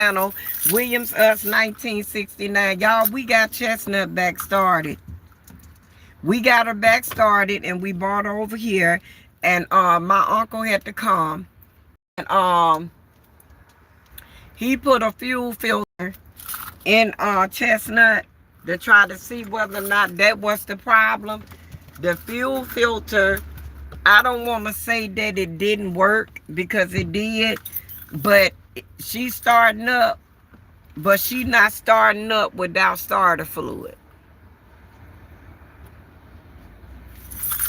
channel, Williams Us 1969. Y'all, we got Chestnut back started. We got her back started and we brought her over here. And my uncle had to come. And he put a fuel filter in Chestnut to try to see whether or not that was the problem. The fuel filter, I don't want to say that it didn't work because it did, but she's starting up, but she not starting up without starter fluid.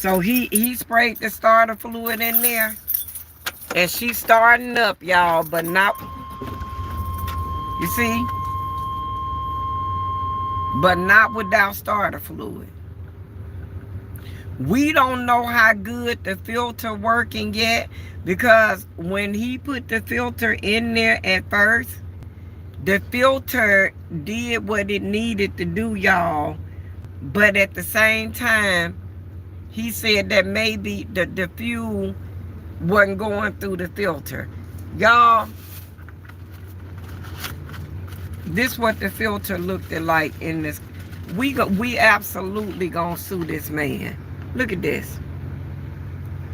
So he sprayed the starter fluid in there, and she's starting up, y'all, but not, you see, but not without starter fluid. We don't know how good the filter working yet, because when he put the filter in there at first, the filter did what it needed to do, y'all. But at the same time, he said that maybe the fuel wasn't going through the filter. Y'all, this what the filter looked like in this. We absolutely gonna sue this man. Look at this.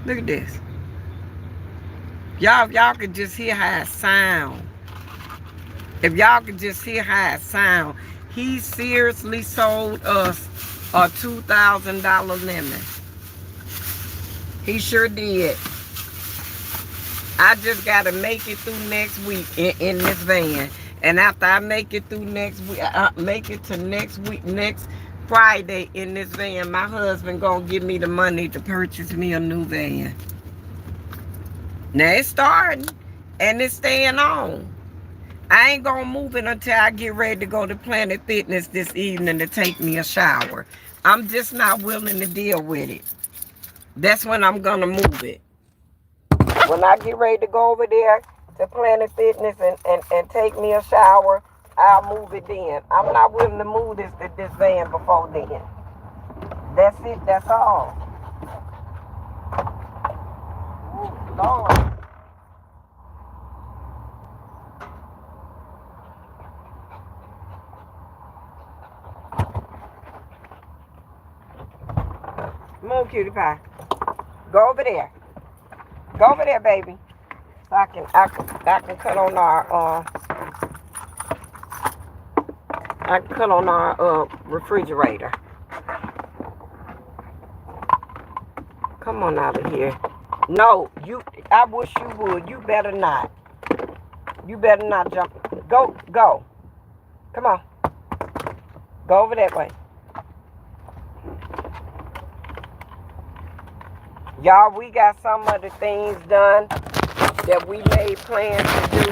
Look at this. Y'all could just hear how it sound. If y'all could just hear how it sound. He seriously sold us a $2,000 lemon. He sure did. I just got to make it through next week in this van. And after I make it through next week, I make it to next week, next Friday in this van, my husband going to give me the money to purchase me a new van. Now it's starting and it's staying on. I ain't gonna move it until I get ready to go to Planet Fitness this evening to take me a shower. I'm just not willing to deal with it. That's when I'm gonna move it. When I get ready to go over there to Planet Fitness and take me a shower, I'll move it then. I'm not willing to move this van before then. That's it, that's all. Ooh, Lord. Come on, cutie pie. Go over there. Go over there, baby. So I can cut on our refrigerator. Come on out of here. No, I wish you would. You better not. You better not jump. Go. Come on. Go over that way. Y'all, we got some of the things done that we made plans to do.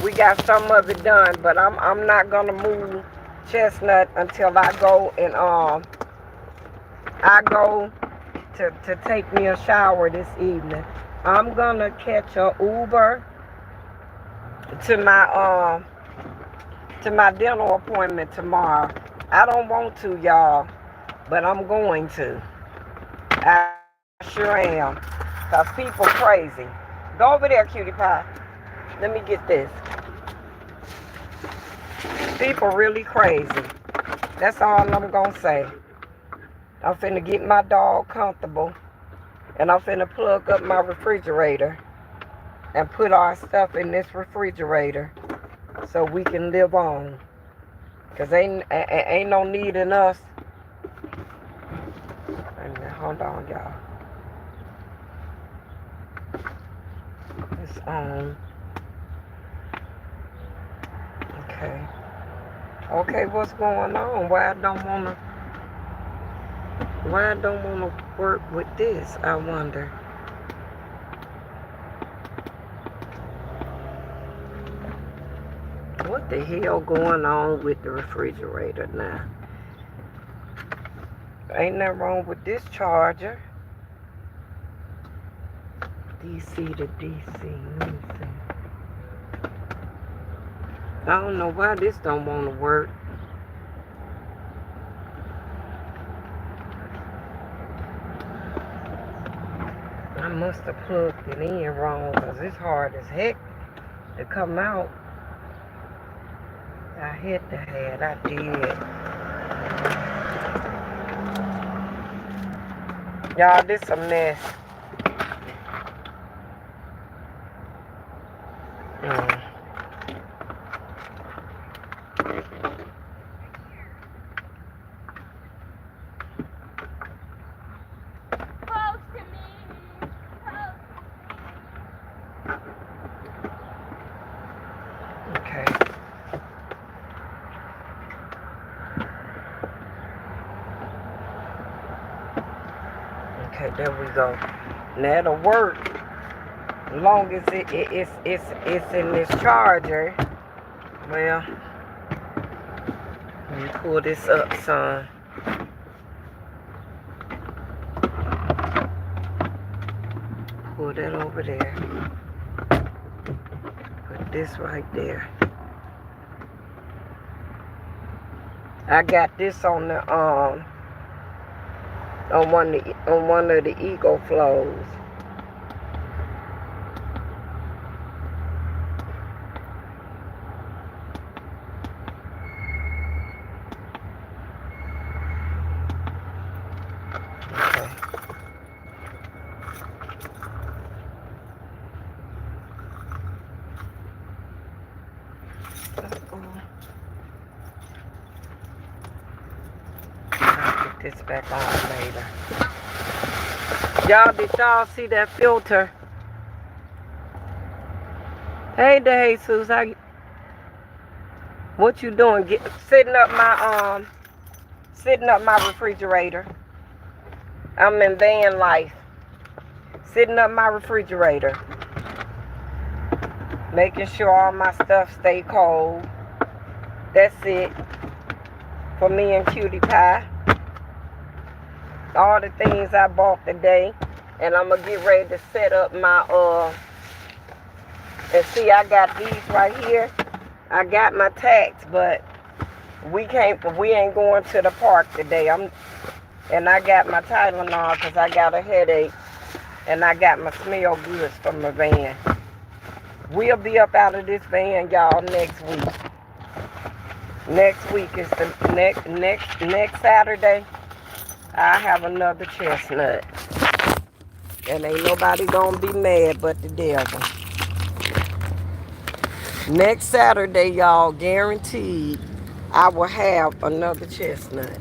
We got some of it done, but I'm not gonna move Chestnut until I go and to take me a shower this evening. I'm gonna catch a Uber to my dental appointment tomorrow. I don't want to, y'all, but I'm going to. I sure am. Because people crazy. Go over there, cutie pie. Let me get this. People really crazy. That's all I'm going to say. I'm finna get my dog comfortable. And I'm finna plug up my refrigerator. And put our stuff in this refrigerator. So we can live on. Because ain't no need in us. Hold on, y'all. It's on. Okay. Okay, what's going on? Why I don't wanna work with this, I wonder. What the hell going on with the refrigerator now? Ain't nothing wrong with this charger. DC to DC. Let me see. I don't know why this don't want to work. I must have plugged it in wrong because it's hard as heck to come out. hit the head. I did. Y'all, this a mess. Okay. Okay, there we go. That'll work. As long as it's in this charger. Well, let me pull this up, son. Pull that over there. Put this right there. I got this on the on one of the Eagle flows. I'll get this back on later. Y'all, did y'all see that filter? Hey, DeJesus, what you doing? Setting up my refrigerator. I'm in Vanlife. Setting up my refrigerator. Making sure all my stuff stay cold. That's it. For me and Cutie Pie. All the things I bought today. And I'm going to get ready to set up my, and see, I got these right here. I got my tax, but we ain't going to the park today. And I got my Tylenol because I got a headache. And I got my smell goods from my van. We'll be up out of this van, y'all, next week. Next week is the next Saturday. I have another chestnut. And ain't nobody gonna be mad but the devil. Next Saturday, y'all, guaranteed, I will have another chestnut.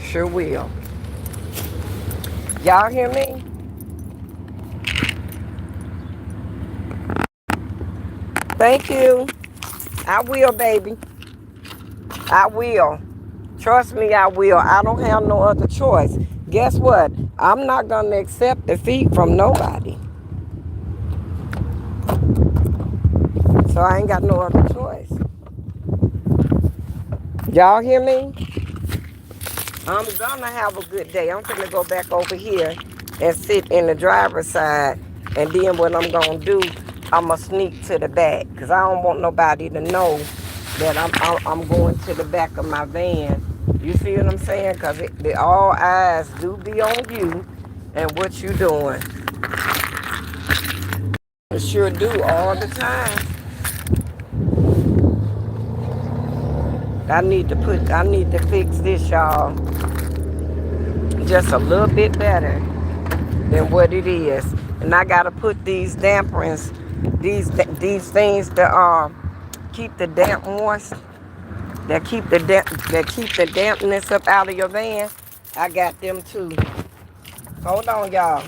Sure will. Y'all hear me? Thank you. I will, baby. I will. Trust me, I will. I don't have no other choice. Guess what? I'm not going to accept defeat from nobody. So I ain't got no other choice. Y'all hear me? I'm going to have a good day. I'm going to go back over here and sit in the driver's side. And then what I'm going to do, I'm going to sneak to the back. Because I don't want nobody to know that I'm going to the back of my van. You see what I'm saying? Because all eyes do be on you and what you doing. It sure do all the time. I need to fix this, y'all. Just a little bit better than what it is. And I got to put these damperings, these things that keep the damp moist, that keep the dampness up out of your van. I got them too. Hold on, y'all.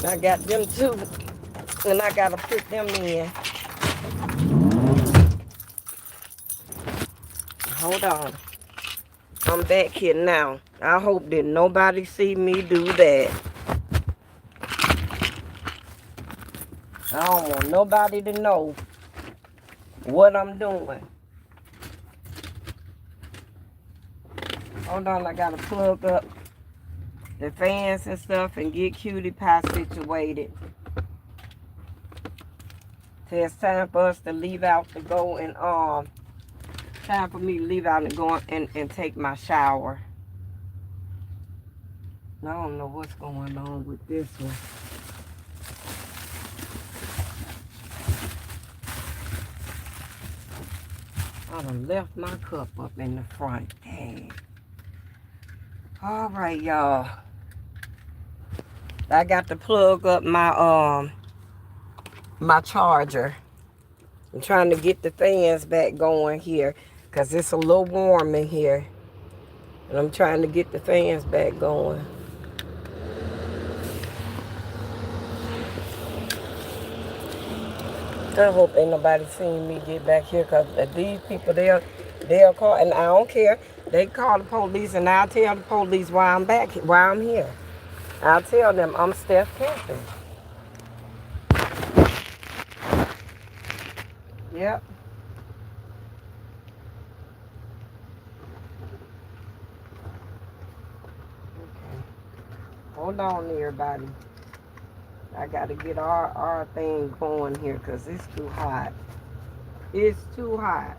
I got them too. And I got to put them in. Hold on. I'm back here now. I hope that nobody see me do that. I don't want nobody to know what I'm doing. Hold on, I gotta plug up the fans and stuff and get Cutie Pie situated. So it's time for us to leave out to go and time for me to leave out and go and take my shower. I don't know what's going on with this one. I done left my cup up in the front. Dang. All right, y'all. I got to plug up my charger. I'm trying to get the fans back going here because it's a little warm in here. And I'm trying to get the fans back going. I hope ain't nobody seen me get back here because these people, they'll call, and I don't care. They call the police and I'll tell the police why I'm back, why I'm here. I'll tell them I'm Steph camping. Yep. Okay. Hold on, everybody. I got to get our thing going here because it's too hot. It's too hot.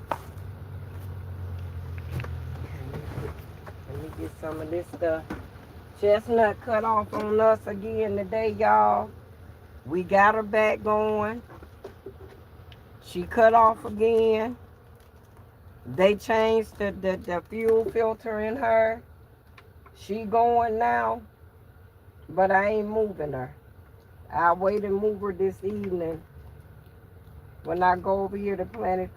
Let me get some of this stuff. Chestnut cut off on us again today, y'all. We got her back going. She cut off again. They changed the fuel filter in her. She going now, but I ain't moving her. I'll wait and move her this evening when I go over here to Planet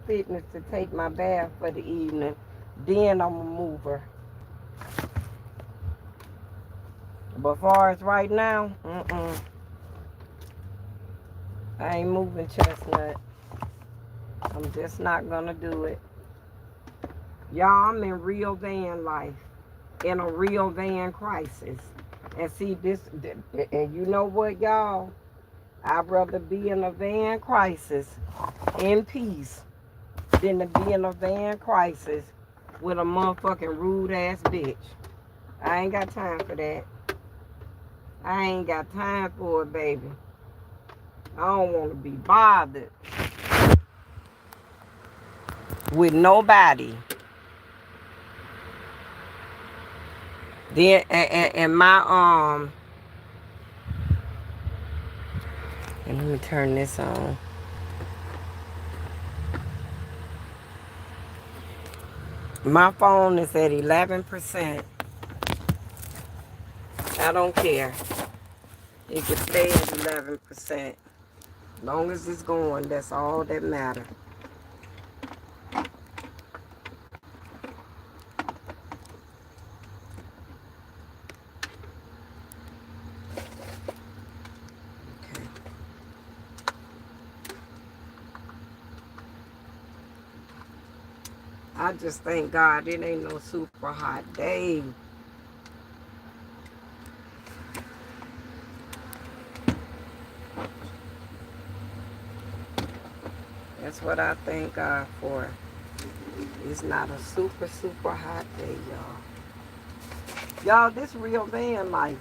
Fitness to take my bath for the evening. Then I'm going to move her. But far as right now, I ain't moving Chestnut. I'm just not going to do it. Y'all, I'm in real van life. In a real van crisis. And see this, and you know what, y'all? I'd rather be in a van crisis in peace than to be in a van crisis with a motherfucking rude ass bitch. I ain't got time for that. I ain't got time for it, baby. I don't want to be bothered with nobody. Then and my and let me turn this on. My phone is at 11%. I don't care. It can stay at 11%. As long as it's going, that's all that matters. I just thank God it ain't no super hot day. That's what I thank God for. It's not a super hot day, y'all. Y'all, this real van life.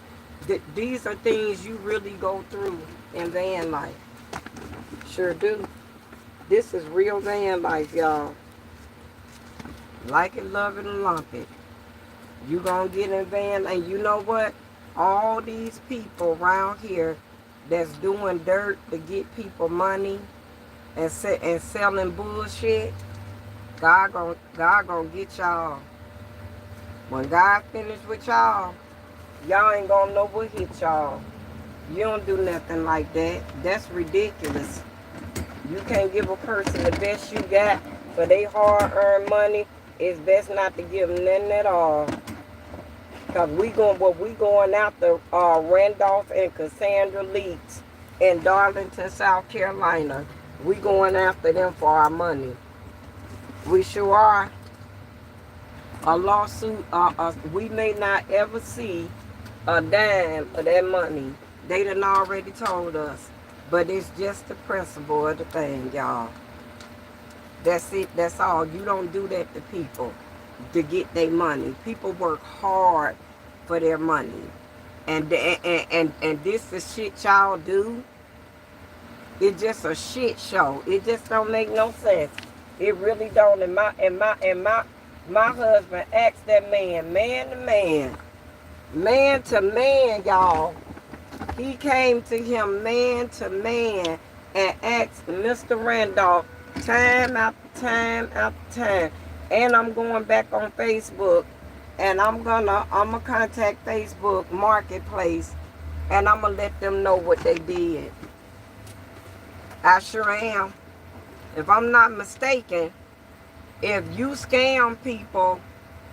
These are things you really go through in van life. Sure do. This is real van life, y'all. Like it, love it, and lump it. You gonna get in van, and you know what? All these people around here that's doing dirt to get people money and selling bullshit, God gonna get y'all. When God finished with y'all, y'all ain't gonna know what hit y'all. You don't do nothing like that. That's ridiculous. You can't give a person the best you got for their hard-earned money. It's best not to give them nothing at all. Because we going after Randolph and Cassandra Leaks in Darlington, South Carolina. We going after them for our money. We sure are. A lawsuit, we may not ever see a dime of that money. They done already told us. But it's just the principle of the thing, y'all. That's it. That's all. You don't do that to people to get their money. People work hard for their money. And this is shit y'all do. It's just a shit show. It just don't make no sense. It really don't. And my husband asked that man to man, y'all. He came to him man to man and asked Mr. Randolph time after time after time. And I'm going back on Facebook, and I'm gonna contact Facebook Marketplace, and I'm gonna let them know what they did. I sure am. If I'm not mistaken, if you scam people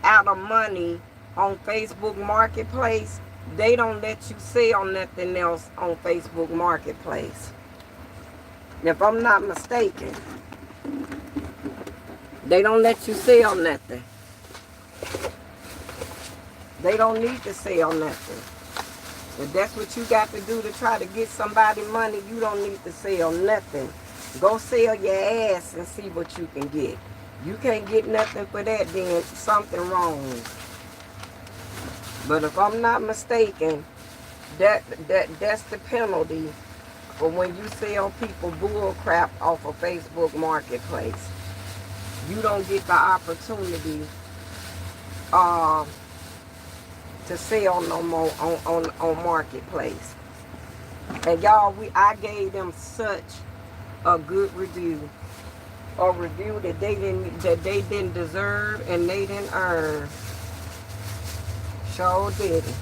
out of money on Facebook Marketplace, they don't let you sell nothing else on Facebook Marketplace. If I'm not mistaken, they don't let you sell nothing. They don't need to sell nothing. If that's what you got to do to try to get somebody money, you don't need to sell nothing. Go sell your ass and see what you can get. You can't get nothing for that, then something wrong. But if I'm not mistaken, that's the penalty for when you sell people bull crap off of Facebook Marketplace. You don't get the opportunity to sell no more on Marketplace. And y'all, I gave them such a good review. A review that they didn't deserve and they didn't earn. Sure didn't.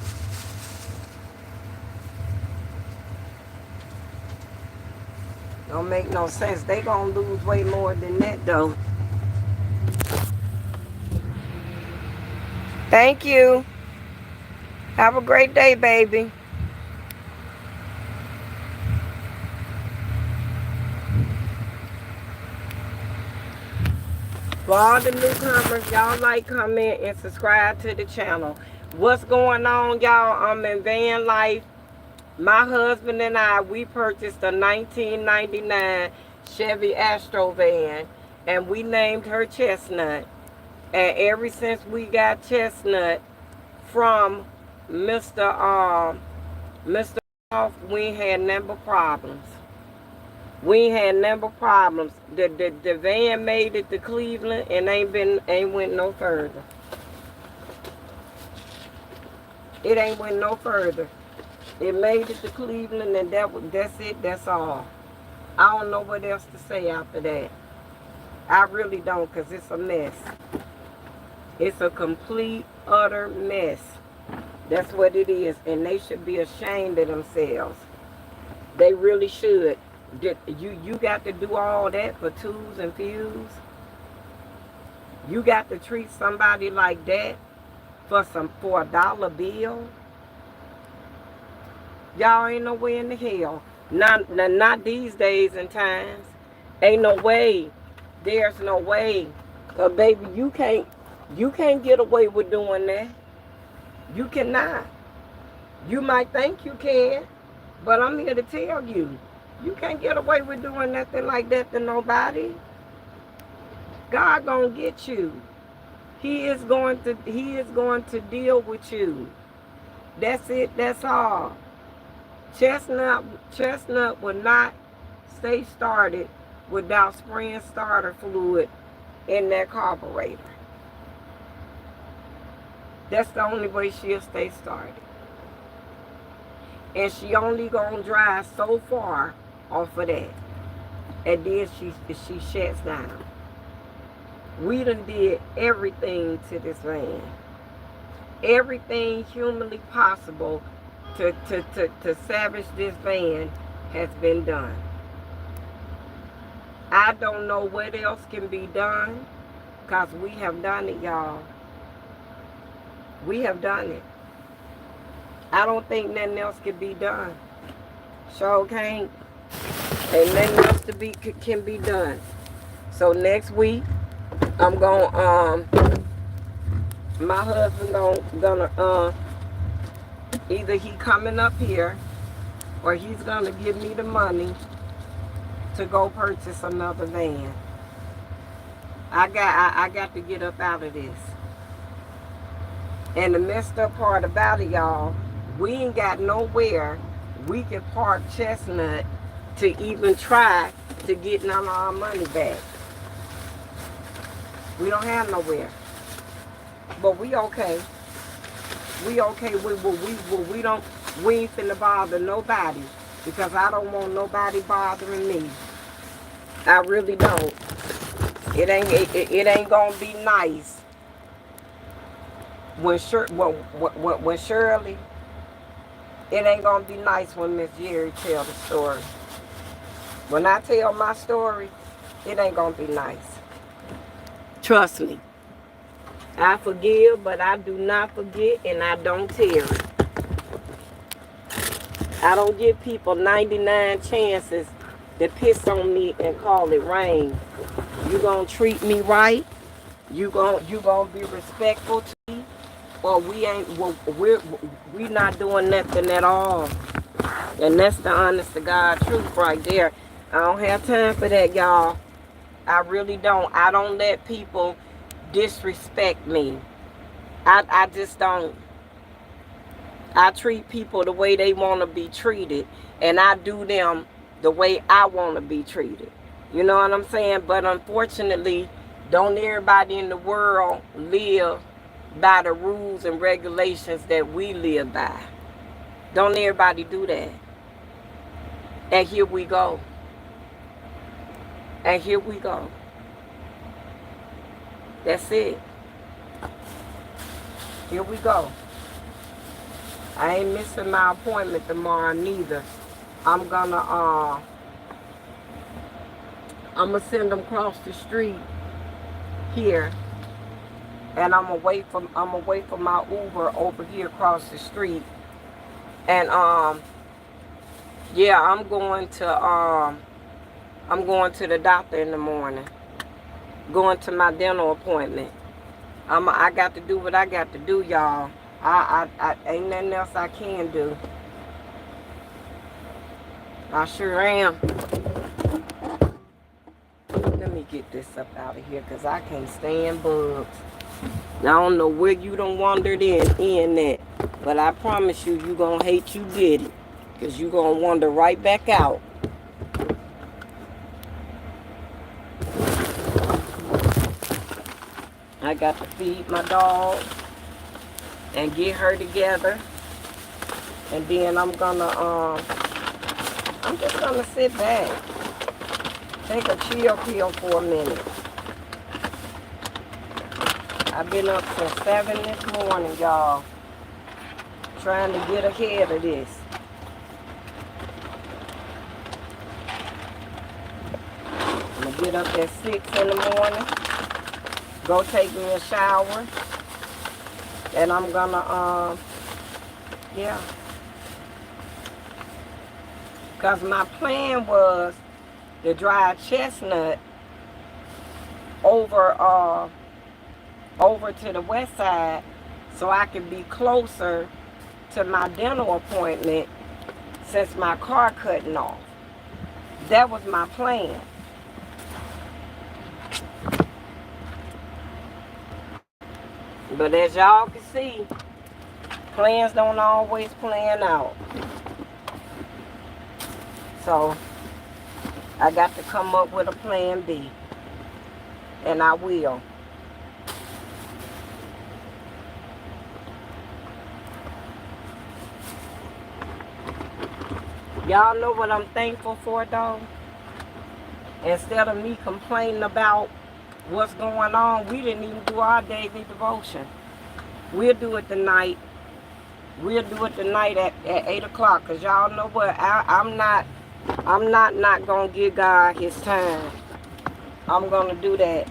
Don't make no sense. They gonna lose way more than that though. Thank you. Have a great day, baby. For all the newcomers, y'all like, comment, and subscribe to the channel. What's going on, y'all? I'm in Vanlife. My husband and I, we purchased a 1999 Chevy Astro van, and we named her Chestnut. And ever since we got Chestnut from Mr. Off, we ain't had nothing but problems. We ain't had nothing but problems. The van made it to Cleveland and ain't went no further. It ain't went no further. It made it to Cleveland, and that's it. That's all. I don't know what else to say after that. I really don't, because it's a mess. It's a complete, utter mess. That's what it is, and they should be ashamed of themselves. They really should. You got to do all that for twos and fews? You got to treat somebody like that for a dollar bill? Y'all ain't no way in the hell. Not these days and times. Ain't no way. There's no way. Baby, you can't get away with doing that. You cannot. You might think you can, but I'm here to tell you, you can't get away with doing nothing like that to nobody. God gonna get you. He is going to deal with you. That's it. That's all. Chestnut will not stay started without spraying starter fluid in that carburetor. That's the only way she'll stay started. And she only gonna drive so far off of that. And then she shuts down. We done did everything to this van. Everything humanly possible to salvage this van has been done. I don't know what else can be done, because we have done it, y'all. We have done it. I don't think nothing else can be done. Sure can't. Ain't nothing else can be done. So next week, I'm gonna my husband gonna either he coming up here or he's gonna give me the money to go purchase another van. I got to get up out of this. And the messed up part about it, y'all, we ain't got nowhere we can park Chestnut to even try to get none of our money back. We don't have nowhere. But we okay. We okay. We ain't finna bother nobody, because I don't want nobody bothering me. I really don't. It ain't gonna be nice when Shirley. It ain't gonna be nice when Miss Jerry tell the story. When I tell my story, it ain't gonna be nice. Trust me. I forgive, but I do not forget, and I don't tear it. I don't give people 99 chances to piss on me and call it rain. You gonna treat me right? You gonna be respectful to me? Or we not doing nothing at all. And that's the honest to God truth right there. I don't have time for that, y'all. I really don't. I don't let people disrespect me. I just don't. I treat people the way they want to be treated, and I do them the way I want to be treated. You know what I'm saying? But unfortunately, don't everybody in the world live by the rules and regulations that we live by. Don't everybody do that. And here we go. And here we go. That's it. Here we go. I ain't missing my appointment tomorrow neither. I'm gonna send them across the street here, and I'm gonna wait for my Uber over here across the street. And yeah, I'm going to the doctor in the morning. Going to my dental appointment. I got to do what I got to do, y'all. I ain't nothing else I can do. I sure am. Let me get this up out of here, because I can't stand bugs. I don't know where you done wandered in that, but I promise you, you gonna hate you did it, because you gonna wander right back out. I got to feed my dog and get her together, and then I'm just gonna sit back, take a chill pill for a minute. I've been up since 7 this morning, y'all, trying to get ahead of this. I'm gonna get up at 6 in the morning, go take me a shower, and I'm gonna, yeah. Because my plan was to drive Chestnut over to the west side so I could be closer to my dental appointment since my car cutting off. That was my plan. But as y'all can see, plans don't always plan out. So I got to come up with a plan B. And I will. Y'all know what I'm thankful for, though? Instead of me complaining about what's going on, we didn't even do our daily devotion. We'll do it tonight. We'll do it tonight at 8 o'clock. Because y'all know what? I'm not going to give God his time. I'm going to do that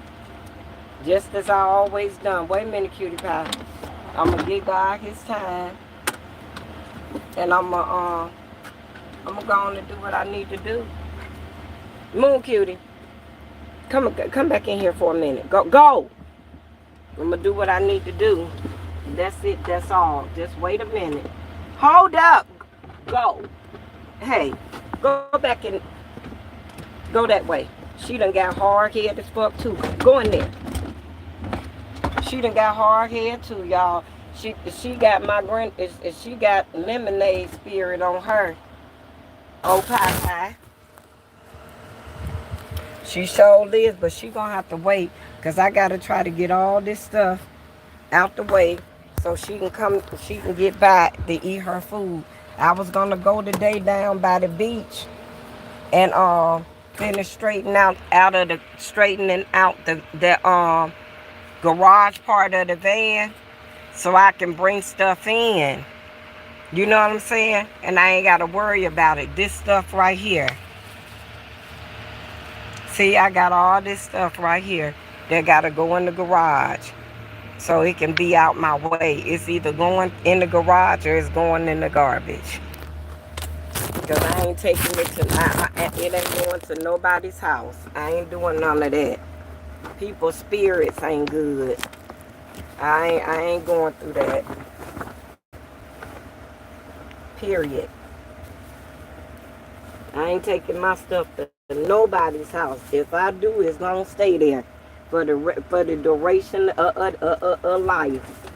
just as I always done. Wait a minute, cutie pie. I'm going to give God his time. And I'm going to go on and do what I need to do. Moon cutie. Come back in here for a minute. Go. I'm going to do what I need to do. That's it. That's all. Just wait a minute. Hold up. Go. Hey, go back and go that way. She done got hard head as fuck too. Go in there. She done got hard head too, y'all. She got she got lemonade spirit on her. Oh, pie. She sure is, but she gonna have to wait, because I gotta try to get all this stuff out the way so she can get back to eat her food. I was gonna go today down by the beach and finish straightening out the garage part of the van so I can bring stuff in. You know what I'm saying? And I ain't got to worry about it. This stuff right here. See, I got all this stuff right here that got to go in the garage so it can be out my way. It's either going in the garage or it's going in the garbage. Because I ain't taking it to, it ain't going to nobody's house. I ain't doing none of that. People's spirits ain't good. I ain't going through that. Period. I ain't taking my stuff to nobody's house. If I do, it's gonna stay there for the duration of life.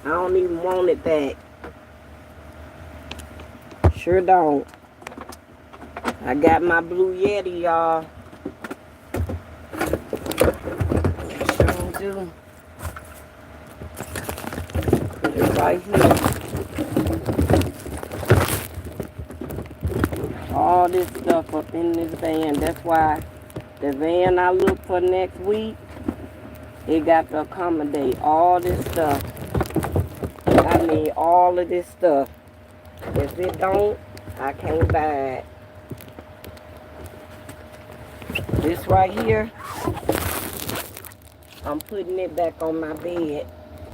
I don't even want it back. Sure don't. I got my blue Yeti, y'all. Sure do. Put it right here. All this stuff up in this van. That's why the van I look for next week, it got to accommodate all this stuff. I mean, all of this stuff. If it don't, I can't buy it. This right here, I'm putting it back on my bed.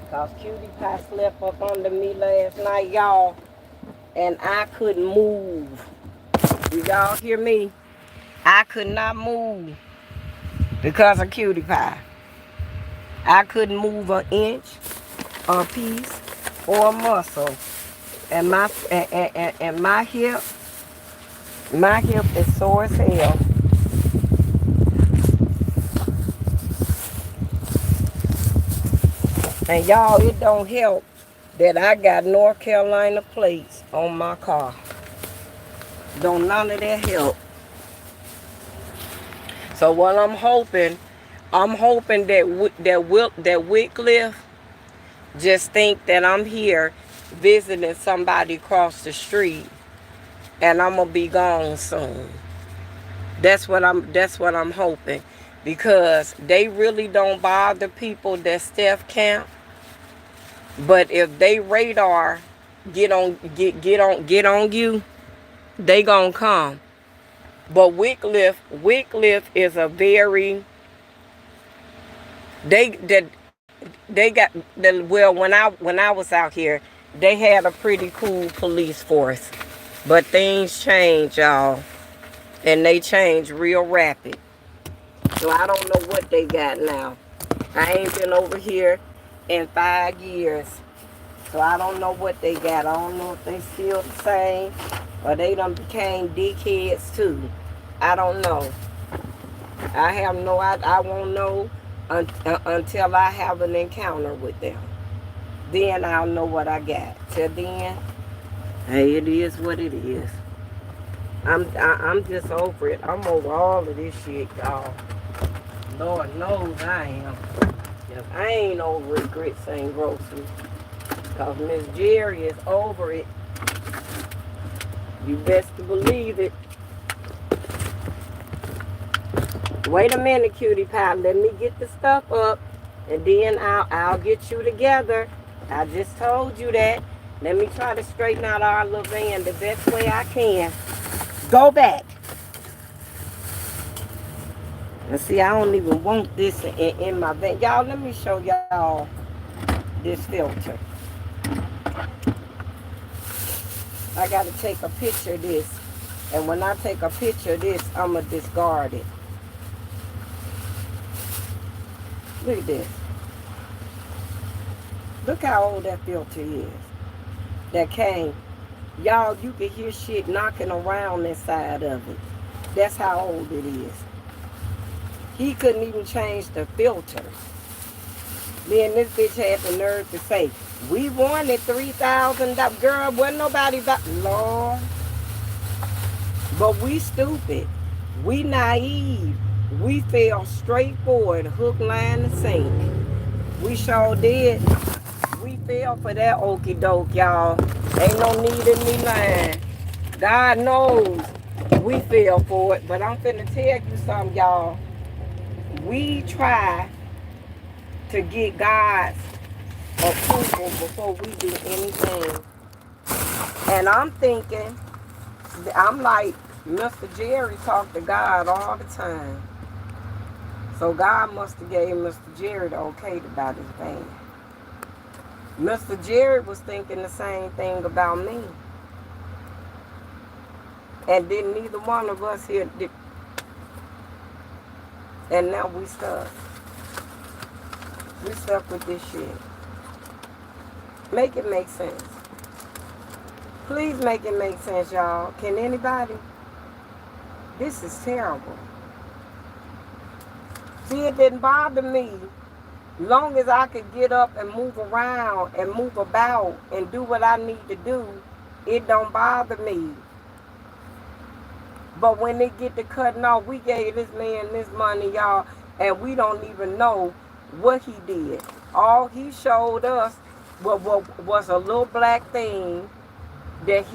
Because Cutie Pie slept up under me last night, y'all. And I couldn't move. Do y'all hear me? I could not move because of Cutie Pie. I couldn't move an inch, a piece, or a muscle. And my hip is sore as hell. And y'all, it don't help that I got North Carolina plates on my car. Don't none of that help. So what I'm hoping that Wycliffe just think that I'm here visiting somebody across the street, and I'm gonna be gone soon. That's what I'm hoping, because they really don't bother people that Steph Camp. But if they radar get on you, they gonna come. But Wycliffe is a very, they got the, well, when I was out here, they had a pretty cool police force. But things change, y'all, and they change real rapid. So I don't know what they got now. I ain't been over here in 5 years. So I don't know what they got. I don't know if they still the same or they done became dickheads too. I don't know. I have no idea. I won't know until I have an encounter with them. Then I'll know what I got. Till then, hey, it is what it is. I'm just over it. I'm over all of this shit, y'all. Lord knows I am. If I ain't over it, grits ain't groceries. Because Miss Jerry is over it. You best to believe it. Wait a minute, Cutie Pie. Let me get the stuff up, and then I'll get you together. I just told you that. Let me try to straighten out our little van the best way I can. Go back. And see, I don't even want this in my van. Y'all, let me show y'all this filter. I got to take a picture of this. And when I take a picture of this, I'm going to discard it. Look at this. Look how old that filter is. That came. Y'all, you can hear shit knocking around inside of it. That's how old it is. He couldn't even change the filter. Then this bitch had the nerve to say, we wanted $3,000. Girl, wasn't nobody about, Lord. But we stupid. We naive. We fell straight forward, hook, line, and sink. We sure did. We fell for that okie doke, y'all. Ain't no need in me lying. God knows We fell for it. But I'm finna tell you something, y'all. We try to get God's approval before we do anything. And I'm thinking, I'm like, Mr. Jerry talked to God all the time. So God must have gave Mr. Jerry the okay about his van. Mr. Jerry was thinking the same thing about me. And then neither one of us here did. And now we stuck. We stuck with this shit. Make it make sense. Please make it make sense, y'all. Can anybody? This is terrible. See, it didn't bother me. Long as I could get up and move around and move about and do what I need to do, it don't bother me. But when they get to cutting off, we gave this man this money, y'all, and we don't even know what he did. All he showed us was a little black thing that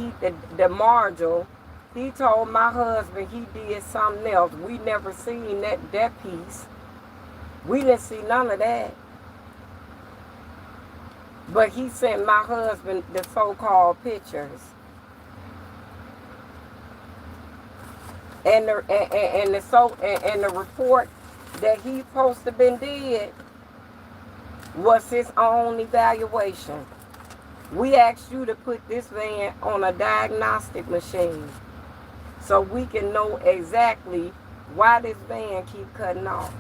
the marginal. He told my husband he did something else. We never seen that piece. We didn't see none of that. But he sent my husband the so-called pictures. And the report that he supposed to been did was his own evaluation. We asked you to put this van on a diagnostic machine so we can know exactly why this van keep cutting off.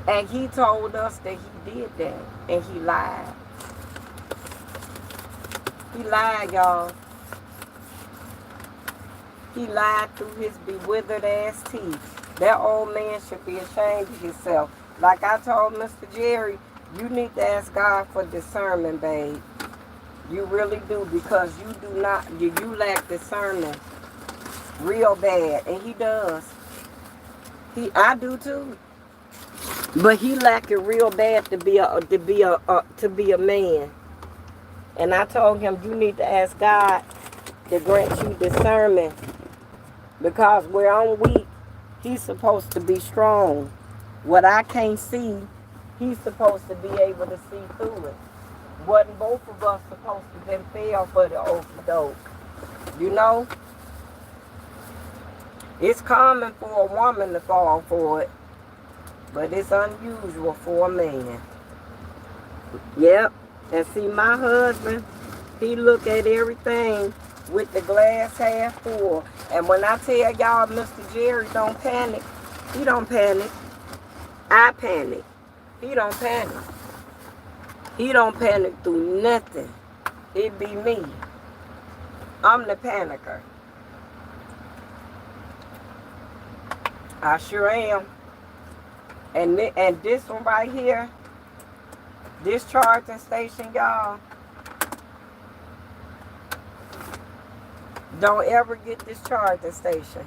And he told us that he did that, and he lied. He lied, y'all. He lied through his bewildered ass teeth. That old man should be ashamed of himself. Like I told Mr. Jerry, you need to ask God for discernment, babe. You really do, because you lack discernment real bad, and he does. I do too. But he lack it real bad to be a man. And I told him, you need to ask God to grant you discernment, because where I'm weak, he's supposed to be strong. What I can't see, he's supposed to be able to see through it. Wasn't both of us supposed to then fail for the okie doke? You know? It's common for a woman to fall for it, but it's unusual for a man. Yep. And see, my husband, he look at everything with the glass half full. And when I tell y'all Mr. Jerry don't panic, he don't panic. I panic. He don't panic. He don't panic through nothing. It be me. I'm the panicker. I sure am. And this one right here, this charging station, y'all, don't ever get this charging station.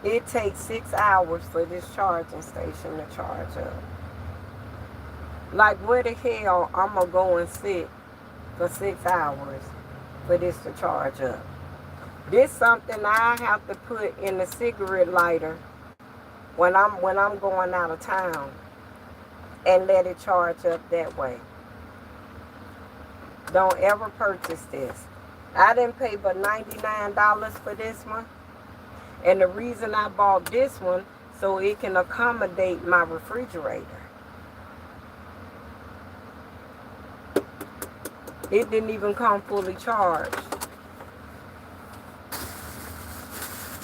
It takes 6 hours for this charging station to charge up. Like, where the hell I'm going to go and sit for 6 hours for this to charge up? This something I have to put in the cigarette lighter when I'm going out of town, and let it charge up that way. Don't ever purchase this. I didn't pay but $99 for this one. And the reason I bought this one, so it can accommodate my refrigerator. It didn't even come fully charged.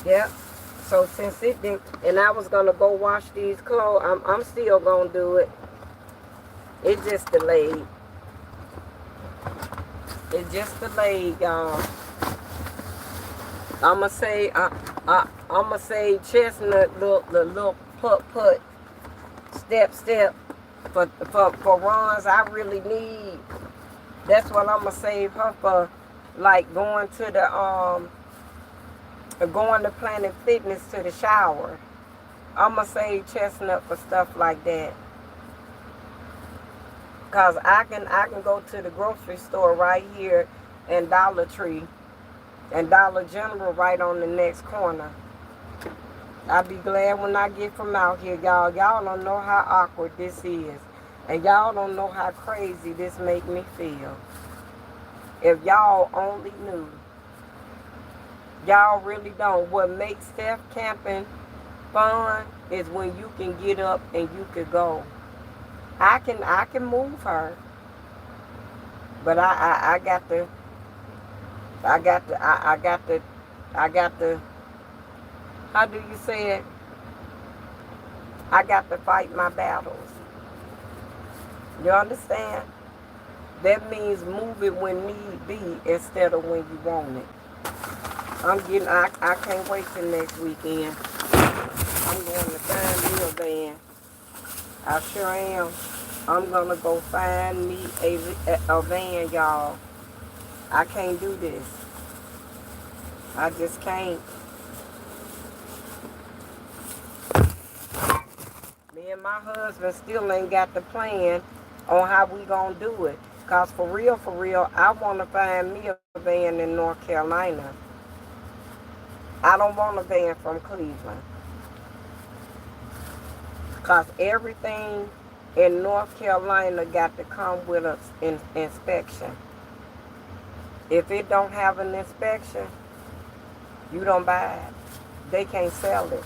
Yep. So since it didn't, and I was going to go wash these clothes, I'm still going to do it. It just delayed. It just delayed, y'all. I'ma say chestnut the little put step for runs I really need. That's what I'ma save her for, like going to Planet Fitness to the shower. I'ma save chestnut for stuff like that. Cause I can go to the grocery store right here in Dollar Tree And Dollar General right on the next corner. I'll be glad when I get from out here, y'all. Y'all don't know how awkward this is. And y'all don't know how crazy this make me feel. If y'all only knew. Y'all really don't. What makes Steph camping fun is when you can get up and you can go. I can move her. But I got to how do you say it? I got to fight my battles. You understand? That means move it when need be instead of when you want it. I can't wait till next weekend. I'm going to find me a van. I sure am. I'm going to go find me a van, y'all. I can't do this. I just can't. Me and my husband still ain't got the plan on how we gonna do it. Cause for real, I want to find me a van in North Carolina. I don't want a van from Cleveland. Cause everything in North Carolina got to come with an inspection. If it don't have an inspection, you don't buy it. They can't sell it.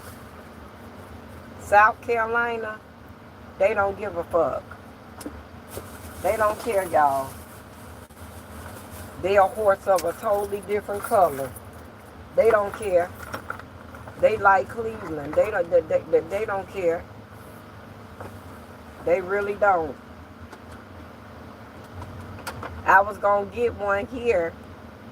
South Carolina, they don't give a fuck. They don't care, y'all. They a horse of a totally different color. They don't care. They like Cleveland. They don't care. They really don't. I was gonna get one here,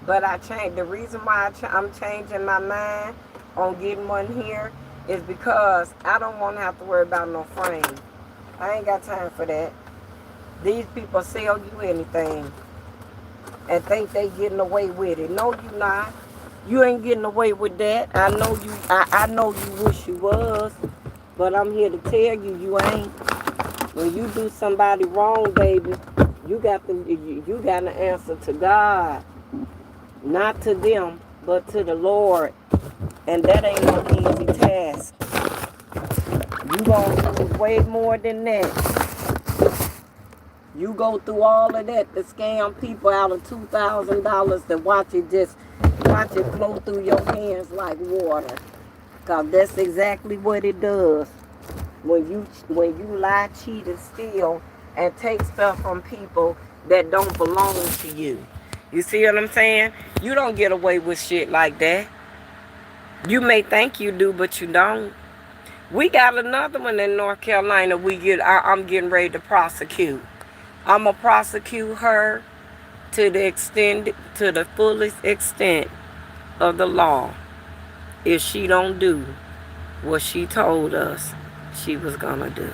but I changed. The reason why I'm changing my mind on getting one here is because I don't want to have to worry about no frame. I ain't got time for that. These people sell you anything and think they getting away with it. No, you not. You ain't getting away with that. I know you. I know you wish you was, but I'm here to tell you, you ain't. When you do somebody wrong, baby, you got to answer to God, not to them, but to the Lord, and that ain't no easy task. You gonna do way more than that. You go through all of that to scam people out of $2,000 to watch it flow through your hands like water. Cause that's exactly what it does. When you lie, cheat, and steal and take stuff from people that don't belong to you. You see what I'm saying? You don't get away with shit like that. You may think you do, but you don't. We got another one in North Carolina I'm getting ready to prosecute. I'm going to prosecute her to the fullest extent of the law if she don't do what she told us she was going to do.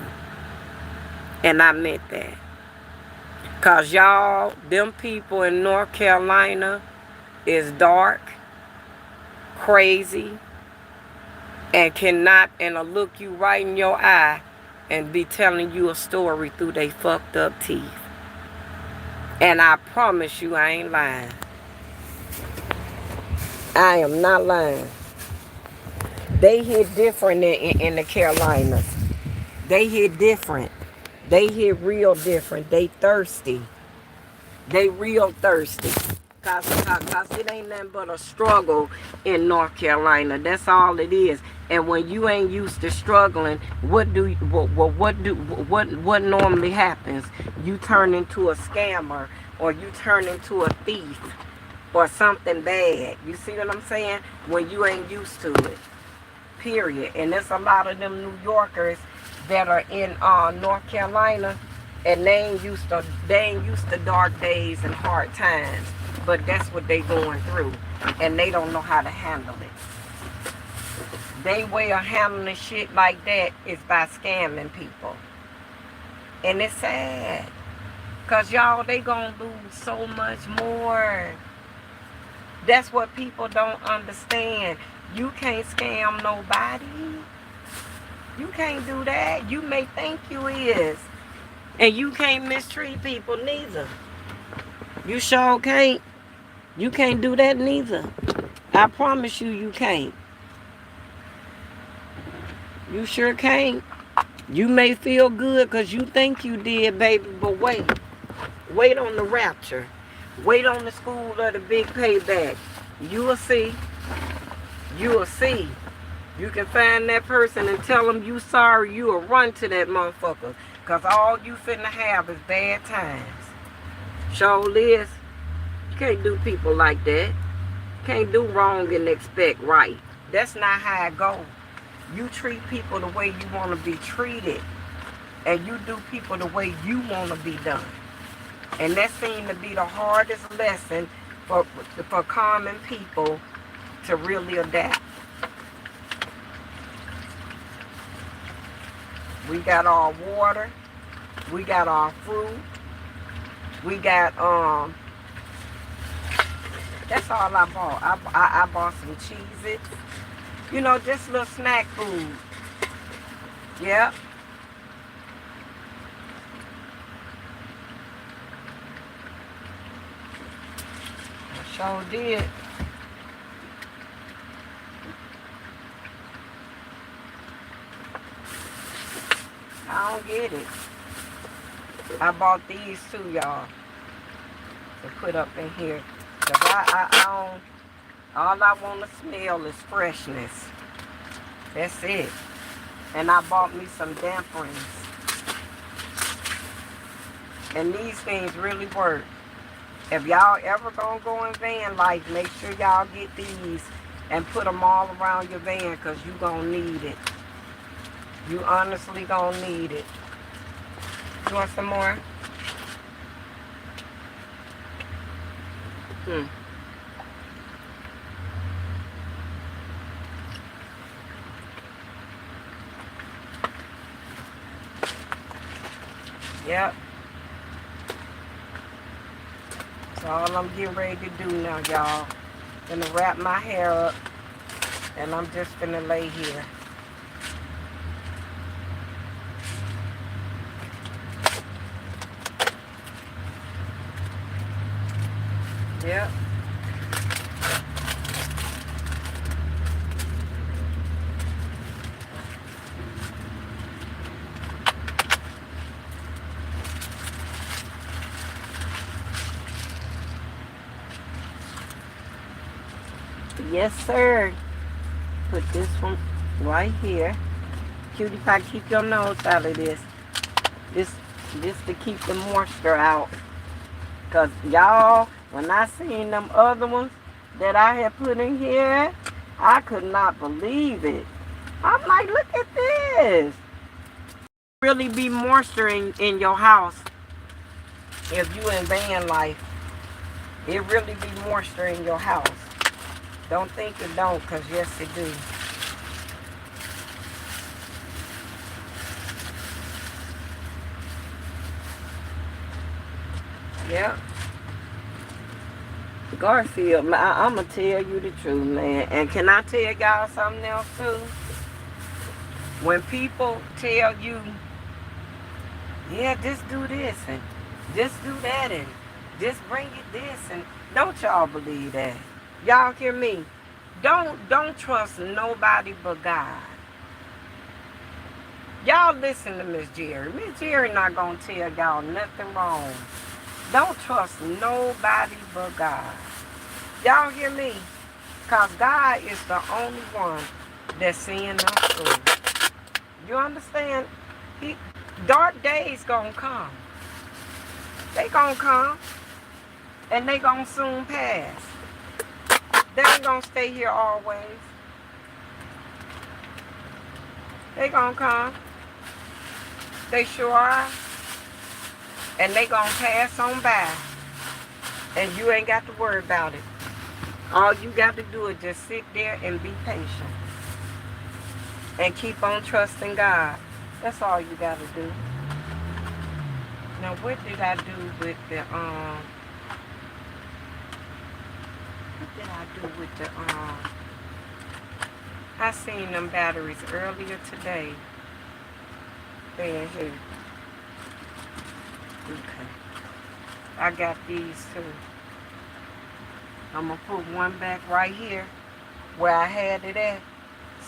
And I meant that. Because y'all, them people in North Carolina is dark, crazy, and will look you right in your eye and be telling you a story through they fucked up teeth. And I promise you I ain't lying. I am not lying. They hit different in the Carolinas. They hit different. They hit real different. They thirsty. They real thirsty. Cause it ain't nothing but a struggle in North Carolina. That's all it is. And when you ain't used to struggling, what normally happens? You turn into a scammer, or you turn into a thief, or something bad. You see what I'm saying? When you ain't used to it. Period. And there's a lot of them New Yorkers that are in North Carolina, and they ain't used to dark days and hard times. But that's what they going through, and they don't know how to handle it. They way of handling shit like that is by scamming people. And it's sad. Because y'all, they gonna lose so much more. That's what people don't understand. You can't scam nobody. You can't do that. You may think you is. And you can't mistreat people neither. You sure can't. You can't do that neither. I promise you, you can't. You sure can't. You may feel good because you think you did, baby, but wait. Wait on the rapture. Wait on the school of the big payback. You will see. You will see. You can find that person and tell them you sorry. You will run to that motherfucker. Because all you finna have is bad times. Show Liz. You can't do people like that. You can't do wrong and expect right. That's not how it goes. You treat people the way you want to be treated. And you do people the way you want to be done. And that seemed to be the hardest lesson for common people to really adapt. We got our water. We got our fruit. We got, that's all I bought. I bought some Cheez-Its. You know, just little snack food. Yep. I sure did. I don't get it. I bought these too, y'all, to put up in here. Cause I don't, all I want to smell is freshness. That's it. And I bought me some dampeners. And these things really work. If y'all ever gonna go in van life, make sure y'all get these and put them all around your van because you gonna need it. You honestly gonna need it. You want some more? Yep. That's all I'm getting ready to do now, y'all. Gonna wrap my hair up, and I'm just gonna lay here. Yep. Yes, sir. Put this one right here. Cutie pie, keep your nose out of this. This to keep the moisture out. Because y'all, when I seen them other ones that I had put in here, I could not believe it. I'm like, look at this. Really be moisture in your house if you in van life. It really be moisture in your house. Don't think it don't, because yes it do. Yep. Garfield, I'm going to tell you the truth, man. And can I tell y'all something else, too? When people tell you, yeah, just do this, and just do that, and just bring it this, and don't y'all believe that. Y'all hear me? Don't trust nobody but God. Y'all listen to Miss Jerry. Miss Jerry not going to tell y'all nothing wrong. Don't trust nobody but God. Y'all hear me? Because God is the only one that's seeing us through. You understand? Dark days gonna come. They gonna come. And they gonna soon pass. They ain't gonna stay here always. They gonna come. They sure are. And they gonna pass on by. And you ain't got to worry about it. All you got to do is just sit there and be patient. And keep on trusting God. That's all you got to do. Now, what did I do with the, I seen them batteries earlier today. They're here. Okay. I got these too. I'm going to put one back right here. where I had it at,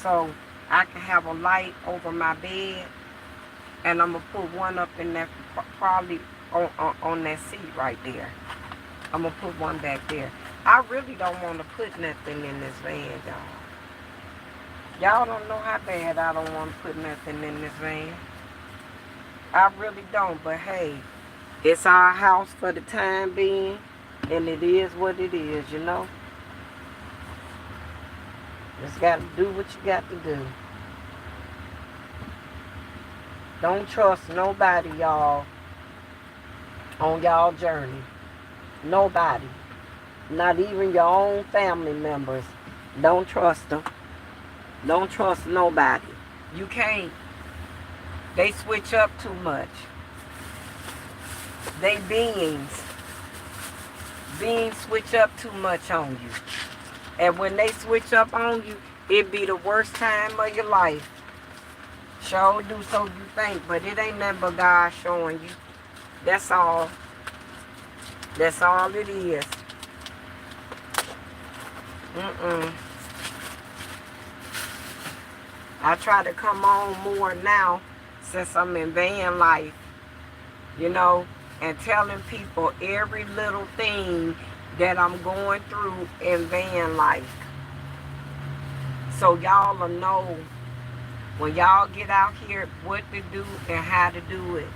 so I can have a light over my bed, and I'm gonna put one up in that, probably on that seat right there. I'm gonna put one back there. I really don't want to put nothing in this van, y'all. Y'all don't know how bad I don't want to put nothing in this van. I really don't, but hey, it's our house for the time being, and it is what it is, you know. Just got to do what you got to do. Don't trust nobody, y'all, on y'all journey. Nobody. Not even your own family members. Don't trust them. Don't trust nobody. You can't. They switch up too much. They beings switch up too much on you. And when they switch up on you, it be the worst time of your life. Sure do, so you think, but it ain't nothing but God showing you. That's all. That's all it is. I try to come on more now since I'm in van life, you know, and telling people every little thing that I'm going through in van life. So y'all will know when y'all get out here what to do and how to do it.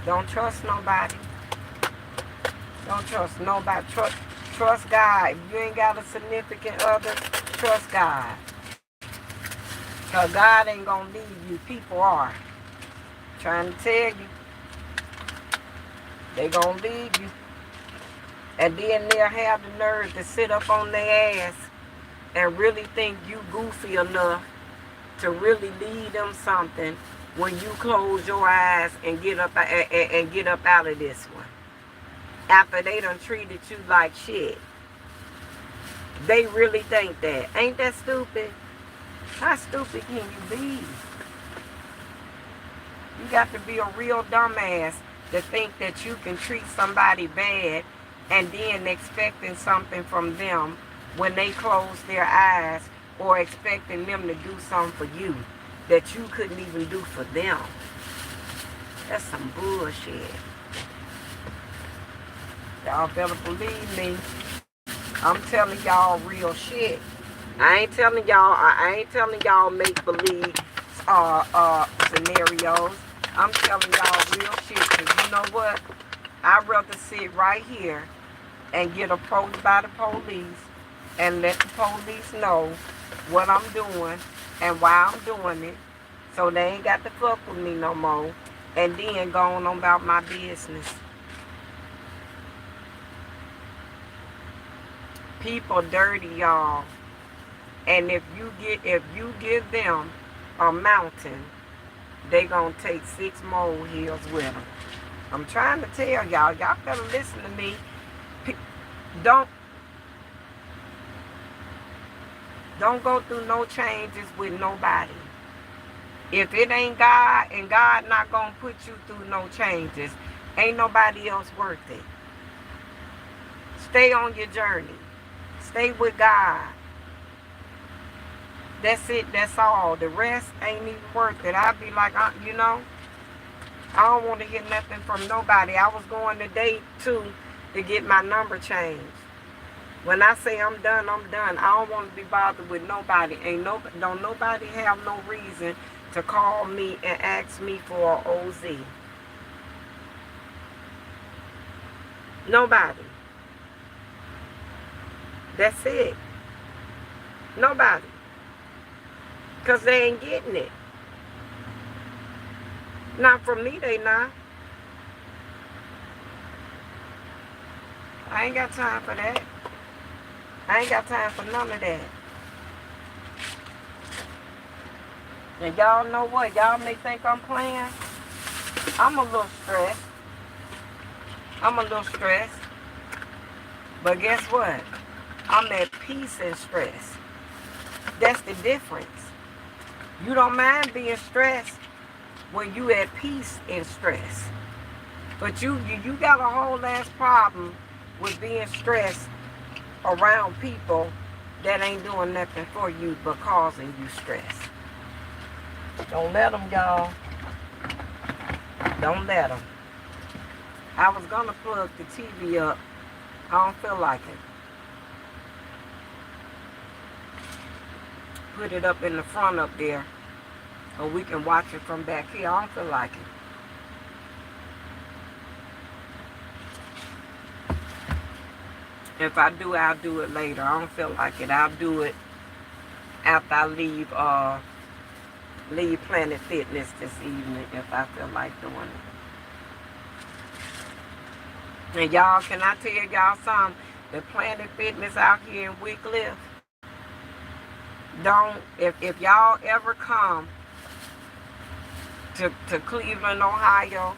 Don't trust nobody. Don't trust nobody. Trust God. If you ain't got a significant other, trust God. Because God ain't going to leave you. People are. Trying to tell you. They going to leave you. And then they'll have the nerve to sit up on their ass and really think you goofy enough to really lead them something when you close your eyes and get up out of this one. After they done treated you like shit. They really think that. Ain't that stupid? How stupid can you be? You got to be a real dumbass to think that you can treat somebody bad and then expecting something from them when they close their eyes, or expecting them to do something for you that you couldn't even do for them. That's some bullshit. Y'all better believe me. I'm telling y'all real shit. I ain't telling y'all make-believe scenarios. I'm telling y'all real shit, because you know what? I'd rather sit right here and get approached by the police and let the police know what I'm doing and why I'm doing it, so they ain't got to fuck with me no more, and then go on about my business. People dirty, y'all. And if you give them a mountain, they gonna take 6 molehills with them. I'm trying to tell y'all better listen to me. Don't go through no changes with nobody. If it ain't God, and God not gonna put you through no changes, ain't nobody else worth it. Stay on your journey. Stay with God. That's it. That's all. The rest ain't even worth it. I'd be like, you know, I don't want to hear nothing from nobody. I was going today, too, to get my number changed. When I say I'm done, I'm done. I don't want to be bothered with nobody. Don't nobody have no reason to call me and ask me for an OZ. Nobody. That's it. Nobody. Because they ain't getting it. Not from me, they not. I ain't got time for that. I ain't got time for none of that. And y'all know what? Y'all may think I'm playing. I'm a little stressed. But guess what? I'm at peace and stress. That's the difference. You don't mind being stressed when you at peace and stress. But you got a whole ass problem with being stressed around people that ain't doing nothing for you but causing you stress. Don't let them, y'all. Don't let them. I was going to plug the TV up. I don't feel like it. Put it up in the front up there, or we can watch it from back here. I don't feel like it. If I do, I'll do it later. I don't feel like it. I'll do it after I leave Planet Fitness this evening, if I feel like doing it. And y'all, can I tell y'all something? The Planet Fitness out here in Wycliffe, if y'all ever come to Cleveland, Ohio,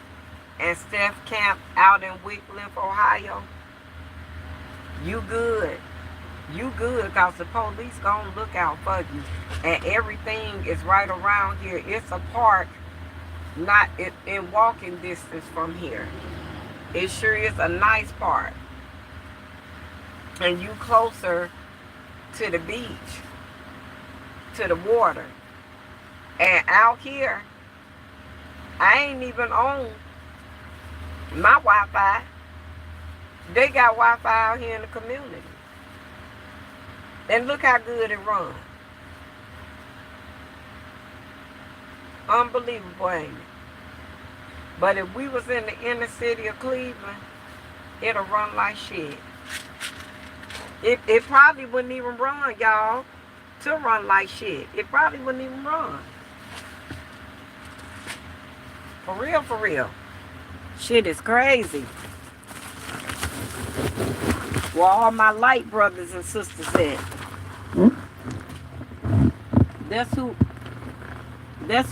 and Steph Camp out in Wycliffe, Ohio, you good. You good, because the police gonna look out for you. And everything is right around here. It's a park, not in walking distance from here. It sure is a nice park. And you closer to the beach, to the water. And out here, I ain't even on my Wi-Fi. They got Wi-Fi out here in the community. And look how good it runs. Unbelievable, ain't it? But if we was in the inner city of Cleveland, it'll run like shit. It probably wouldn't even run, y'all, to run like shit. It probably wouldn't even run. For real, for real. Shit is crazy. Well, all my light brothers and sisters said. That's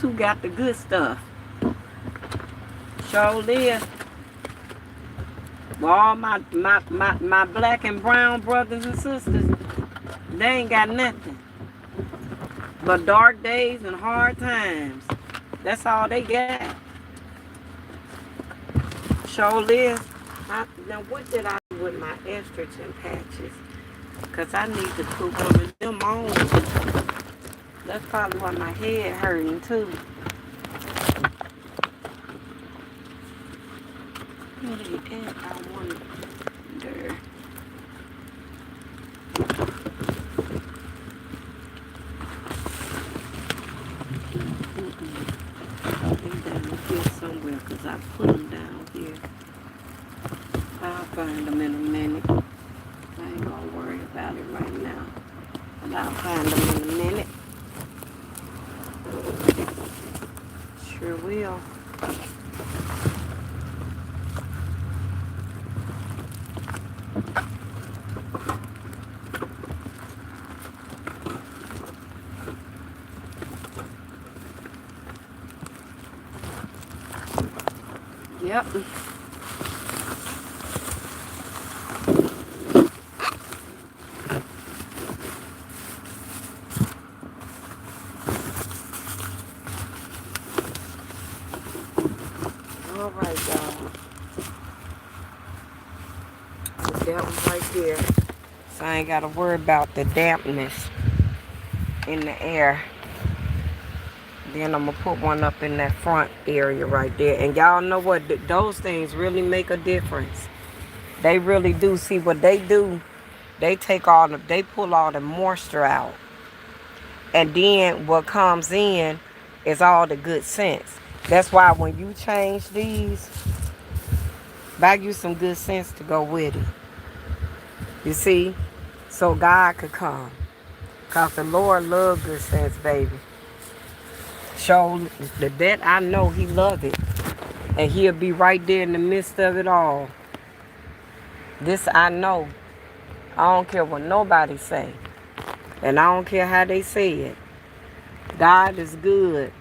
who got the good stuff. Sure live. Well, all my black and brown brothers and sisters, they ain't got nothing but dark days and hard times. That's all they got. Sure live. Now, what did I do with my estrogen patches? Because I need to put one of them on. That's probably why my head hurting too. What is that? I wonder. I think down here somewhere, because I put them down here. I'll find them in a minute. I ain't gonna worry about it right now. But I'll find them in a minute. Sure will. Yep. All right, y'all. Put that one right there. So I ain't got to worry about the dampness in the air. Then I'm going to put one up in that front area right there. And y'all know what? Those things really make a difference. They really do. See what they do? They pull all the moisture out. And then what comes in is all the good sense. That's why when you change these, buy you some good sense to go with it. You see? So God could come. Because the Lord loves good sense, baby. Show that I know he love it. And he'll be right there in the midst of it all. This I know. I don't care what nobody say. And I don't care how they say it. God is good.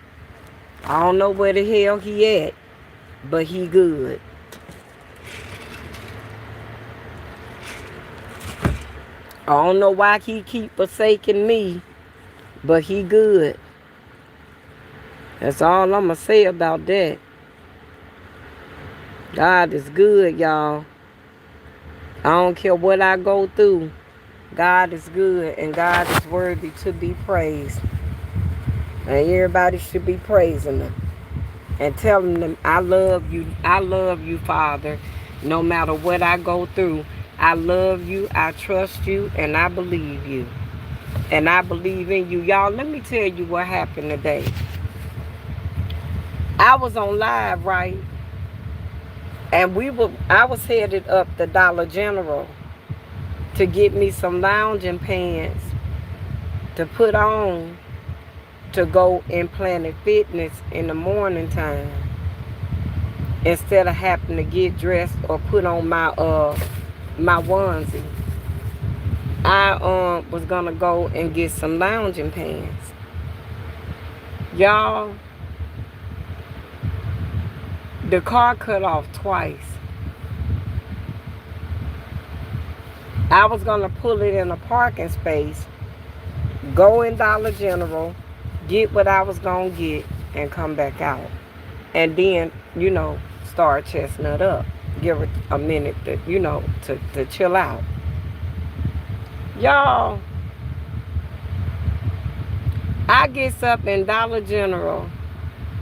I don't know where the hell he at, but he good. I don't know why he keep forsaking me, but he good. That's all I'm going to say about that. God is good, y'all. I don't care what I go through. God is good and God is worthy to be praised. And everybody should be praising Him and telling Him, I love you, Father. No matter what I go through, I love you, I trust you, and I believe you. And I believe in you. Y'all, let me tell you what happened today. I was on live, right? And I was headed up the Dollar General to get me some lounging pants to put on to go in Planet Fitness in the morning time, instead of having to get dressed or put on my onesie. I was gonna go and get some lounging pants. Y'all, the car cut off twice. I was gonna pull it in a parking space, go in Dollar General, get what I was gonna get, and come back out. And then, start chestnut up. Give it a minute to chill out. Y'all, I gets up in Dollar General.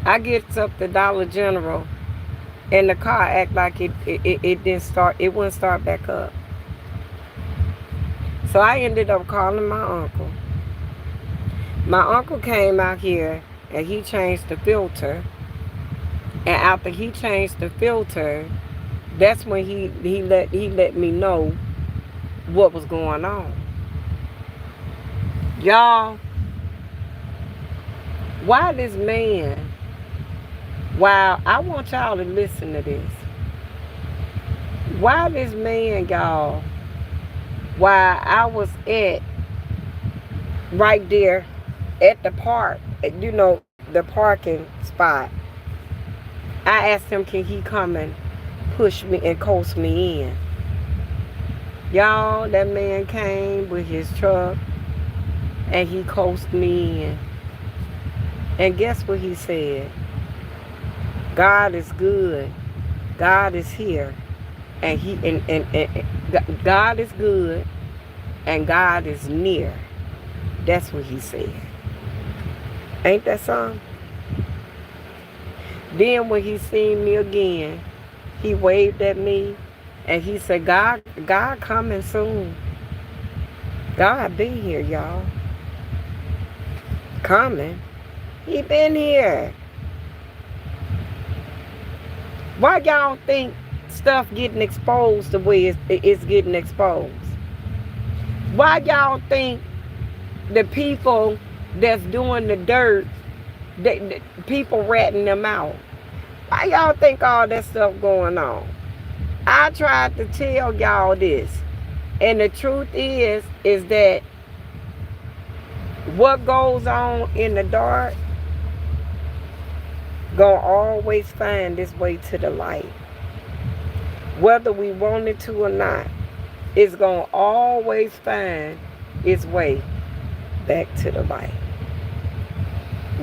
I gets up to Dollar General, and the car act like it didn't start. It wouldn't start back up. So I ended up calling my uncle. My uncle came out here and he changed the filter. And after he changed the filter, that's when he let me know what was going on. Y'all, why this man? Wow, I want y'all to listen to this. Why this man, y'all? While I was right there at the park, the parking spot, I asked him, can he come and push me and coast me in? Y'all, that man came with his truck and he coasted me in. And guess what he said? God is good. God is here. And God is good and God is near. That's what he said. Ain't that something? Then when he seen me again, he waved at me and he said, God coming soon. God been here, y'all. Coming. He been here. Why y'all think stuff getting exposed the way it's getting exposed? Why y'all think the people that's doing the dirt, the people ratting them out? Why y'all think all that stuff going on? I tried to tell y'all this. And the truth is that what goes on in the dark gonna always find its way to the light. Whether we want it to or not, it's gonna always find its way back to the light.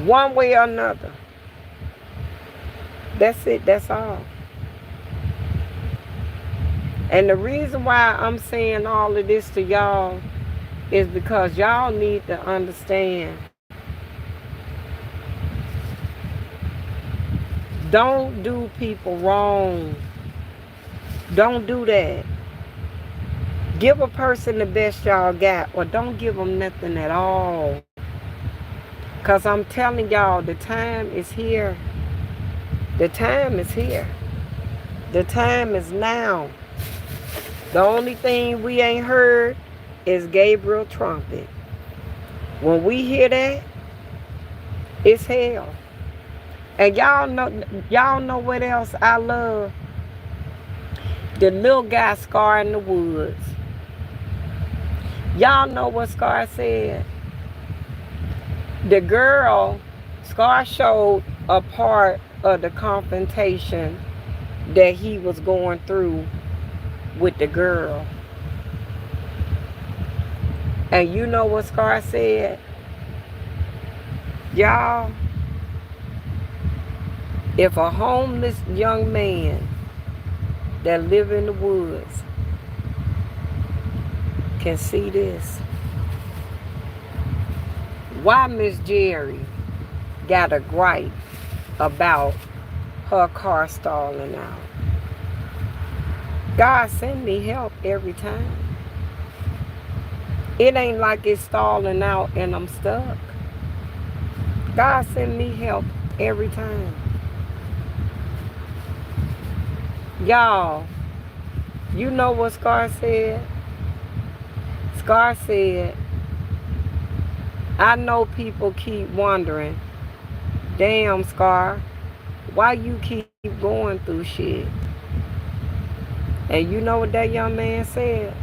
One way or another. That's it, that's all. And the reason why I'm saying all of this to y'all is because y'all need to understand. Don't do people wrong. Don't do that. Give a person the best y'all got, or don't give them nothing at all. Because I'm telling y'all, the time is here. The time is here. The time is now. The only thing we ain't heard is Gabriel trumpet. When we hear that, it's hell. And y'all know what else I love? The little guy Scar in the woods. Y'all know what Scar said? The girl, Scar showed a part of the confrontation that he was going through with the girl. And you know what Scar said? Y'all, if a homeless young man that live in the woods can see this. Why Miss Jerry got a gripe about her car stalling out? God send me help every time. It ain't like it's stalling out and I'm stuck. God send me help every time. Y'all, you know what Scar said? Scar said, I know people keep wondering, damn Scar, why you keep going through shit? And you know what that young man said?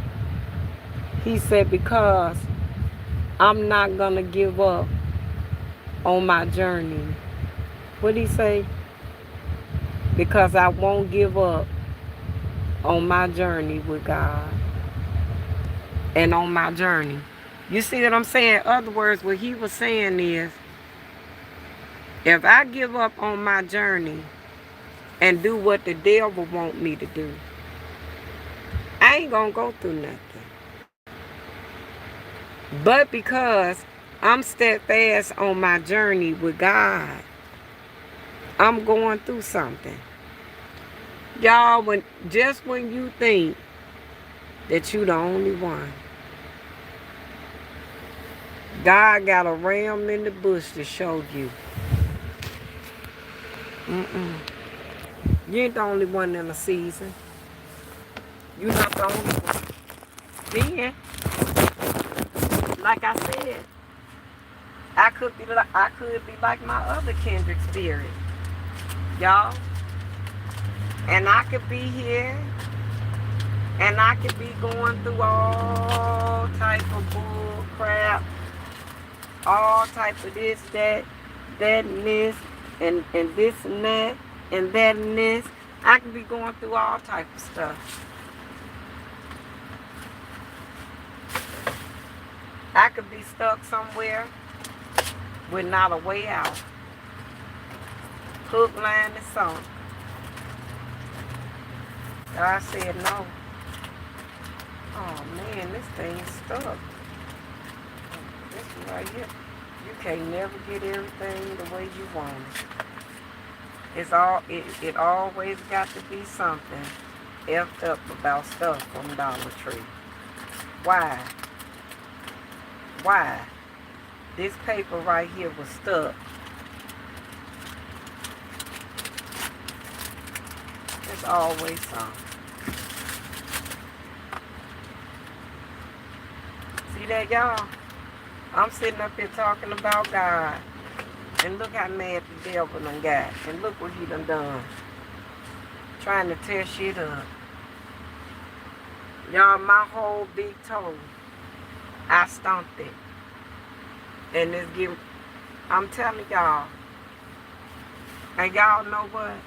He said, because I'm not gonna give up on my journey. What'd he say? Because I won't give up on my journey with God and on my journey. You see what I'm saying? In other words, what he was saying is, if I give up on my journey and do what the devil want me to do, I ain't gonna go through nothing. But because I'm steadfast on my journey with God, I'm going through something. Y'all, when you think that you the only one, God got a ram in the bush to show you. You ain't the only one in the season. You're not the only one. Then, like I said, I could be like my other kindred spirit, y'all. And I could be here, and I could be going through all type of bull crap, all type of this, that and this, and this and that, and that and this. I could be going through all type of stuff. I could be stuck somewhere with not a way out. Hook, line, and song. God said no. Oh man, this thing's stuck. This one right here. You can't never get everything the way you want it. It always got to be something effed up about stuff from Dollar Tree. Why? Why? This paper right here was stuck. There's always something. See that, y'all? I'm sitting up here talking about God. And look how mad the devil done got. And look what he done. Trying to tear shit up. Y'all, my whole big toe, I stomped it. And it's getting, I'm telling y'all. And y'all know what?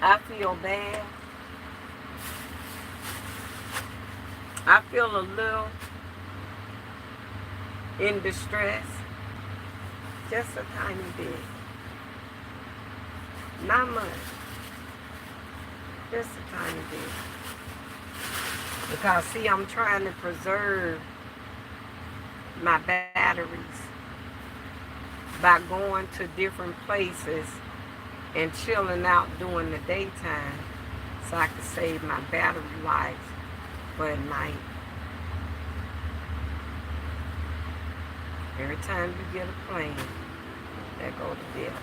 I feel bad. I feel a little in distress. Just a tiny bit. Not much. Just a tiny bit. Because, see, I'm trying to preserve my batteries by going to different places and chilling out during the daytime so I can save my battery life for at night. Every time you get a plane, there go the devil.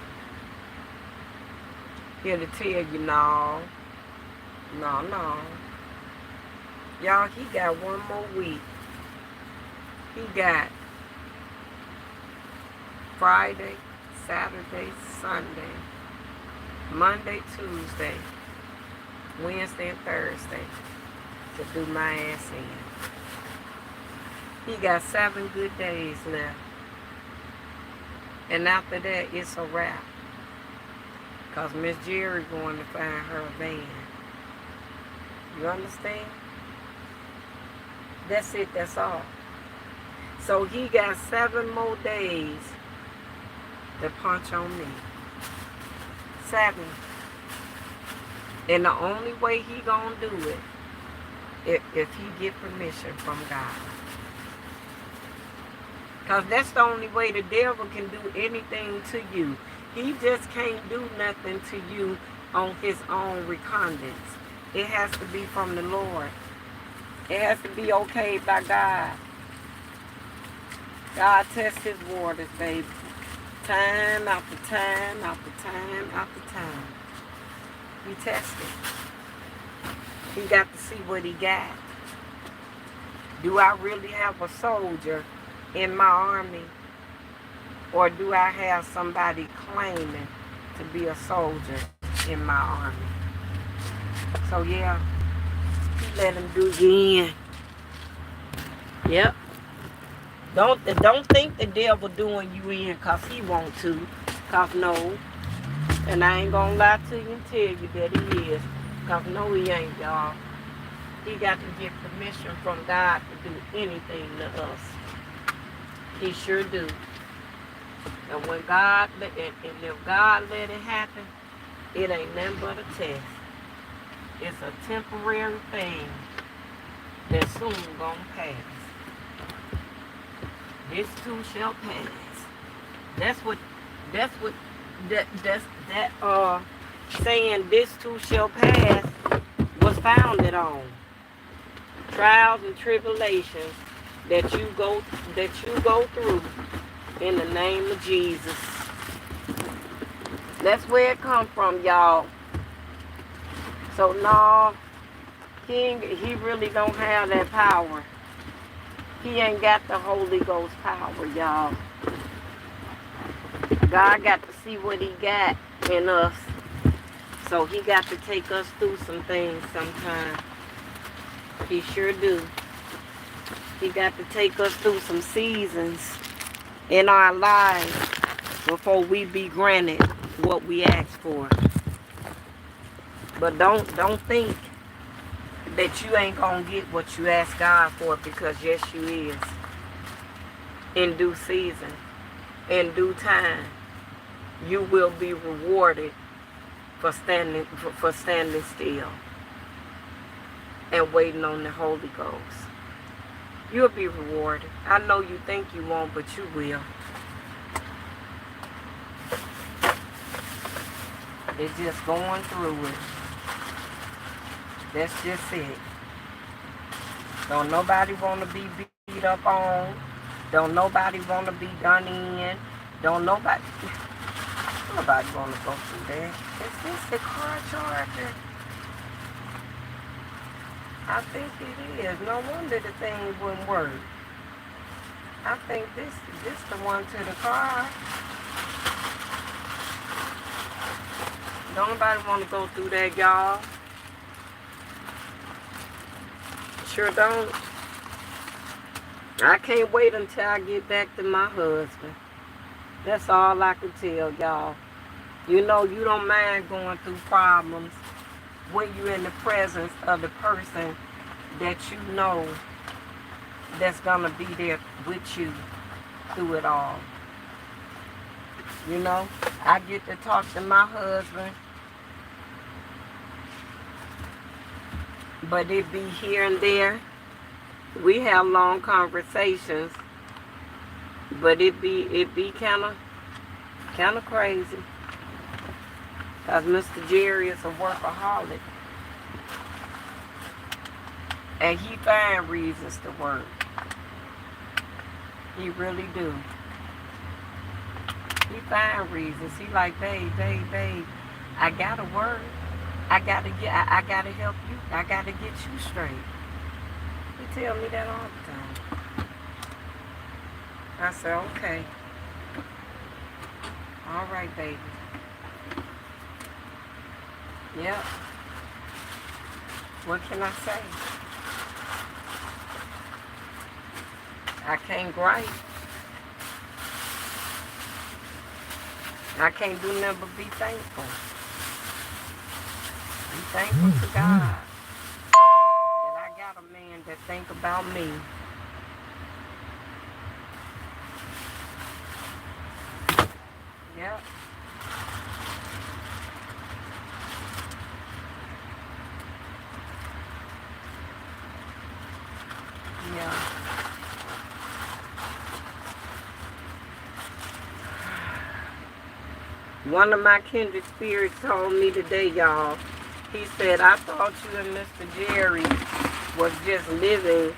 Here to tell you, no. Y'all, he got one more week. He got Friday, Saturday, Sunday, Monday, Tuesday, Wednesday, and Thursday to do my ass in. He got 7 good days left. And after that, it's a wrap. Because Miss Jerry going to find her van. You understand? That's it, that's all. So he got 7 more days to punch on me. 7. And the only way he gonna do it if he get permission from God. Because that's the only way the devil can do anything to you. He just can't do nothing to you on his own recondence. It has to be from the Lord. It has to be okayed by God. God tests his waters, baby. Time after time after time after time. He tests it. He got to see what he got. Do I really have a soldier in my army? Or do I have somebody claiming to be a soldier in my army? So yeah, he let him do you in. Yep. Don't think the devil doing you in because he want to. Because no. And I ain't gonna lie to you and tell you that he is. Because no, he ain't, y'all. He got to get permission from God to do anything to us. He sure do. And when God and if God let it happen, it ain't nothing but a test. It's a temporary thing that soon gonna pass. This too shall pass. That's saying this too shall pass was founded on. Trials and tribulations that you go through in the name of Jesus. That's where it come from, y'all. So no, he really don't have that power. He ain't got the Holy Ghost power, y'all. God got to see what he got in us. So he got to take us through some things sometime. He sure do. He got to take us through some seasons in our lives before we be granted what we ask for. But don't think that you ain't gonna get what you ask God for, because yes you is. In due season, in due time, you will be rewarded for standing still and waiting on the Holy Ghost. You'll be rewarded. I know you think you won't, but you will. It's just going through it. That's just it. Don't nobody want to be beat up on. Don't nobody want to be done in. Don't nobody want to go through that. Is this the car charger? I think it is. No wonder the thing wouldn't work. I think this the one to the car. Don't nobody want to go through that, y'all. Sure don't. I can't wait until I get back to my husband. That's all I can tell y'all. You know, you don't mind going through problems when you're in the presence of the person that you know that's gonna be there with you through it all. You know, I get to talk to my husband, but it be here and there. We have long conversations, but it be kind of crazy. Cause Mr. Jerry is a workaholic, and he find reasons to work. He really do. He find reasons. He like, babe, I gotta work. I gotta help you. I gotta get you straight. He tell me that all the time. I said, okay. All right, baby. Yep. What can I say? I can't gripe. I can't do nothing but be thankful. Be thankful to God that I got a man that think about me. Yep. One of my kindred spirits told me today, y'all. He said, I thought you and Mr. Jerry was just living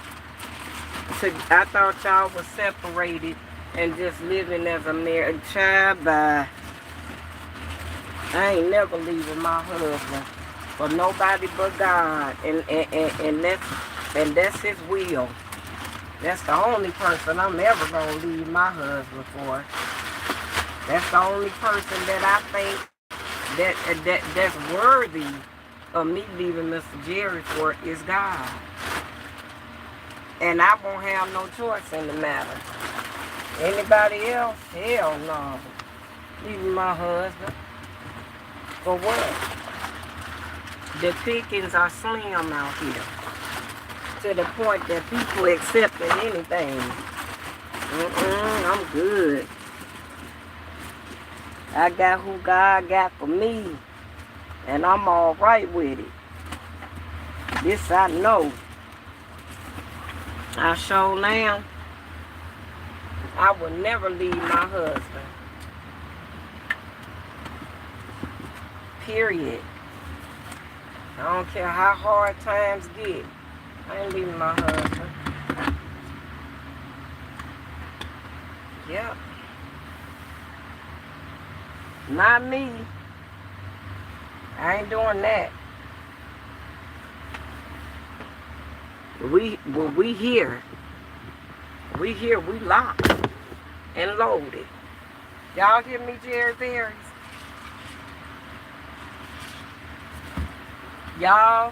I thought y'all was separated and just living as a married child. By I ain't never leaving my husband for nobody but God, and that's His will. That's the only person I'm ever gonna leave my husband for. That's the only person that I think that's worthy of me leaving Mr. Jerry for is God. And I won't have no choice in the matter. Anybody else? Hell no. Leaving my husband. For what? The pickings are slim out here. To the point that people accepting anything. I'm good. I got who God got for me. And I'm all right with it. This I know. I sure am. I would never leave my husband. Period. I don't care how hard times get. I ain't leaving my husband. Yep. Not me. I ain't doing that. We here. We here. We locked and loaded. Y'all hear me, Jerry Berries? Y'all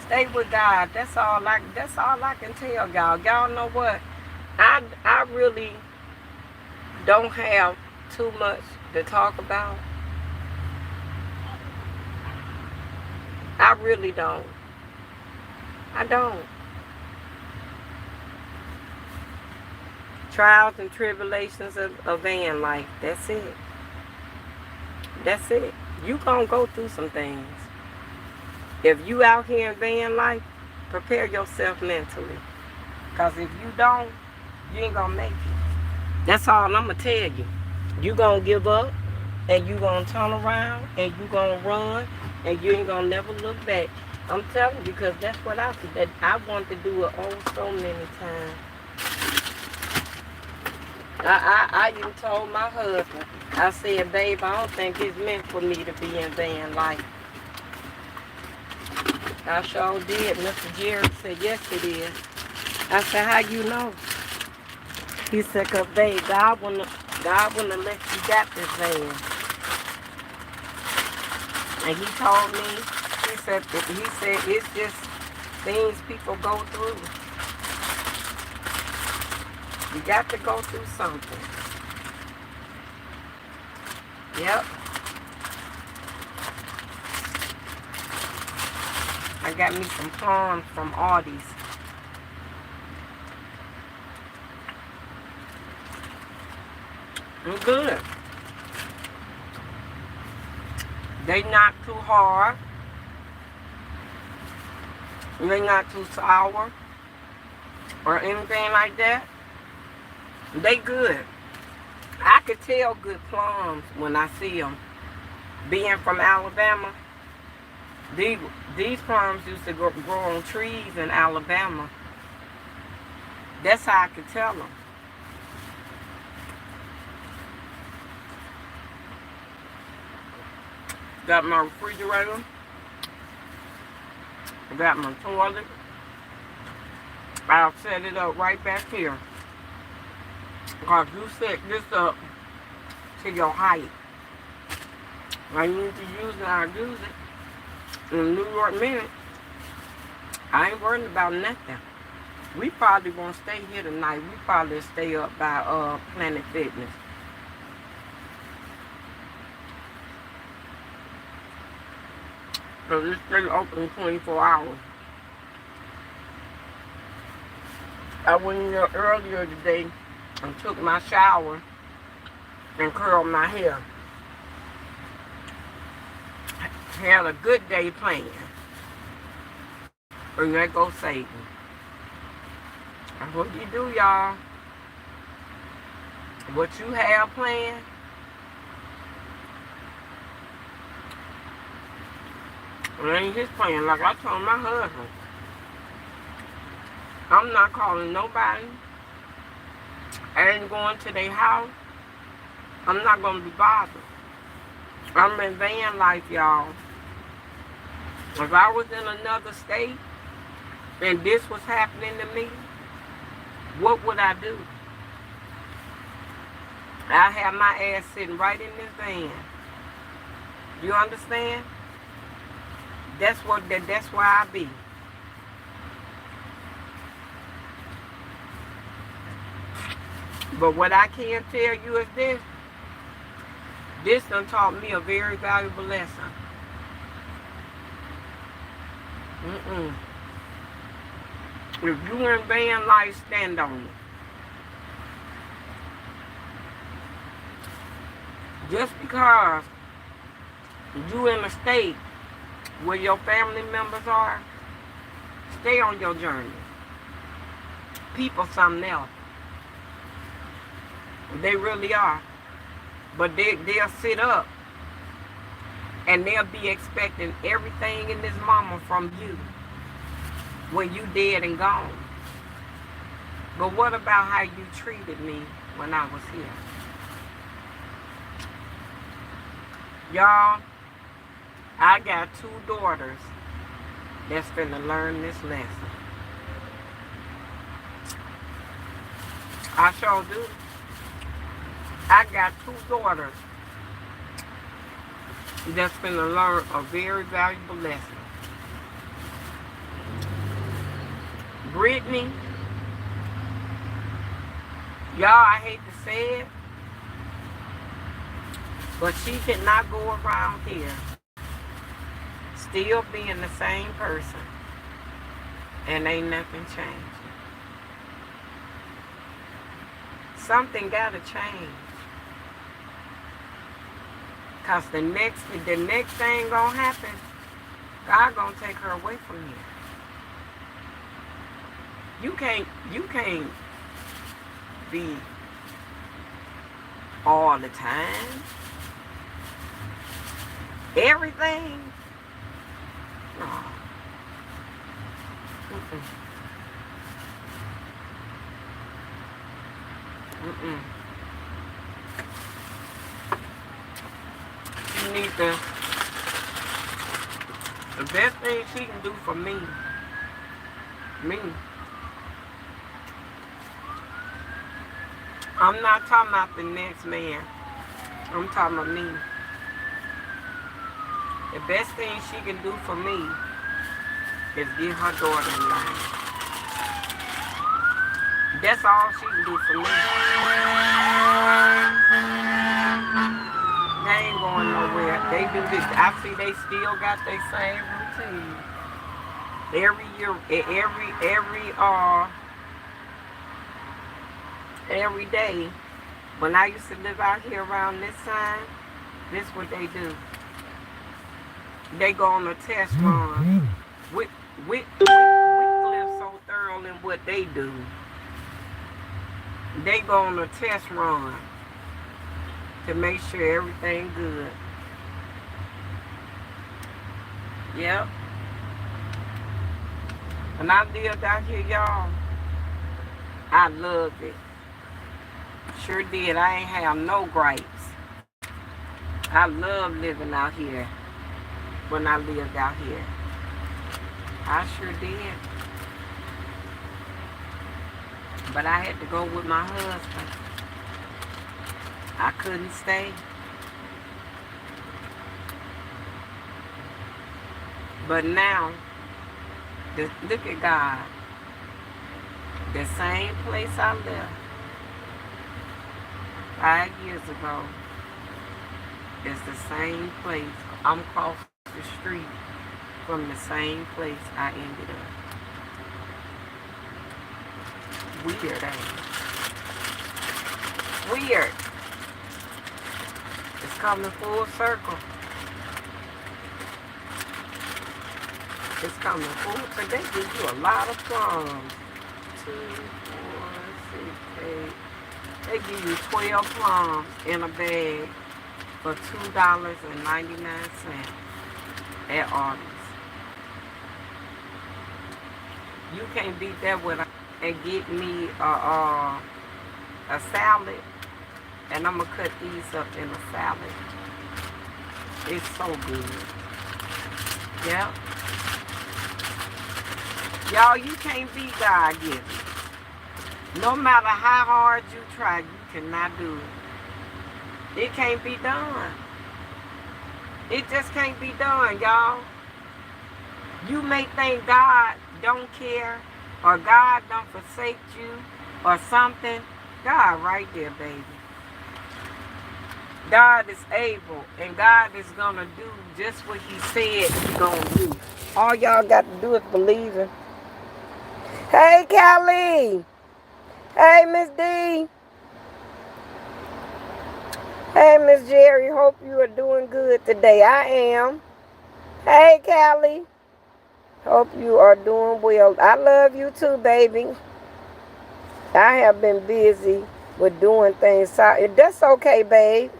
stay with God. That's all I can tell y'all. Y'all know what? I really don't have too much to talk about. I really don't. I don't. Trials and tribulations of van life. That's it. That's it. You gonna go through some things. If you out here in van life, prepare yourself mentally. Because if you don't, you ain't gonna make it. That's all I'm gonna tell you. You gonna give up, and you gonna turn around, and you gonna run, and you ain't gonna never look back. I'm telling you, because that's what I want to do it so many times. I even told my husband, I said, babe, I don't think it's meant for me to be in van life. I sure did. Mr. Jerry said, yes, it is. I said, how you know? He said, because, babe, God wouldn't let you got this van. And he told me, he said it's just things people go through. You got to go through something. Yep. I got me some plums from Artie's. I'm good. They not too hard. They not too sour or anything like that. They good. I could tell good plums when I see them. Being from Alabama, these plums used to grow on trees in Alabama. That's how I could tell them. Got my refrigerator. Got my toilet. I'll set it up right back here. Because you set this up to your height. I need to use it, I'll use it. In New York minute, I ain't worried about nothing. We probably won't stay here tonight. We probably stay up by Planet Fitness. So this thing open 24 hours. I went in there earlier today and took my shower and curled my hair. Had a good day planned. And there goes Satan. That's what you do, y'all. What you have planned, It ain't his plan. Like I told my husband, I'm not calling nobody. I ain't going to their house. I'm not going to be bothered. I'm in van life, y'all. If I was in another state and this was happening to me, what would I do? I have my ass sitting right in this van. You understand? That's where I be. But what I can tell you is this. This done taught me a very valuable lesson. If you in van life, stand on it. Just because you in a state where your family members are, stay on your journey. People something else. They really are. But they'll sit up and they'll be expecting everything in this mama from you when you dead and gone. But what about how you treated me when I was here? Y'all, I got 2 daughters that's finna learn this lesson. I sure do. I got 2 daughters that's finna learn a very valuable lesson. Brittany, y'all, I hate to say it, but she cannot go around here still being the same person and ain't nothing changed. Something gotta change. Cause the next thing gonna happen, God gonna take her away from you. You can't be all the time. Everything. No. You need the best thing she can do for me. I'm not talking about the next man. I'm talking about me. The best thing she can do for me is get her daughter in line. That's all she can do for me. They ain't going nowhere. They do this. I see they still got their same routine. Every year, every day, when I used to live out here around this time, this is what they do. They go on a test run. We live so thorough in what they do. They go on a test run to make sure everything good. Yep. When I lived out here, y'all, I loved it. Sure did. I ain't have no gripes. I love living out here when I lived out here. I sure did. But I had to go with my husband. I couldn't stay. But now, look at God. The same place I left 5 years ago is the same place. I'm across the street from the same place I ended up. Weird, ain't it? Weird. It's coming full circle. It's coming full circle. They give you a lot of plums. 2, 4, 6, 8. They give you 12 plums in a bag for $2.99 at Arby's. You can't beat that with and get me a salad. And I'm going to cut these up in a salad. It's so good. Yep. Y'all, you can't beat God given. No matter how hard you try, you cannot do it. It can't be done. It just can't be done, y'all. You may think God don't care, or God don't forsake you, or something. God right there, baby. God is able, and God is going to do just what he said he's going to do. All y'all got to do is believe him. Hey, Callie. Hey, Miss D. Hey, Miss Jerry. Hope you are doing good today. I am. Hey, Callie. Hope you are doing well. I love you too, baby. I have been busy with doing things. That's okay, babe.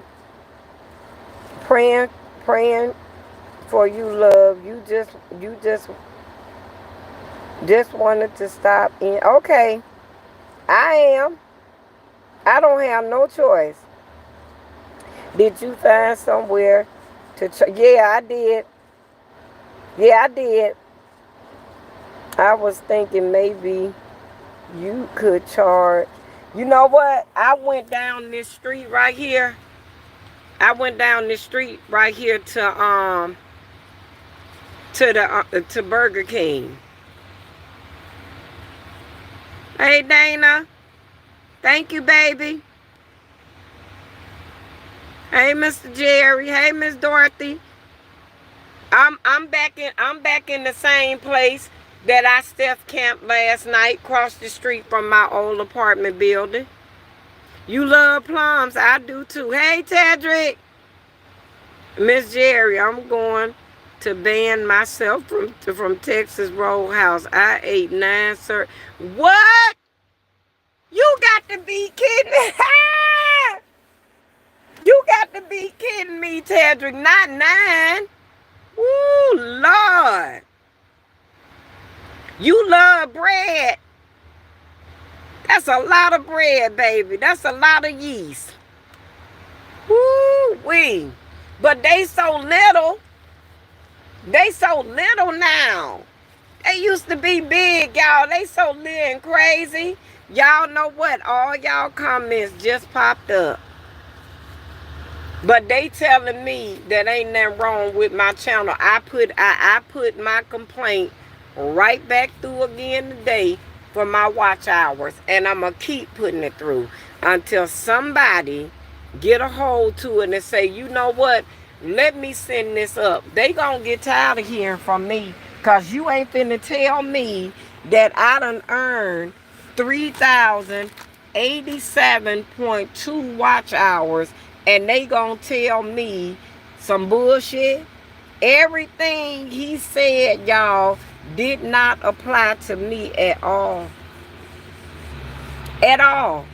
Praying for you, love. You just wanted to stop in. Okay. I am. I don't have no choice. Did you find somewhere to yeah, I did. Yeah, I did. I was thinking maybe you could charge. You know what? I went down this street right here. I went down this street right here to Burger King. Hey, Dana. Thank you, baby. Hey, Mr. Jerry. Hey, Miss Dorothy. I'm back in the same place that I Steph camped last night, across the street from my old apartment building. You love plums, I do too. Hey, Tedrick. Miss Jerry, I'm going to ban myself from Texas Roadhouse. I ate 9, sir. What? You got to be kidding me. You got to be kidding me, Tedrick. Not 9. Ooh, Lord. You love bread. That's a lot of bread, baby. That's a lot of yeast. Woo-wee. But they so little. They so little now. They used to be big, y'all. They so little and crazy. Y'all know what? All y'all comments just popped up. But they telling me that ain't nothing wrong with my channel. I put my complaint right back through again today for my watch hours. And I'm going to keep putting it through until somebody get a hold to it and say, you know what? Let me send this up. They going to get tired of hearing from me, because you ain't finna tell me that I done earned 3,087.2 watch hours, and they gonna tell me some bullshit. Everything he said, y'all, did not apply to me at all. At all.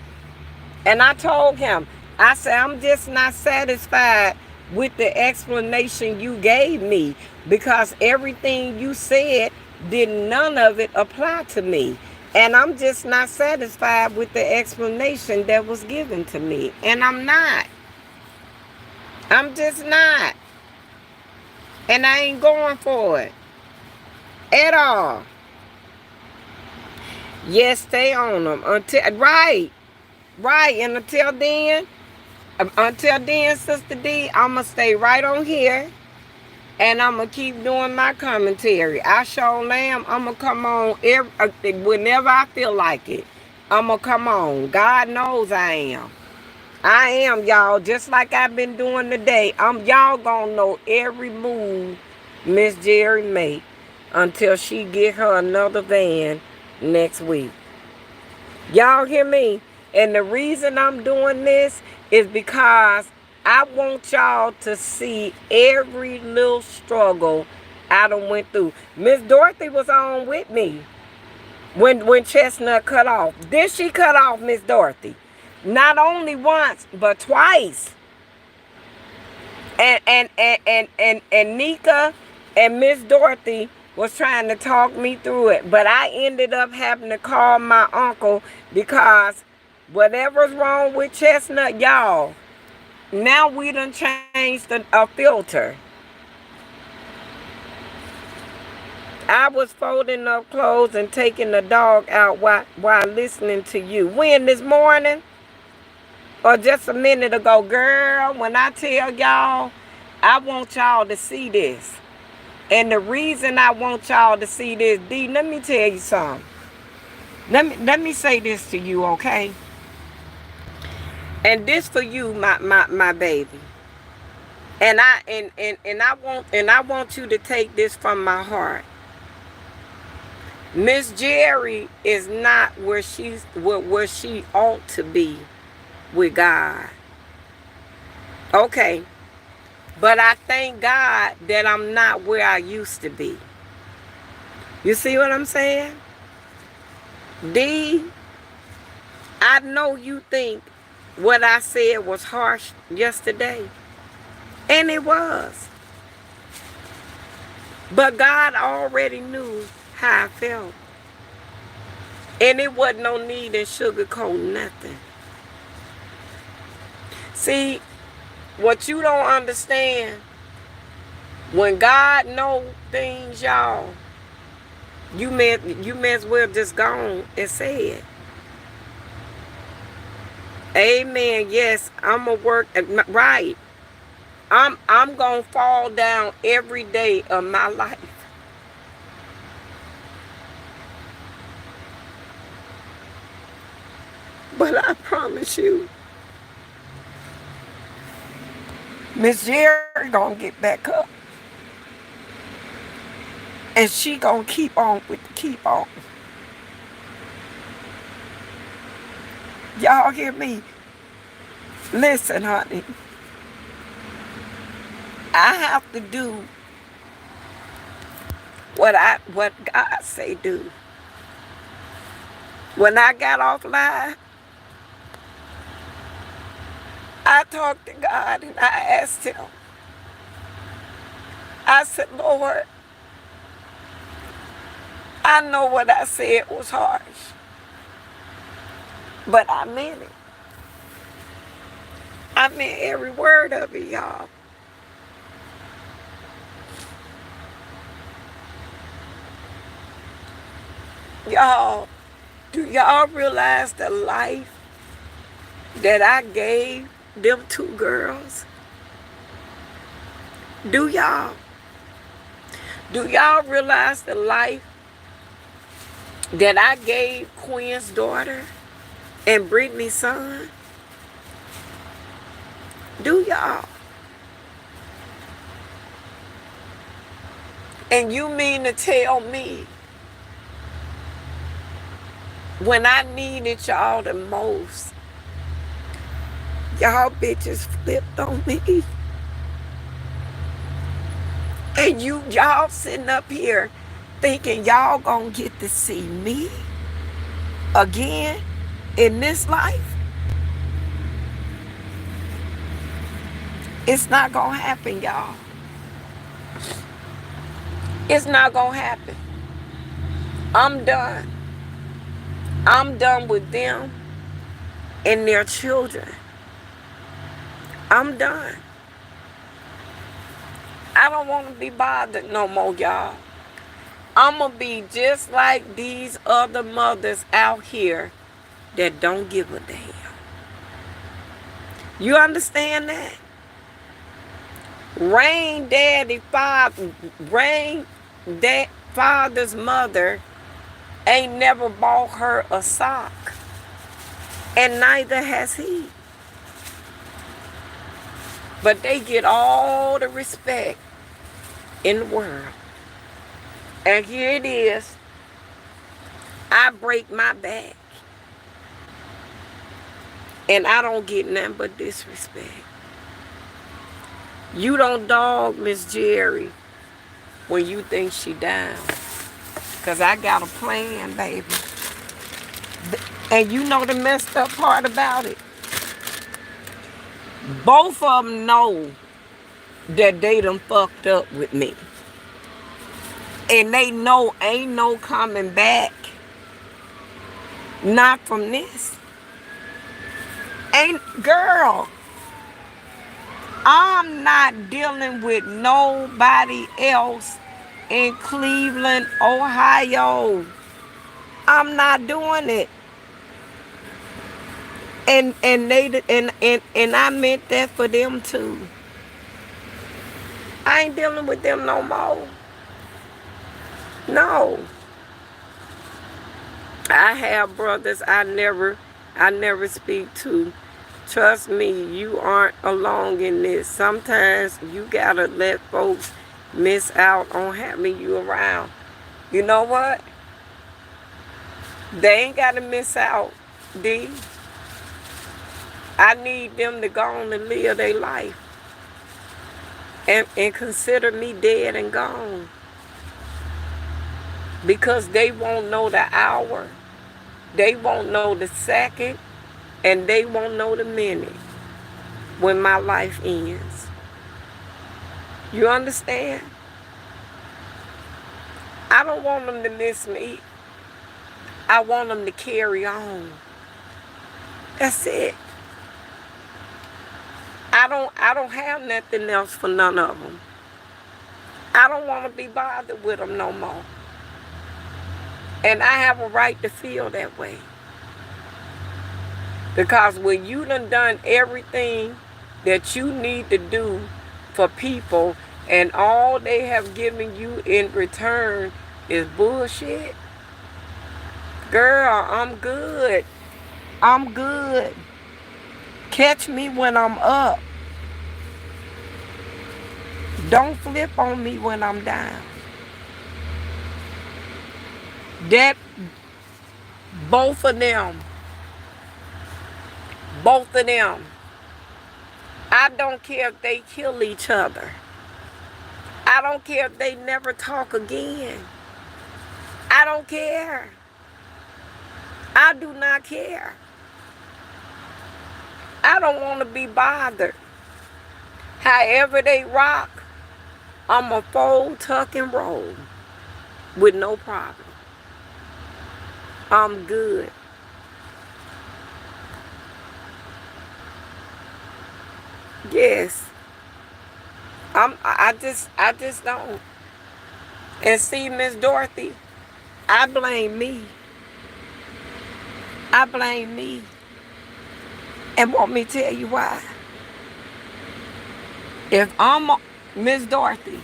And I told him, I said, I'm just not satisfied with the explanation you gave me, because everything you said, none of it apply to me. And I'm just not satisfied with the explanation that was given to me. And I'm not. I'm just not. And I ain't going for it. At all. Yes, stay on them. Right. And until then, Sister D, I'm going to stay right on here. And I'm going to keep doing my commentary. I sure am. I'm going to come on whenever I feel like it. I'm going to come on. God knows I am. I am, y'all. Just like I've been doing today. Y'all going to know every move Miss Jerry make until she get her another van next week. Y'all hear me? And the reason I'm doing this is because I want y'all to see every little struggle I done went through. Miss Dorothy was on with me when Chestnut cut off. Then she cut off Miss Dorothy. Not only once, but twice. And Nika and Miss Dorothy was trying to talk me through it. But I ended up having to call my uncle because whatever's wrong with Chestnut, y'all, now we done changed a filter. I was folding up clothes and taking the dog out while listening to you. When, this morning? Or just a minute ago? Girl, when I tell y'all, I want y'all to see this. And the reason I want y'all to see this, D, let me tell you something. Let me say this to you, okay? And this for you, my baby. And I want you to take this from my heart. Miss Jerry is not where she ought to be with God. Okay. But I thank God that I'm not where I used to be. You see what I'm saying? D, I know you think what I said was harsh yesterday. And it was. But God already knew how I felt. And it wasn't no need in sugarcoat nothing. See, what you don't understand, when God knows things, y'all, you may as well just go on and say it. Amen. Yes, I'm gonna work right. I'm gonna fall down every day of my life. But I promise you, Miss Jerry gonna get back up. And she gonna keep on with the keep on. Y'all hear me? Listen, honey. I have to do what God say do. When I got offline, I talked to God and I asked him. I said, Lord, I know what I said was harsh, but I meant it. I meant every word of it, y'all. Y'all, do y'all realize the life that I gave them two girls? Do y'all? Do y'all realize the life that I gave Quinn's daughter and Brittany's son? Do y'all? And you mean to tell me when I needed y'all the most, y'all bitches flipped on me? And y'all sitting up here thinking y'all gonna get to see me again in this life? It's not gonna happen, y'all. It's not gonna happen. I'm done. I'm done with them and their children. I'm done. I don't want to be bothered no more, y'all. I'm going to be just like these other mothers out here that don't give a damn. You understand that? Rain father's mother ain't never bought her a sock. And neither has he. But they get all the respect in the world. And here it is. I break my back. And I don't get nothing but disrespect. You don't dog Miss Jerry when you think she down. Because I got a plan, baby. And you know the messed up part about it? Both of them know that they done fucked up with me. And they know ain't no coming back. Not from this. Ain't, girl, I'm not dealing with nobody else in Cleveland, Ohio. I'm not doing it. And I meant that for them too. I ain't dealing with them no more. No. I have brothers I never speak to. Trust me, you aren't alone in this. Sometimes you gotta let folks miss out on having you around. You know what? They ain't gotta miss out, D. I need them to go on and live their life. And consider me dead and gone. Because they won't know the hour. They won't know the second. And they won't know the minute when my life ends. You understand? I don't want them to miss me. I want them to carry on. That's it. I don't have nothing else for none of them. I don't want to be bothered with them no more. And I have a right to feel that way. Because when you done everything that you need to do for people, and all they have given you in return is bullshit, girl, I'm good. I'm good. Catch me when I'm up. Don't flip on me when I'm down. That, both of them, I don't care if they kill each other. I don't care if they never talk again. I don't care. I do not care. I don't want to be bothered. However they rock, I'm a fold, tuck, and roll with no problem. I'm good. Yes. I just don't. And see, Miss Dorothy, I blame me. I blame me. And want me to tell you why? If I'm Miss Dorothy,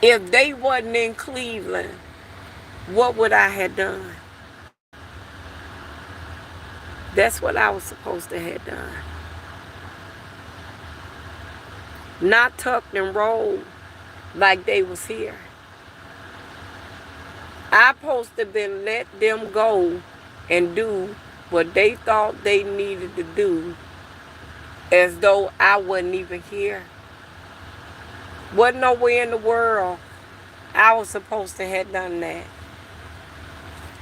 if they wasn't in Cleveland, what would I have done? That's what I was supposed to have done. Not tucked and rolled like they was here. I supposed to been let them go and do what they thought they needed to do, as though I wasn't even here. Wasn't nowhere in the world I was supposed to have done that.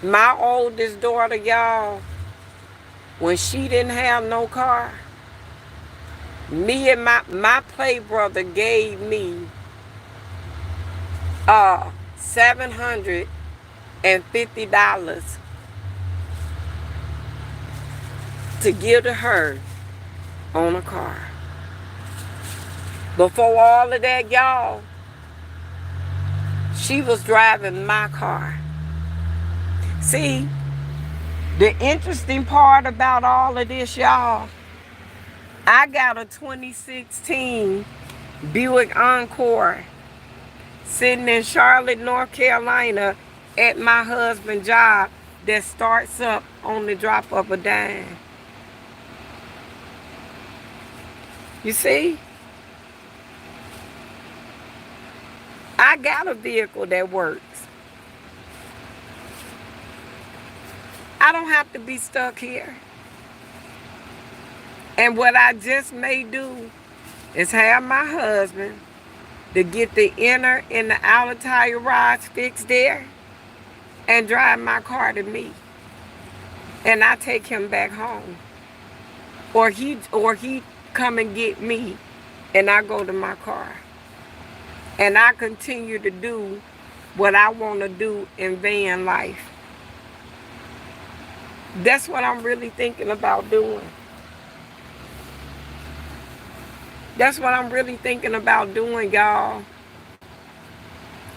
My oldest daughter, y'all, when she didn't have no car, me and my play brother gave me $750 to give to her on a car. Before all of that, y'all, she was driving my car. See, the interesting part about all of this, y'all, I got a 2016 Buick Encore sitting in Charlotte, North Carolina at my husband's job that starts up on the drop of a dime. You see? I got a vehicle that works. I don't have to be stuck here. And what I just may do is have my husband to get the inner and the outer tire rods fixed there and drive my car to me. And I take him back home. Or he come and get me and I go to my car. And I continue to do what I want to do in van life. That's what I'm really thinking about doing. That's what I'm really thinking about doing, y'all.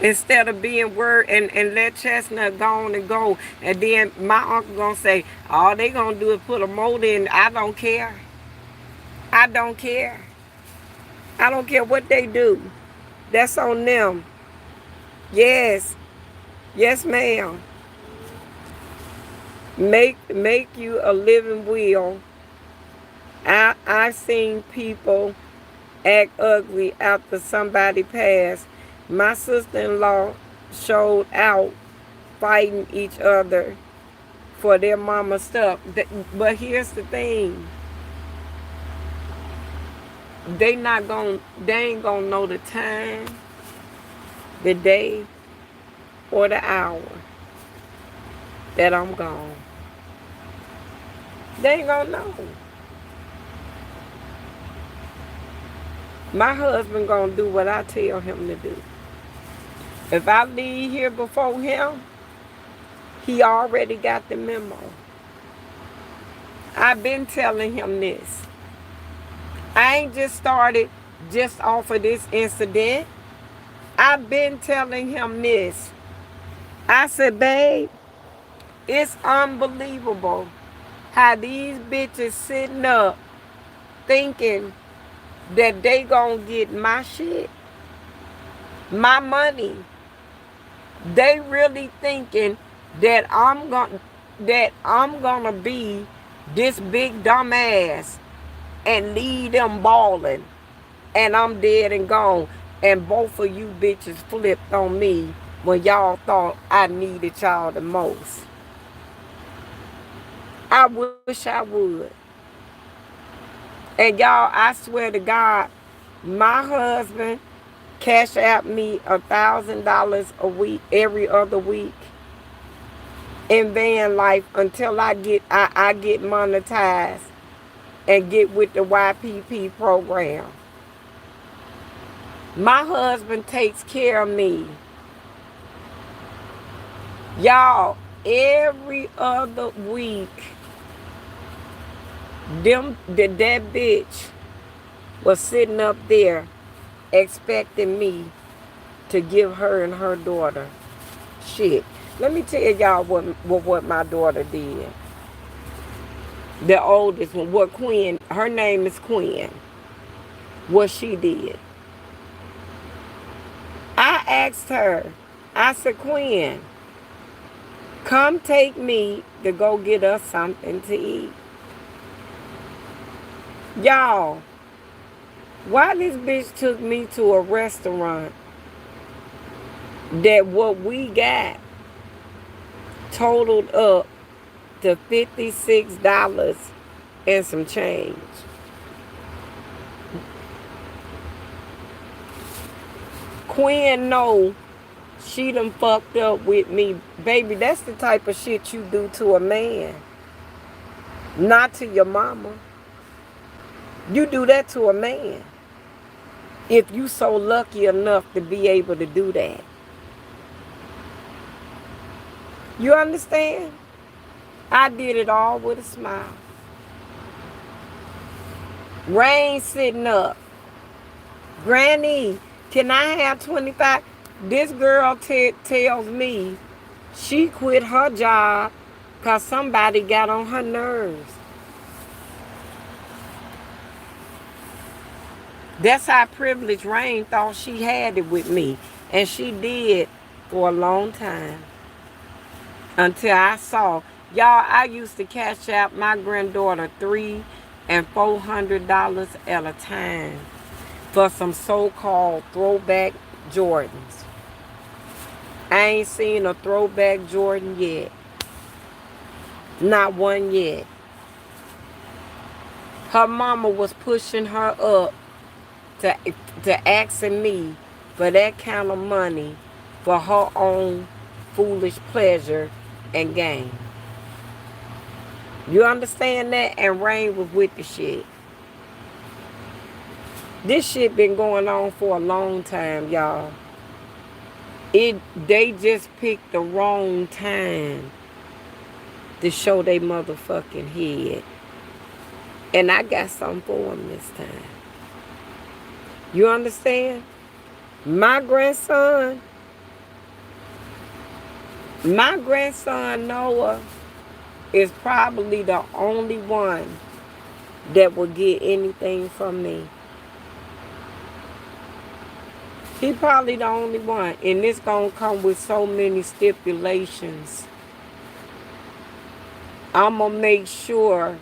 Instead of being worried and let Chestnut go on and go. And then my uncle gonna say, all they gonna do is put a motor in. I don't care. I don't care. I don't care what they do. That's on them. Yes. Yes, ma'am. Make you a living will. I've seen people act ugly after somebody passed. My sister-in-law showed out fighting each other for their mama stuff. But here's the thing. They ain't gonna know the time, the day, or the hour that I'm gone. They ain't gonna know. My husband gonna do what I tell him to do. If I leave here before him, he already got the memo. I've been telling him this. I ain't just started just off of this incident. I've been telling him this. I said, babe, it's unbelievable how these bitches sitting up thinking that they gonna get my shit, my money. They really thinking that I'm gonna be this big dumbass and leave them balling, and I'm dead and gone. And both of you bitches flipped on me when y'all thought I needed y'all the most. I wish I would. And y'all, I swear to God, my husband cash out me $1,000 a week, every other week in van life until I get monetized and get with the YPP program. My husband takes care of me. Y'all, every other week, that bitch was sitting up there expecting me to give her and her daughter shit. Let me tell y'all what my daughter did. The oldest one, what Quinn, her name is Quinn. What she did. I asked her, I said, Quinn, come take me to go get us something to eat. Y'all, why this bitch took me to a restaurant that what we got totaled up to $56 and some change. Quinn know she done fucked up with me. Baby, that's the type of shit you do to a man. Not to your mama. You do that to a man. If you so lucky enough to be able to do that. You understand? I did it all with a smile. Rain sitting up. Granny, can I have 25? This girl tells me she quit her job because somebody got on her nerves. That's how privileged Rain thought she had it with me. And she did for a long time. Until I saw. Y'all, I used to cash out my granddaughter $300 and $400 at a time for some so-called throwback Jordans. I ain't seen a throwback Jordan yet. Not one yet. Her mama was pushing her up to asking me for that kind of money for her own foolish pleasure and gain. You understand that? And Rain was with the shit. This shit been going on for a long time, y'all. They just picked the wrong time to show they motherfucking head. And I got something for them this time. You understand? My grandson Noah is probably the only one that will get anything from me. He probably the only one. And it's going to come with so many stipulations. I'm going to make sure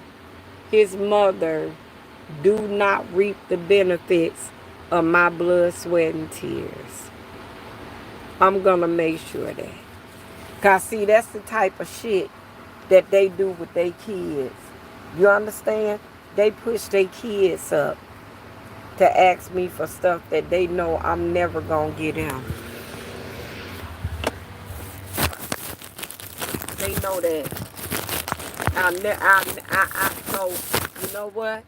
his mother do not reap the benefits of my blood, sweat, and tears. I'm going to make sure of that. Because, see, that's the type of shit that they do with their kids. You understand? They push their kids up to ask me for stuff that they know I'm never going to get them. They know that. So, you know what?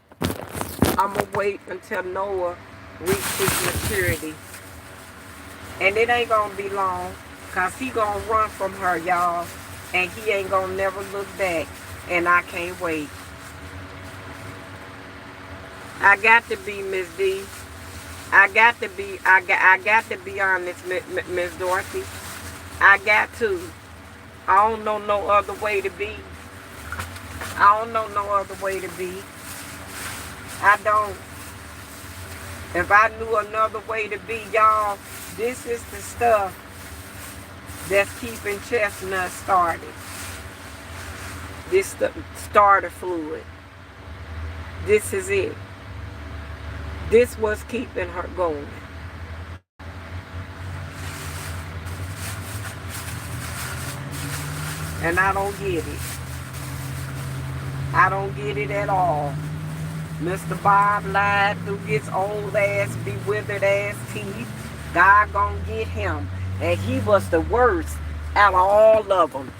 I'm going to wait until Noah reaches his maturity. And it ain't going to be long. Because he going to run from her, y'all. And he ain't going to never look back. And I can't wait. I got to be Miss D. I got to be honest, Miss Dorothy. I got to. I don't know no other way to be. I don't know no other way to be. I don't. If I knew another way to be, y'all, this is the stuff that's keeping chestnut started. This the starter fluid. This is it. This was keeping her going. And I don't get it. I don't get it at all. Mr. Bob lied through his old ass, withered ass teeth. God gonna get him. And he was the worst out of all of them.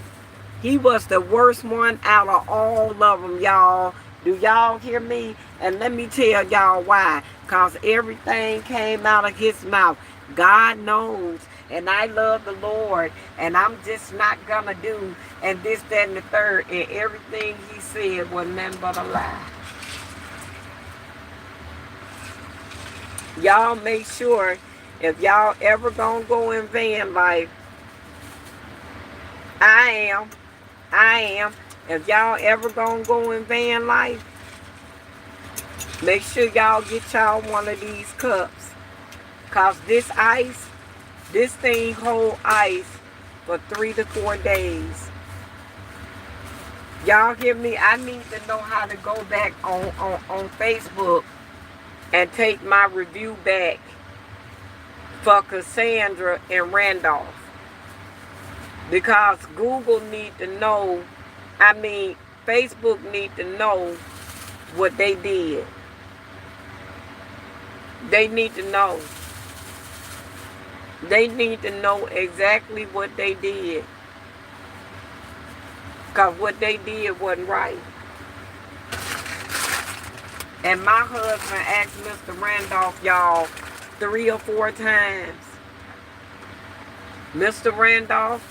He was the worst one out of all of them, y'all. Do y'all hear me? And let me tell y'all why. Because everything came out of his mouth. God knows. And I love the Lord. And I'm just not going to do. And this, that, and the third. And everything he said was nothing but a lie. Y'all make sure, if y'all ever going to go in van life, I am. If y'all ever going to go in van life, make sure y'all get y'all one of these cups. Because this ice, this thing hold ice for 3 to 4 days. Y'all hear me? I need to know how to go back on Facebook and take my review back for Cassandra and Randolph. Because Google need to know, Facebook need to know what they did. They need to know. They need to know exactly what they did. Because what they did wasn't right. And my husband asked Mr. Randolph, y'all, 3 or 4 times. Mr. Randolph,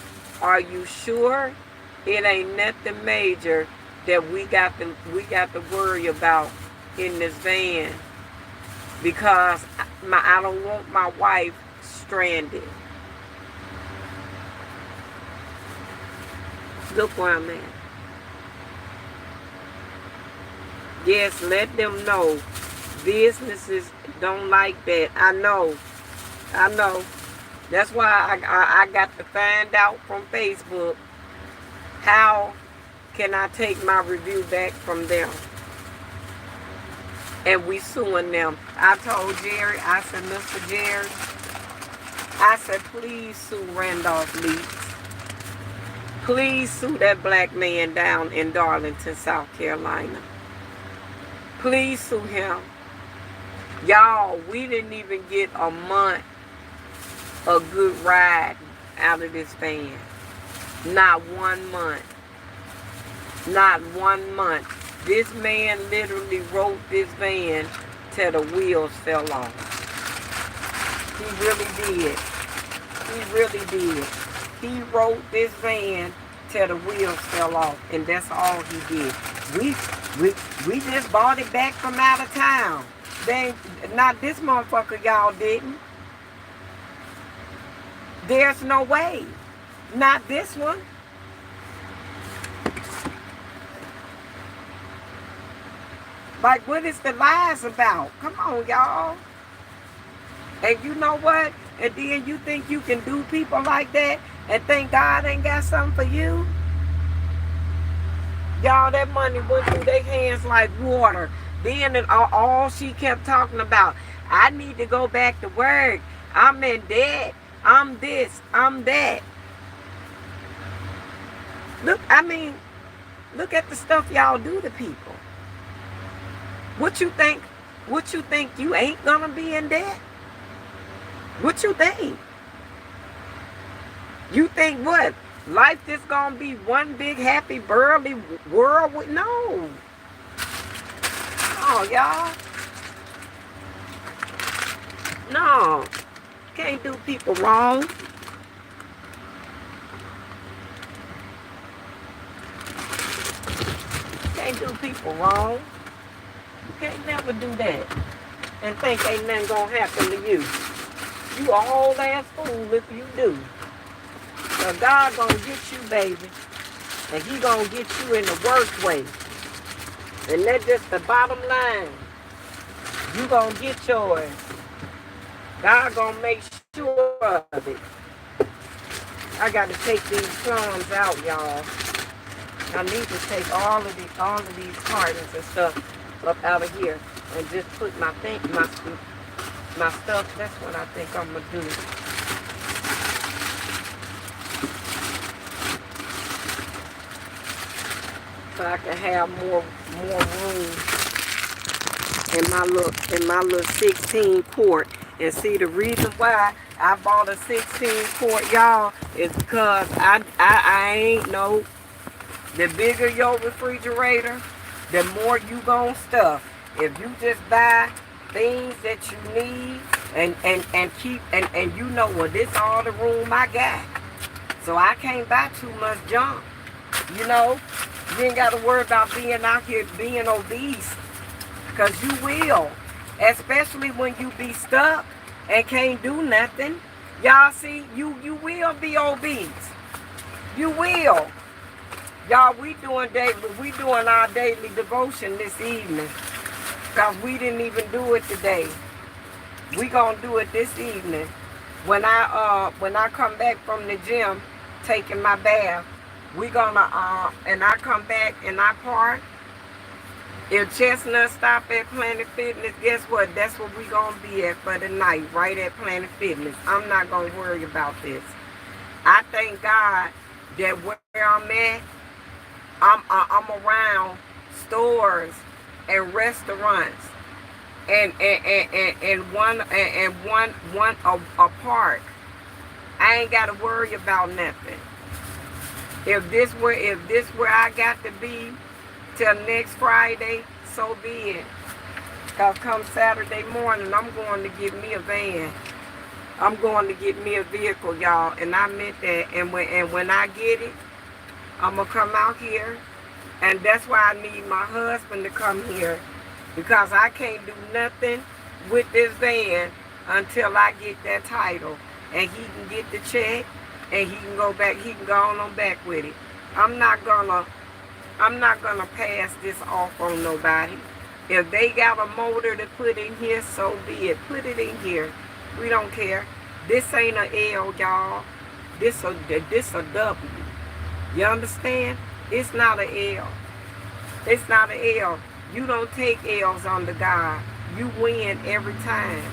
are you sure it ain't nothing major that we got to worry about in this van? Because I don't want my wife stranded. Look where I'm at. Yes, let them know. Businesses don't like that. I know. That's why I got to find out from Facebook how can I take my review back from them. And we suing them. I told Jerry, I said, Mr. Jerry, I said, please sue Randolph Leeds. Please sue that black man down in Darlington, South Carolina. Please sue him. Y'all, we didn't even get a month a good ride out of this van. Not 1 month. Not 1 month. This man literally rode this van till the wheels fell off. He really did. He really did. He wrote this van till the wheels fell off, and that's all he did. We we we just bought it back from out of town. They not this motherfucker, y'all didn't. There's no way. Not this one. Like, what is the lies about? Come on, y'all. And you know what? And then you think you can do people like that and think God ain't got something for you? Y'all, that money went through their hands like water. Then all she kept talking about, I need to go back to work. I'm in debt. I'm this. I'm that. Look, I mean, look at the stuff y'all do to people. What you think? What you think you ain't gonna be in debt? What you think? You think what? Life just gonna be one big happy burly world with no. Oh, y'all. No. Can't do people wrong. Can't do people wrong. You can't never do that and think ain't nothing gonna happen to you. You a whole ass fool if you do. So God gonna get you, baby. And he gonna get you in the worst way. And that's just the bottom line. You gonna get yours. God gonna make sure of it. I gotta take these plums out, y'all. I need to take all of these cartons and stuff up out of here and just put my stuff. That's what I think I'm gonna do. So I can have more room in my little 16 quart. And see, the reason why I bought a 16 quart, y'all, is because I ain't know. The bigger your refrigerator, the more you gon' stuff. If you just buy things that you need and keep and you know, well, this all the room I got. So I can't buy too much junk. You know, you ain't got to worry about being out here being obese. Because you will. Especially when you be stuck and can't do nothing. Y'all see, you will be obese. You will. Y'all, we doing our daily devotion this evening. Because we didn't even do it today. We gonna do it this evening. When I come back from the gym, taking my bath, we gonna and I come back and I park. If Chestnut stop at Planet Fitness, guess what? That's where we gonna be at for the night, right at Planet Fitness. I'm not gonna worry about this. I thank God that where I'm at, I'm around stores and restaurants and one a park. I ain't gotta worry about nothing. If this where I got to be till next Friday, so be it. Cause come Saturday morning, I'm going to get me a van. I'm going to get me a vehicle, y'all, and I meant that. And when I get it, I'm gonna come out here, and that's why I need my husband to come here, because I can't do nothing with this van until I get that title, and he can get the check, and he can go back. He can go on back with it. I'm not gonna pass this off on nobody. If they got a motor to put in here, so be it. Put it in here. We don't care. This ain't a L, y'all. This a W. You understand? It's not a L. It's not a L. You don't take L's under God. You win every time.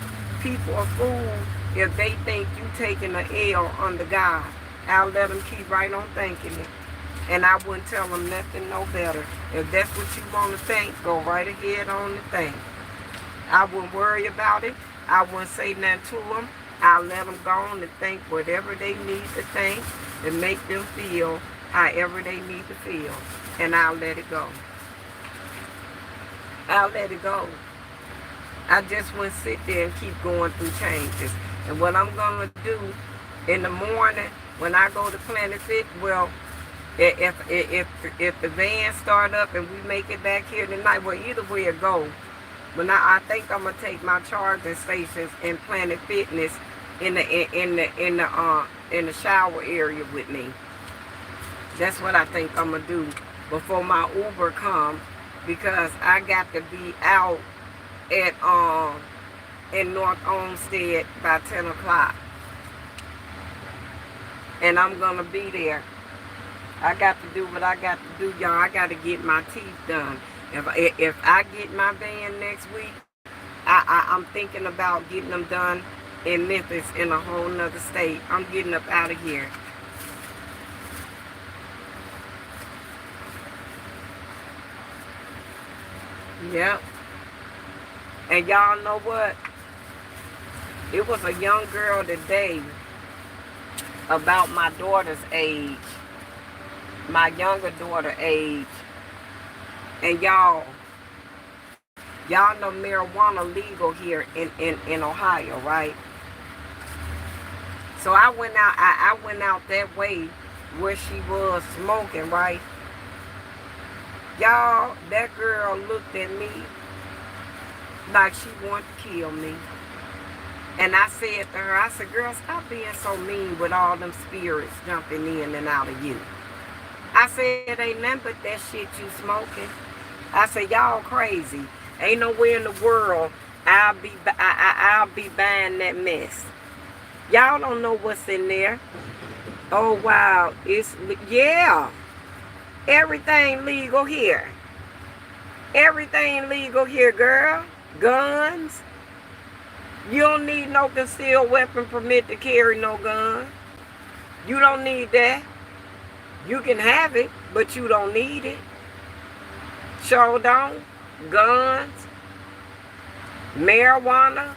People are fools if they think you taking an L under God. I'll let them keep right on thinking it. And I wouldn't tell them nothing no better. If that's what you want to think, go right ahead on the thing. I wouldn't worry about it. I wouldn't say nothing to them. I'll let them go on and think whatever they need to think and make them feel however they need to feel. And I'll let it go. I'll let it go. I just wouldn't sit there and keep going through changes. And what I'm going to do in the morning when I go to Planet Fit. Well, if the van start up and we make it back here tonight, well, either way it go. But now I think I'm gonna take my charging stations in Planet Fitness in the shower area with me. That's what I think I'm gonna do before my Uber come, because I got to be out at in North Olmsted by 10 o'clock. And I'm gonna be there. I got to do what I got to do, y'all. I got to get my teeth done. If I get my van next week, I'm thinking about getting them done in Memphis, in a whole nother state. I'm getting up out of here. Yep. And y'all know what? It was a young girl today about my daughter's age, my younger daughter age. And y'all know marijuana legal here in Ohio, right? So I went out that way where she was smoking, right? Y'all, that girl looked at me like she wanted to kill me. And I said to her, I said, girl, stop being so mean with all them spirits jumping in and out of you. I said, ain't nothing but that shit you smoking. I said, y'all crazy. Ain't nowhere in the world I'll be buying that mess. Y'all don't know what's in there. Oh, wow. Yeah. Everything legal here. Everything legal here, girl. Guns. You don't need no concealed weapon permit to carry no gun. You don't need that. You can have it, but you don't need it. Sure don't. Guns. Marijuana.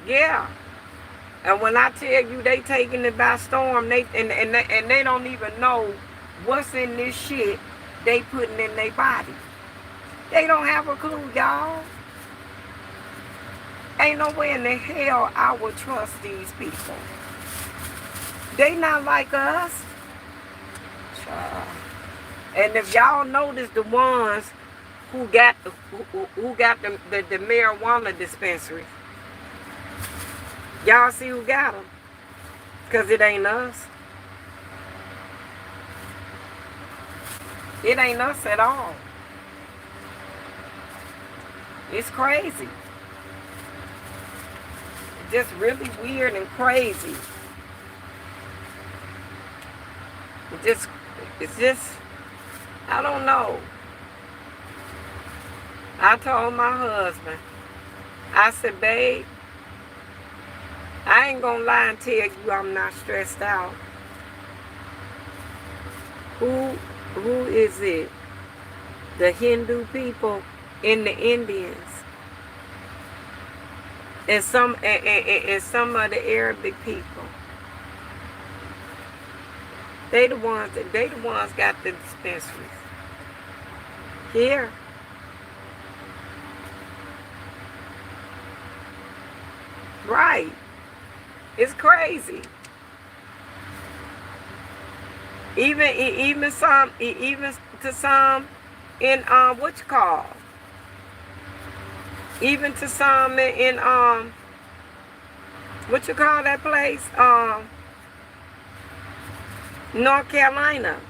Yeah. And when I tell you they taking it by storm, they don't even know what's in this shit they putting in their body. They don't have a clue, y'all. Ain't no way in the hell I would trust these people. They not like us. And if y'all notice the ones who got the marijuana dispensary, y'all see who got them? Because it ain't us. It ain't us at all. It's crazy. Just really weird and crazy. It's just, I don't know. I told my husband, I said, babe, I ain't gonna lie and tell you I'm not stressed out. Who is it? The Hindu people and the Indians. And some of the Arabic people. They the ones got the dispensaries. Here. Right. It's crazy. Even to some in what you call? Even to some in what you call that place? North Carolina.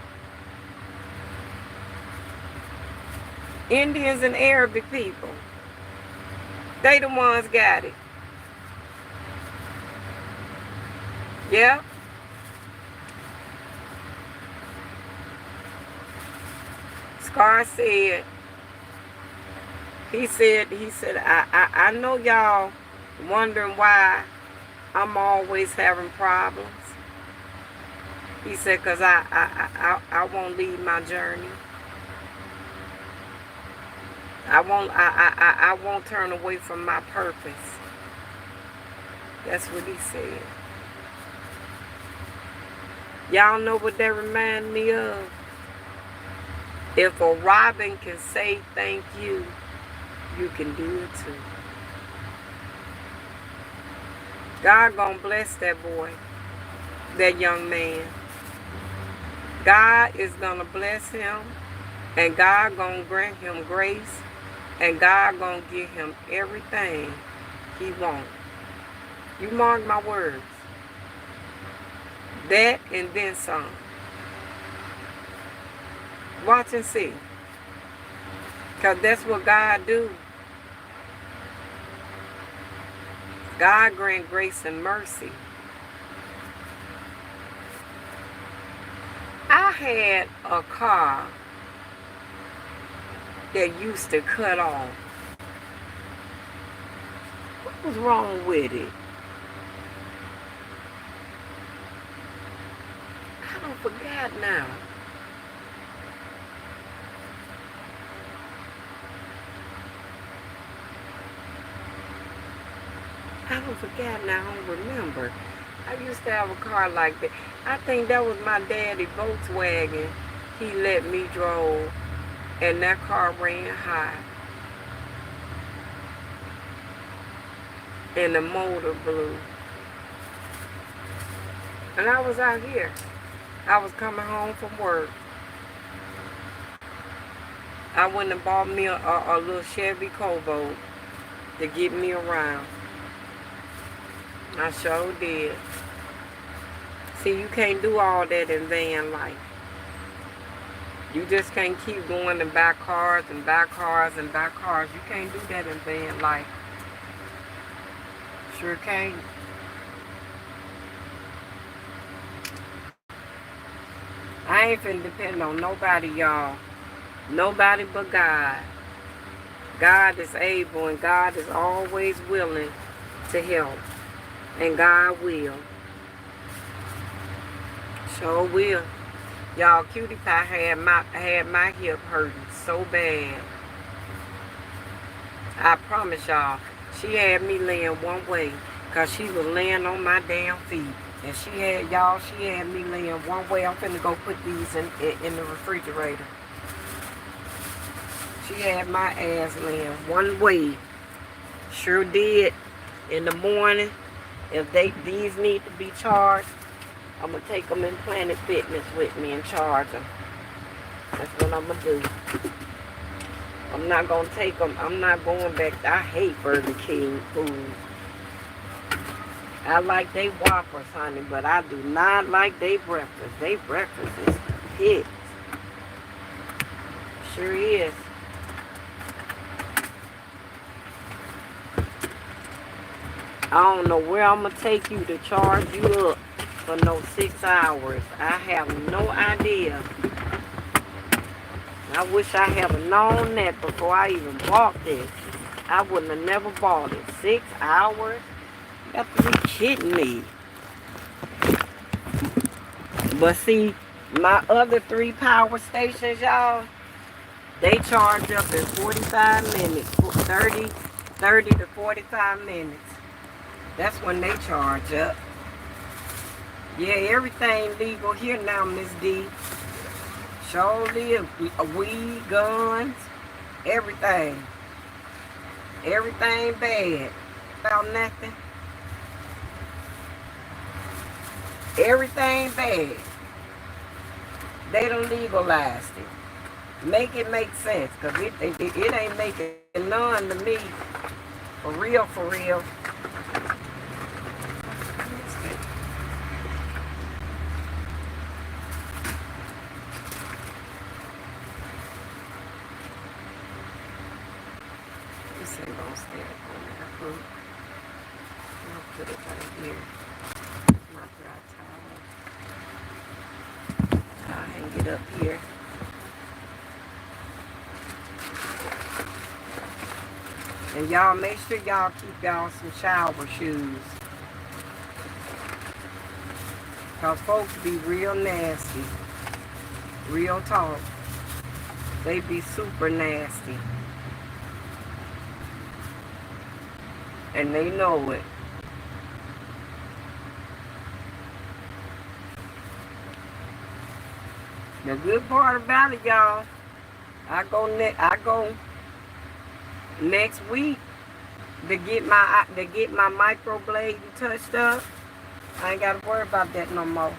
Indians and Arabic people. They the ones got it. Yeah. Scar said, he said, I know y'all wondering why I'm always having problems. He said, because I won't leave my journey. I won't turn away from my purpose. That's what he said. Y'all know what that reminds me of? If a robin can say thank you, you can do it too. God gonna bless that boy. that young man. God is going to bless him, and God going to grant him grace, and God going to give him everything he wants. You mark my words. That and then some. Watch and see. Because that's what God do. God grant grace and mercy. I had a car that used to cut off. What was wrong with it? I don't forget now. I don't forget now. I don't remember. I used to have a car like that. I think that was my daddy Volkswagen. He let me drive, and that car ran high. And the motor blew. And I was out here. I was coming home from work. I went and bought me a little Chevy Cobalt to get me around. I sure did. See, you can't do all that in van life. You just can't keep going and buy cars and buy cars and buy cars. You can't do that in van life. Sure can't. I ain't finna depend on nobody, y'all. Nobody but God. God is able, and God is always willing to help. And God will. Sure will. Y'all, Cutie Pie had my hip hurting so bad. I promise y'all, she had me laying one way because she was laying on my damn feet. And she had me laying one way. I'm finna go put these in the refrigerator. She had my ass laying one way. Sure did. In the morning, if these need to be charged, I'm going to take them in Planet Fitness with me and charge them. That's what I'm going to do. I'm not going to take them. I'm not going back. I hate Burger King food. I like they Whoppers, honey, but I do not like they breakfast. They breakfast is hit. Sure is. I don't know where I'm going to take you to charge you up for no 6 hours. I have no idea. I wish I had known that before I even bought this. I wouldn't have never bought it. 6 hours? You got to be kidding me. But see, my other 3 power stations, y'all, they charge up in 45 minutes. 30 to 45 minutes. That's when they charge up. Yeah, everything legal here now, Miss D. Sure live. Weed, guns, everything. Everything bad. About nothing. Everything bad. They done legalized it. Make it make sense, because it ain't making none to me. For real, for real. This ain't gonna stay up on that group. I'll put it right here. My dry towel. I'll hang it up here. And y'all make sure y'all keep y'all some shower shoes. Cause folks be real nasty. Real talk. They be super nasty. And they know it. The good part about it, y'all, I go next week to get my microblading touched up. I ain't got to worry about that no more.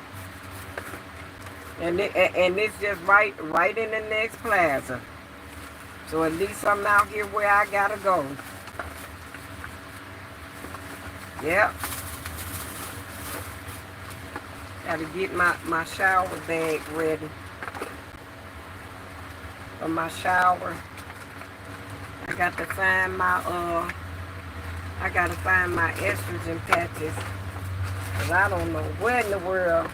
And it's just right in the next plaza. So at least I'm out here where I gotta go. Yep. Gotta get my shower bag ready for my shower. I got to find my estrogen patches. Cause I don't know where in the world.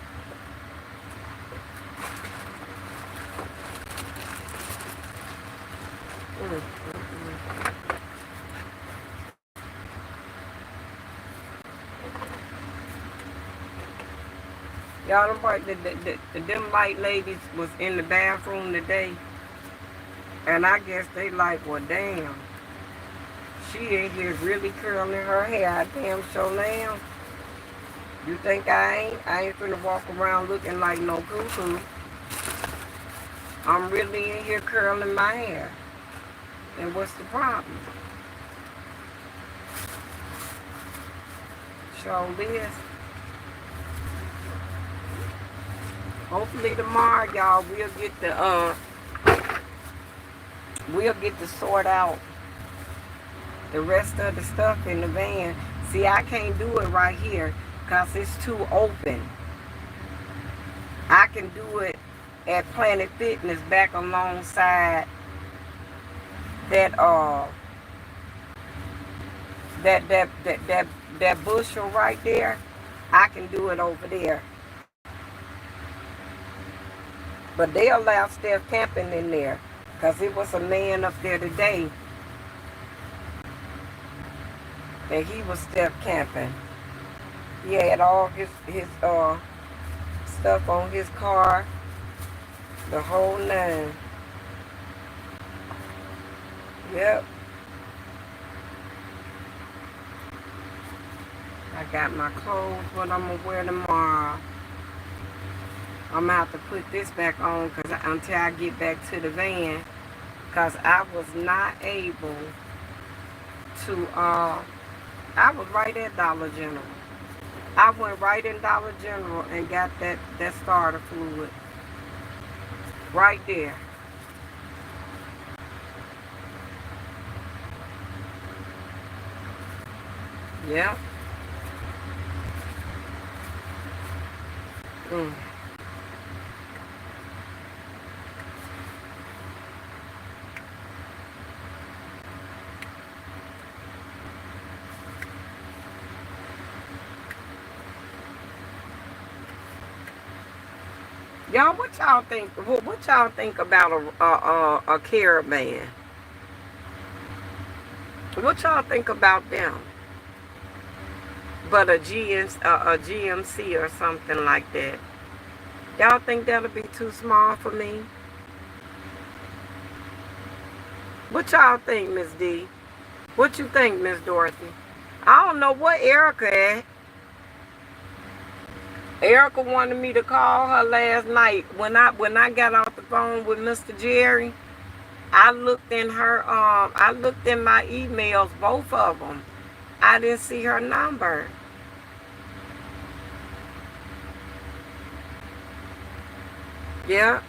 Y'all, them white ladies was in the bathroom today. And I guess they like, well, damn. She in here really curling her hair. I damn sure am. You think I ain't finna walk around looking like no cuckoo. I'm really in here curling my hair. And what's the problem? Show this. Hopefully tomorrow, y'all, we'll get to sort out the rest of the stuff in the van. See, I can't do it right here because it's too open. I can do it at Planet Fitness back alongside that bushel right there. I can do it over there. But they allow Steph camping in there. Because it was a man up there today that he was Steph camping. He had all his stuff on his car. The whole nine. Yep. I got my clothes, what I'm going to wear tomorrow. I'm going to have to put this back on until I get back to the van. Because I was not able to, I was right at Dollar General. I went right in Dollar General and got that starter fluid. Right there. Yep. Y'all, what y'all think? What y'all think about a caravan? What y'all think about them? But a GMC or something like that. Y'all think that'll be too small for me? What y'all think, Miss D? What you think, Miss Dorothy? I don't know what Erica at. Erica wanted me to call her last night. When I got off the phone with Mr. Jerry, I looked in my emails, both of them. I didn't see her number. Yeah.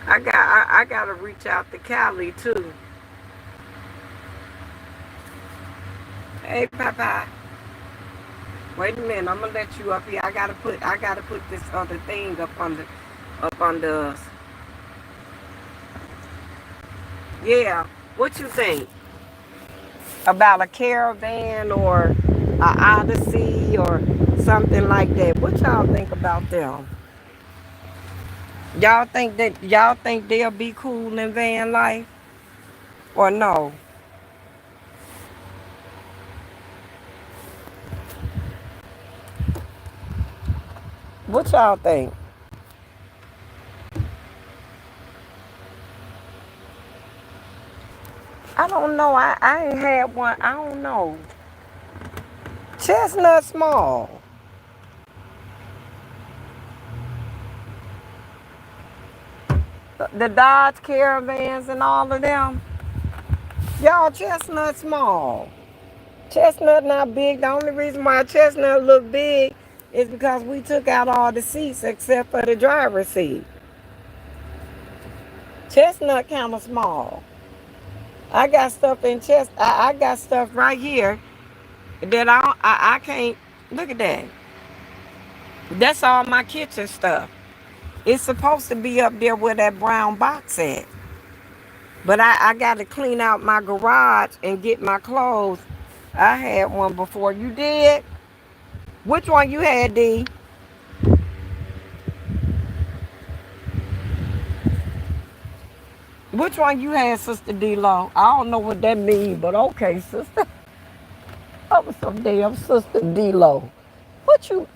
I gotta reach out to Callie too. Hey, Papa. Wait a minute, I'm gonna let you up here. I gotta put this other thing up under us. Yeah. What you think? About a caravan or a Odyssey or something like that. What y'all think about them? Y'all think they'll be cool in van life? Or no? What y'all think? I don't know. I ain't had one. I don't know. Chestnut small. The Dodge Caravans and all of them. Y'all, Chestnut small. Chestnut not big. The only reason why chestnut look big is because we took out all the seats except for the driver's seat. Chestnut kind of small. I got stuff in chest. I got stuff right here that I can't. Look at that. That's all my kitchen stuff. It's supposed to be up there where that brown box at. But I got to clean out my garage and get my clothes. I had one before. You did? Which one you had, D? Which one you had, Sister D-Lo? I don't know what that means, but okay, sister. I was some damn Sister D-Lo. What you,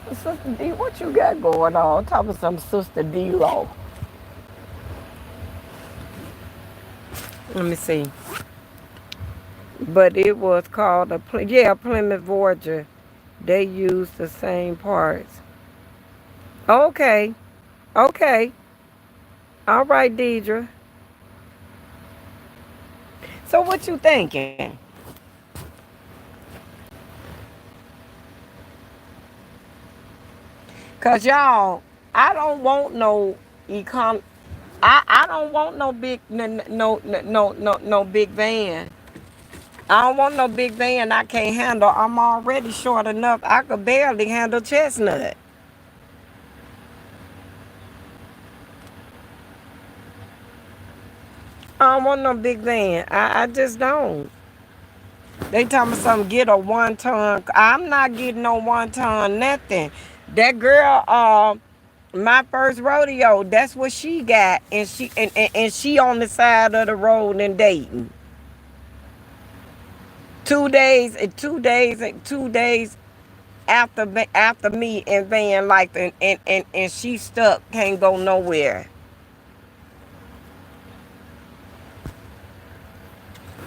Sister D, what you got going on? Talking about some Sister D-Lo. Let me see. But it was called Plymouth Voyager. They used the same parts. Okay. Okay. All right, Deidre. So what you thinking? Cause y'all, I don't want no I don't want no big no big van. I don't want no big van I can't handle. I'm already short enough. I could barely handle chestnut. I don't want no big van. I just don't. They tell me something, get a 1-ton. I'm not getting no 1-ton nothing. That girl, my first rodeo, that's what she got. And she on the side of the road in Dayton. 2 days after me in Vanlife and she stuck, can't go nowhere.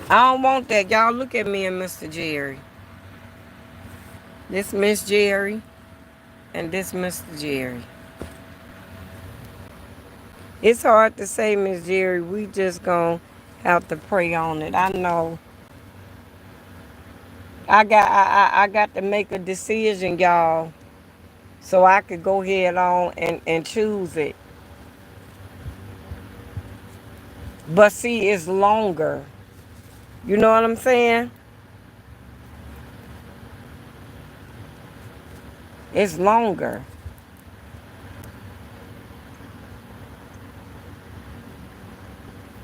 I don't want that. Y'all look at me and Mr. Jerry. This Miss Jerry and this Mr. Jerry. It's hard to say, Miss Jerry. We just gonna have to pray on it. I know. I got to make a decision, y'all, so I could go ahead on and choose it. But see, it's longer. You know what I'm saying? It's longer.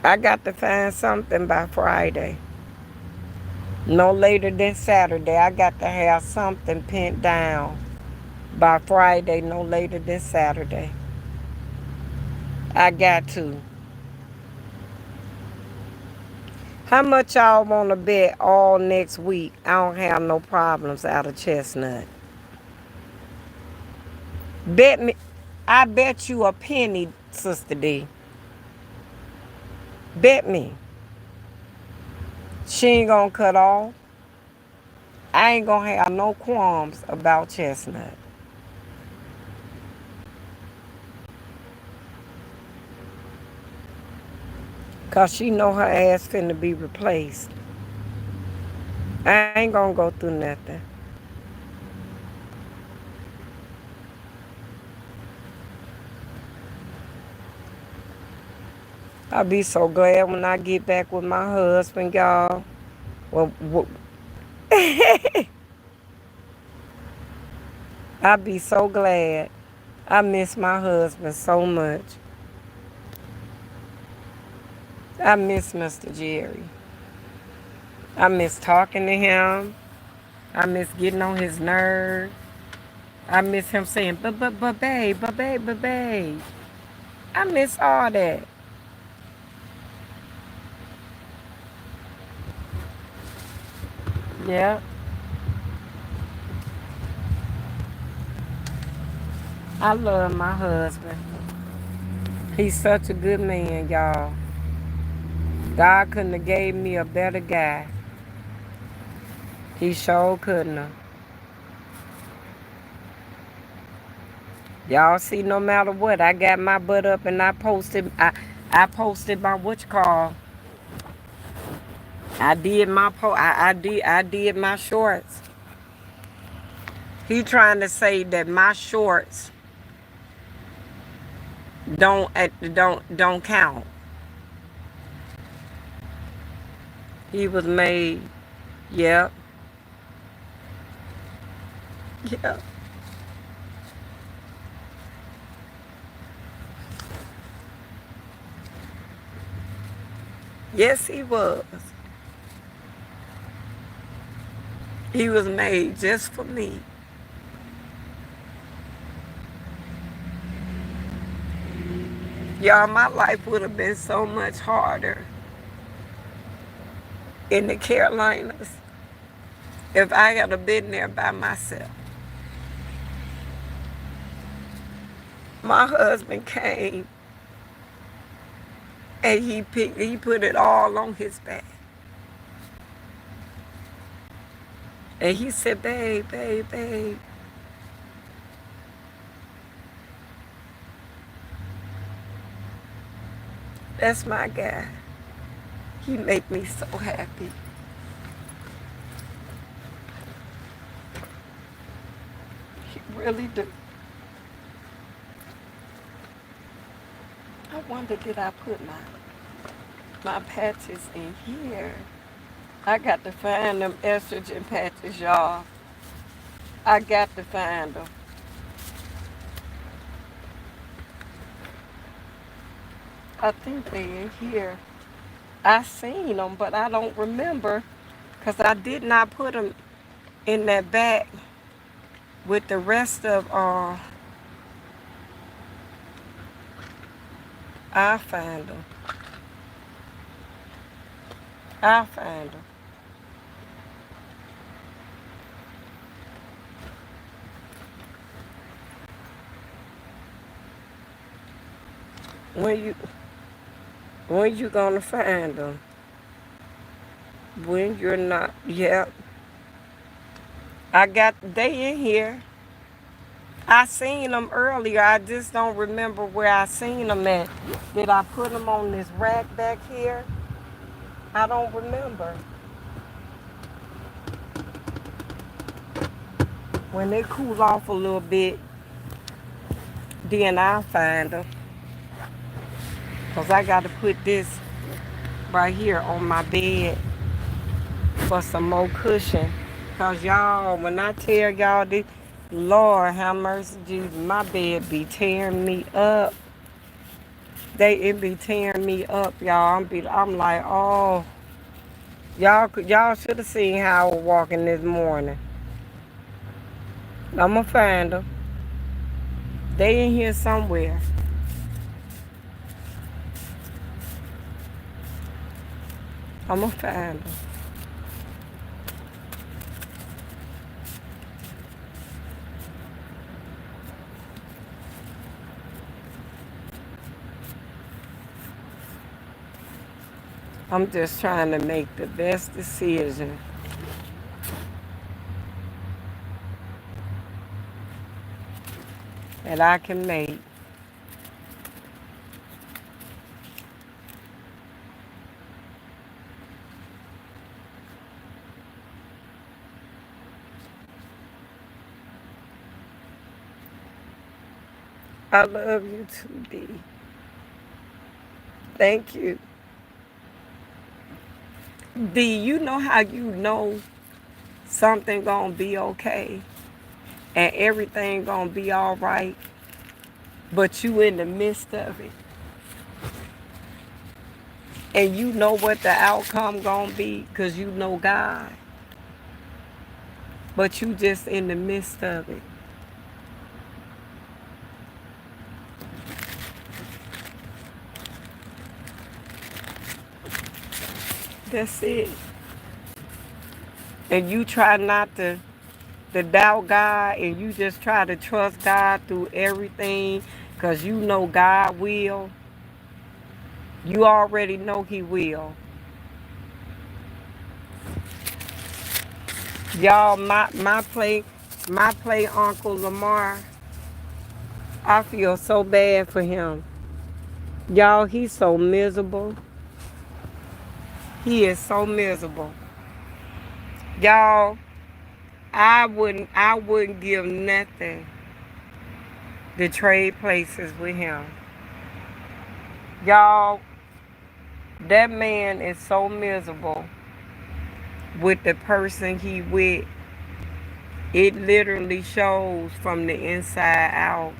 I got to find something by Friday. No later than Saturday. I got to have something pinned down by Friday, no later than Saturday. I got to. How much y'all want to bet all next week I don't have no problems out of chestnut? Bet me. I bet you a penny, Sister D. Bet me. She ain't gonna cut off. I ain't gonna have no qualms about chestnut. Cause she know her ass finna be replaced. I ain't gonna go through nothing. I'll be so glad when I get back with my husband, y'all. Well, I'll be so glad. I miss my husband so much. I miss Mr. Jerry. I miss talking to him. I miss getting on his nerves. I miss him saying, babe. I miss all that. Yeah. I love my husband. He's such a good man, y'all. God couldn't have gave me a better guy. He sure couldn't have. Y'all see, no matter what, I got my butt up and I posted my what you call. I did my I did my shorts. He trying to say that my shorts don't count. He was made. Yep. Yep. Yes, he was. He was made just for me. Y'all, my life would have been so much harder in the Carolinas if I had have been there by myself. My husband came and he put it all on his back. And he said, babe, babe, babe. That's my guy. He make me so happy. He really do. I wonder did I put my patches in here? I got to find them estrogen patches, y'all. I got to find them. I think they in here. I seen them, but I don't remember because I did not put them in that bag with the rest of, I'll find them. I'll find them. When you gonna find them? When you're not, yep. They in here. I seen them earlier. I just don't remember where I seen them at. Did I put them on this rack back here? I don't remember. When they cool off a little bit, then I'll find them. Because I got to put this right here on my bed for some more cushion. Because y'all, when I tell y'all this, Lord have mercy, Jesus, my bed be tearing me up. It be tearing me up, y'all. I'm like, oh, y'all should have seen how I was walking this morning. I'ma find them. They in here somewhere. I'ma find them. I'm just trying to make the best decision that I can make. I love you too, D. Thank you. D, you know how you know something gonna be okay and everything gonna be all right, but you in the midst of it. And you know what the outcome gonna be because you know God. But you just in the midst of it. That's it. And you try not to doubt God, and you just try to trust God through everything because you know God will. You already know He will. Y'all, my play Uncle Lamar, I feel so bad for him. Y'all, he's so miserable. He is so miserable. Y'all, I wouldn't give nothing to trade places with him. Y'all, that man is so miserable with the person he with. It literally shows from the inside out.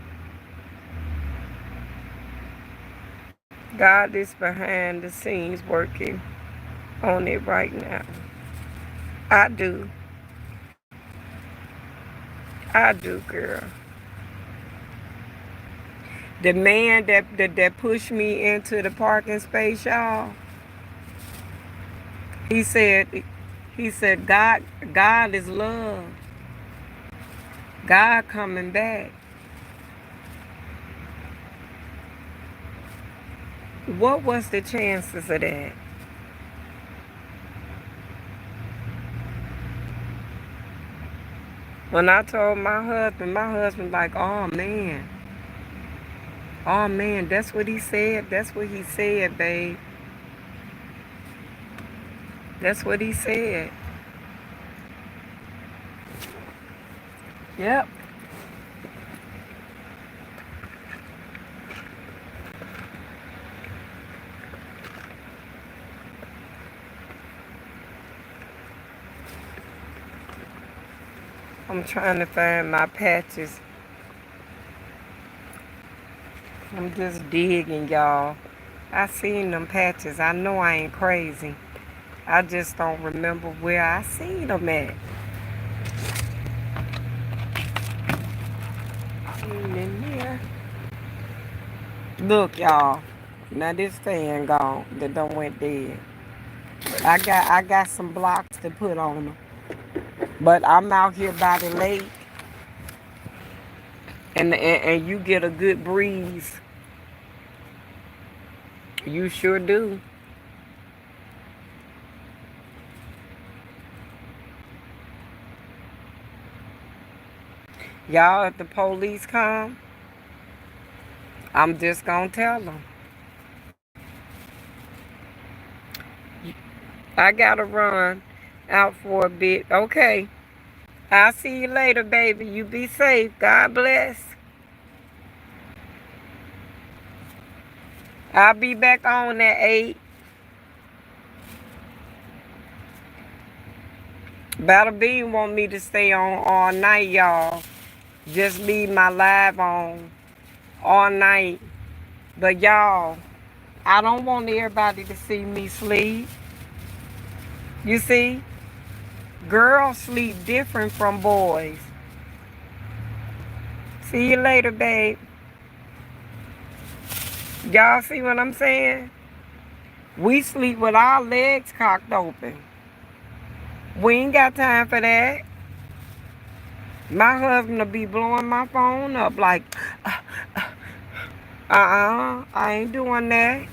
God is behind the scenes working on it right now. I do. I do, girl. The man that pushed me into the parking space, y'all, he said, God is love. God coming back. What was the chances of that? When I told my husband like, oh man, that's what he said. That's what he said, babe. That's what he said. Yep. I'm trying to find my patches. I'm just digging, y'all. I seen them patches. I know I ain't crazy. I just don't remember where I seen them at. Ain't in there. Look, y'all. Now this fan gone. That done went dead. I got some blocks to put on them. But I'm out here by the lake, and you get a good breeze. You sure do. Y'all, if the police come, I'm just gonna tell them. I gotta run out for a bit. Okay. I'll see you later, baby. You be safe. God bless. I'll be back on at 8. Battle Bean want me to stay on all night, y'all. Just leave my live on all night. But y'all, I don't want everybody to see me sleep. You see? Girls sleep different from boys. See you later, babe. Y'all see what I'm saying? We sleep with our legs cocked open. We ain't got time for that. My husband will be blowing my phone up like, I ain't doing that.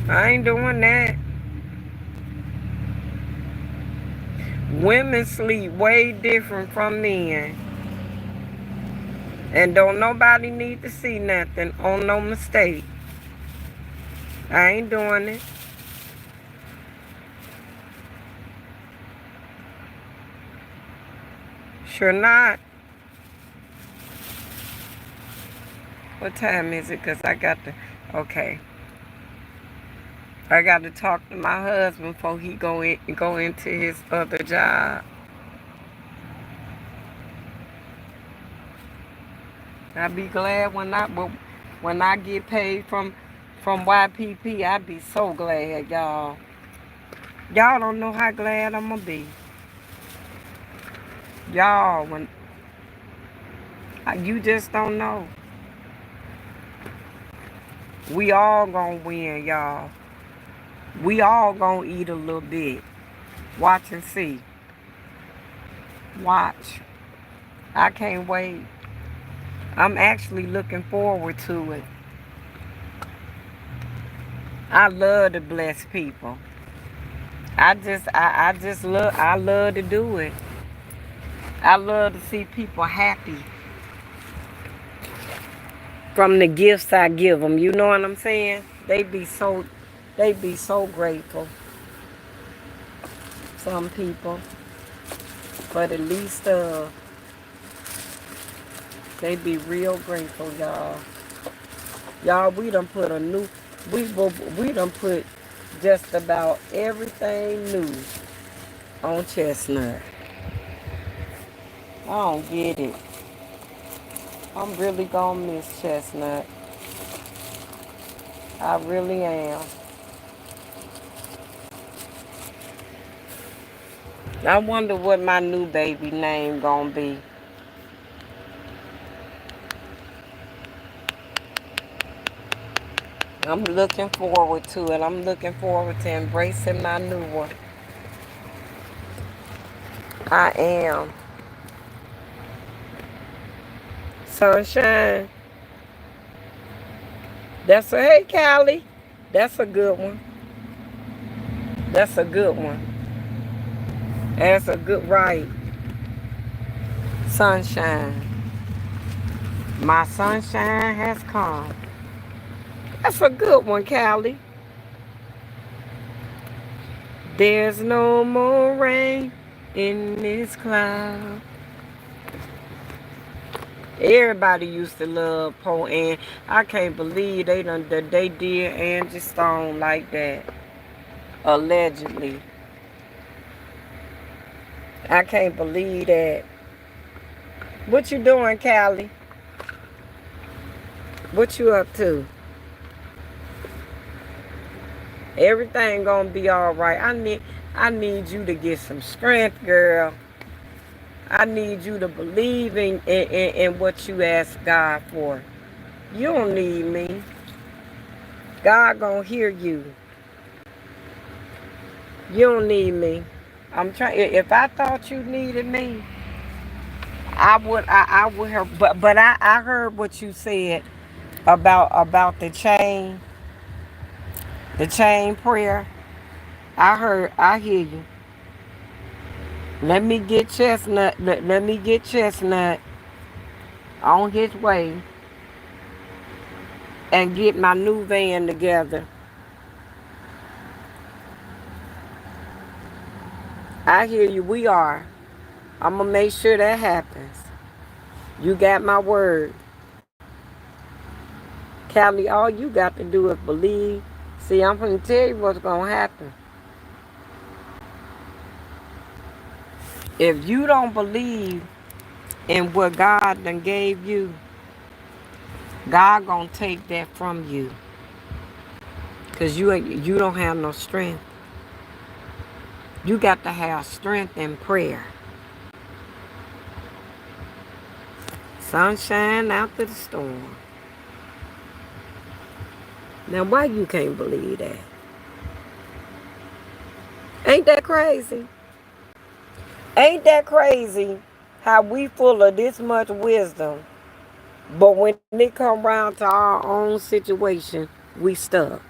I ain't doing that. Women sleep way different from men. And don't nobody need to see nothing on no mistake. I ain't doing it. Sure not. What time is it? Because I got to, okay. I got to talk to my husband before he go into his other job. I'll be glad when I get paid from YPP. I'll be so glad, y'all. Y'all don't know how glad I'm gonna be. Y'all, when you just don't know. We all gonna win, y'all. We all gonna eat a little bit. Watch and see. Watch. I can't wait. I'm actually looking forward to it. I love to bless people. I love to do it. I love to see people happy from the gifts I give them. You know what I'm saying? They be so, they be so grateful. Some people, but at least they be real grateful, y'all. Y'all, we done put a new, we done put just about everything new on Chestnut. I don't get it. I'm really gonna miss Chestnut. I really am. I wonder what my new baby name gonna be. I'm looking forward to it. I'm looking forward to embracing my new one. I am. Sunshine. That's a, hey, Callie. That's a good one. That's a good one. That's a good, right. Sunshine. My sunshine has come. That's a good one, Callie. There's no more rain in this cloud. Everybody used to love Poe, and I can't believe they did Angie Stone like that. Allegedly. I can't believe that. What you doing, Callie? What you up to? Everything gonna be all right. I need you to get some strength, girl. I need you to believe in what you ask God for. You don't need me. God gonna hear you. You don't need me. I'm trying. If I thought you needed me, I would have. But I heard what you said about the chain prayer. I hear you. Let me get Chestnut. Let me get Chestnut on his way and get my new van together. I hear you. We are. I'm gonna make sure that happens. You got my word. Callie, all you got to do is believe. See, I'm gonna tell you what's gonna happen. If you don't believe in what God done gave you, God gonna take that from you. Cause you don't have no strength. You got to have strength in prayer. Sunshine after the storm. Now why you can't believe that? Ain't that crazy? Ain't that crazy how we full of this much wisdom, but when it come around to our own situation, we stuck.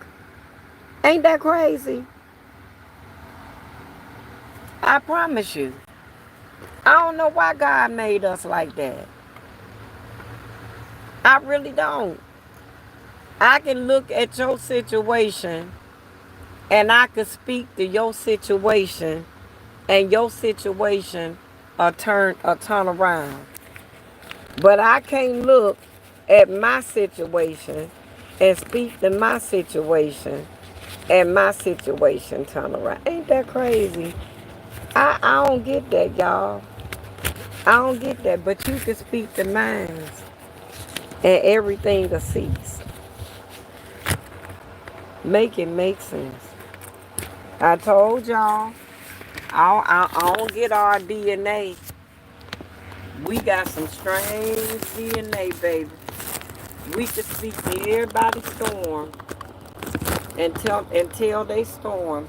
Ain't that crazy? I promise you. I don't know why God made us like that. I really don't. I can look at your situation and I can speak to your situation and your situation turn around. But I can't look at my situation and speak to my situation and my situation turn around. Ain't that crazy? I don't get that, y'all. I don't get that. But you can speak to minds and everything will cease. Make it make sense. I told y'all, I don't get our DNA. We got some strange DNA, baby. We could speak to everybody's storm until they storm.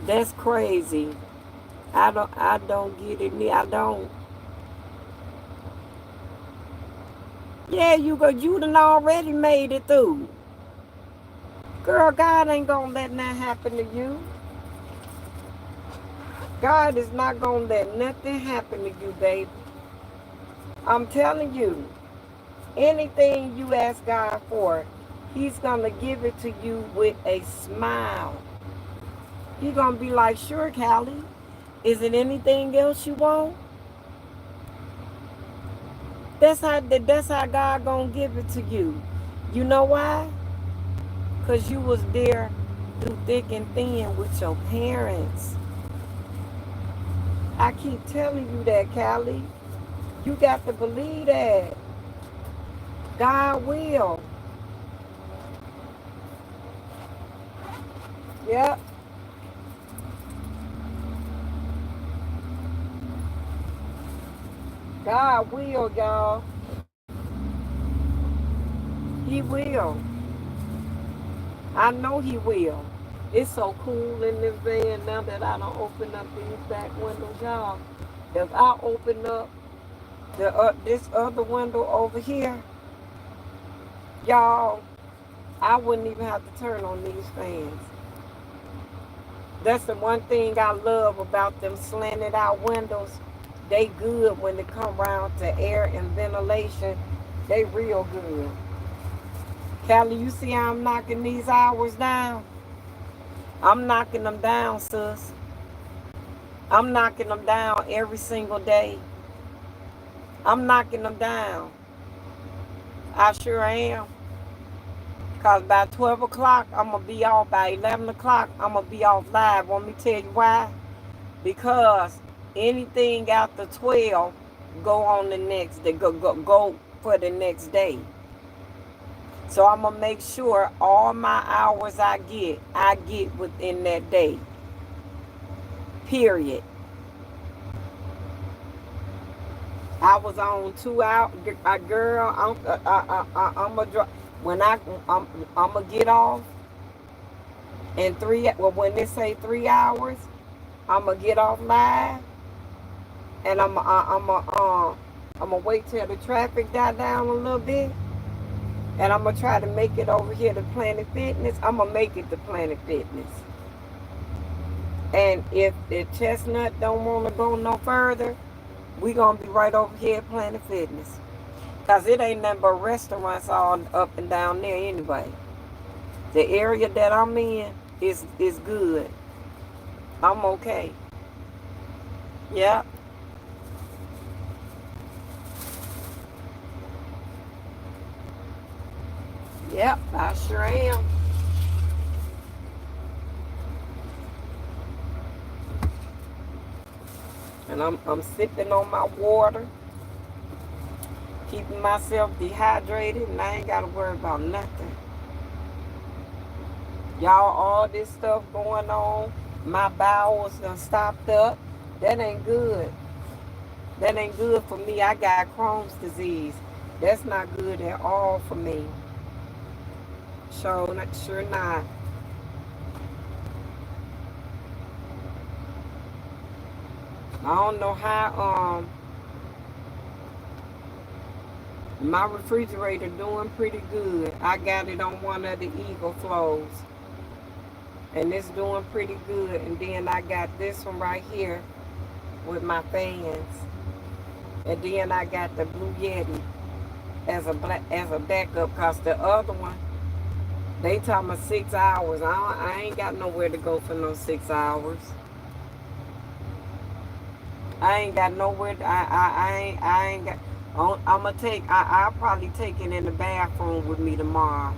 That's crazy. I don't get it. I don't. Yeah, you done already made it through. Girl, God ain't gonna let that happen to you. God is not gonna let nothing happen to you, baby. I'm telling you, anything you ask God for, He's going to give it to you with a smile. He's going to be like, sure, Callie. Is it anything else you want? That's how God going to give it to you. You know why? Because you was there through thick and thin with your parents. I keep telling you that, Callie. You got to believe that. God will. Yep. God will, y'all. He will. I know he will. It's so cool in this van now that I don't open up these back windows, y'all. If I open up this other window over here, y'all, I wouldn't even have to turn on these fans. That's the one thing I love about them slanted out windows. They good when it come around to air and ventilation. They real good. Callie, you see how I'm knocking these hours down? I'm knocking them down, sis. I'm knocking them down every single day. I'm knocking them down. I sure am. Because by 12 o'clock, I'm going to be off. By 11 o'clock, I'm going to be off live. Want me to tell you why? Because anything after 12, go on the next day. Go for the next day. So I'm going to make sure all my hours I get within that day. Period. I was on 2 hours. Girl, I'm going to when I'm going to get off in when they say 3 hours, I'm going to get off live. And I'm going to wait till the traffic die down a little bit. And I'm going to try to make it over here to Planet Fitness. I'm going to make it to Planet Fitness. And if the chestnut don't want to go no further, we going to be right over here at Planet Fitness. Because it ain't nothing but restaurants all up and down there anyway. The area that I'm in is good. I'm okay. Yeah. Yep, I sure am. And I'm sipping on my water, keeping myself dehydrated, and I ain't got to worry about nothing. Y'all, all this stuff going on, my bowels done stopped up. That ain't good. That ain't good for me. I got Crohn's disease. That's not good at all for me. Sure not. I don't know how my refrigerator doing pretty good. I got it on one of the Eagle Flows. And it's doing pretty good. And then I got this one right here with my fans. And then I got the Blue Yeti as a backup, because the other one, they talking about 6 hours. I ain't got nowhere to go for no 6 hours. I ain't got nowhere. I ain't got. I'll probably take it in the bathroom with me tomorrow.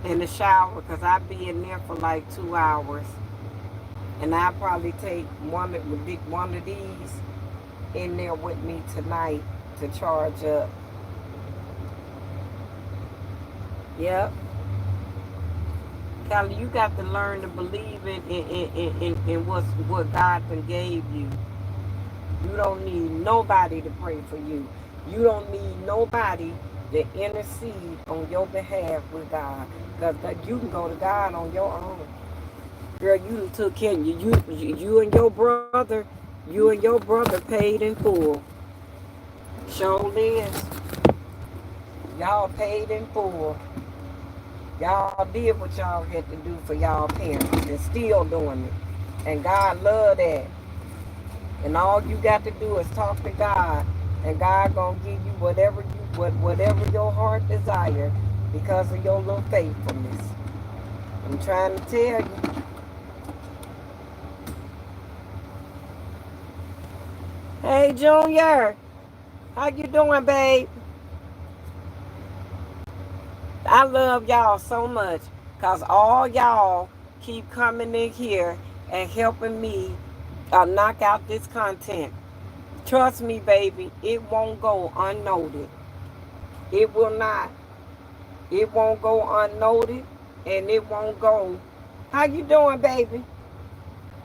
In the shower, because I'll be in there for like 2 hours. And I'll probably take one of these in there with me tonight to charge up. Yep. Callie, you got to learn to believe in what God done gave you. You don't need nobody to pray for you. You don't need nobody to intercede on your behalf with God. Because you can go to God on your own. Girl, you took care of you and your brother. You and your brother paid in full. Sure is. Y'all paid in full. Y'all did what y'all had to do for y'all parents and still doing it. And God love that. And all you got to do is talk to God, and God gonna give you whatever your heart desire. because of your little faithfulness. I'm trying to tell you. Hey, Junior. How you doing, babe? I love y'all so much because all y'all keep coming in here and helping me knock out this content. Trust me, baby, it won't go unnoted. It will not. It won't go unnoted, and it won't go. How you doing, baby?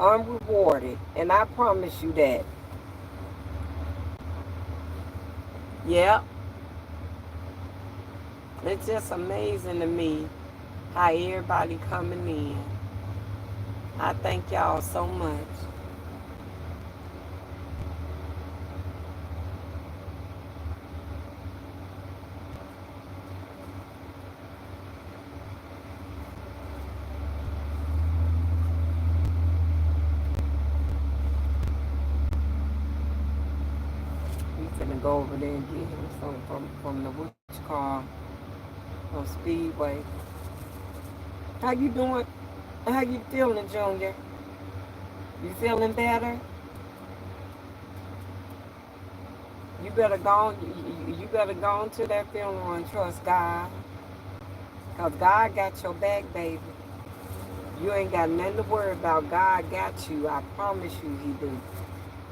Unrewarded, and I promise you that. Yep. It's just amazing to me how everybody coming in. I thank y'all so much. We finna go over there and get him something from the witch car on Speedway. How you doing? How you feeling, Junior? You feeling better? You better go. You better go on to that funeral and trust God, cause God got your back, baby. You ain't got nothing to worry about. God got you. I promise you, He do.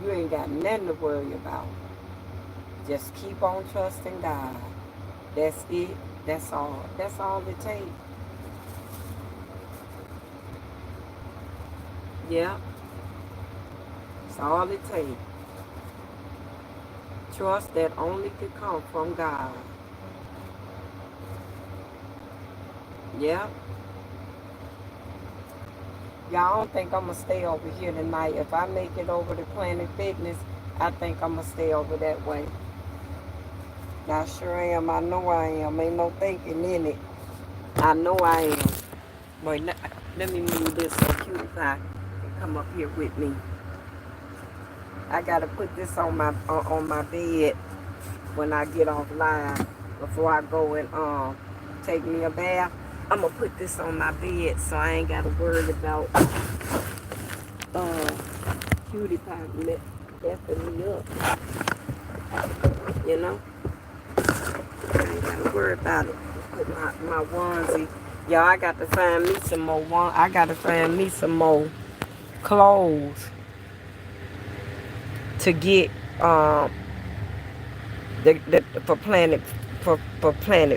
You ain't got nothing to worry about. Just keep on trusting God. That's it. That's all. That's all it takes. Yeah. That's all it takes. Trust that only could come from God. Yeah. Y'all don't think I'm going to stay over here tonight. If I make it over to Planet Fitness, I think I'm going to stay over that way. I sure am. I know I am. Ain't no thinking in it. I know I am. Boy, let me move this so Cutie Pie can come up here with me. I got to put this on my bed when I get offline before I go and take me a bath. I'm going to put this on my bed so I ain't got to worry about Cutie Pie messing me up. You know? I ain't got to worry about it. Put my onesie. Y'all, I got to find me some more I got to find me some more clothes to get for Planet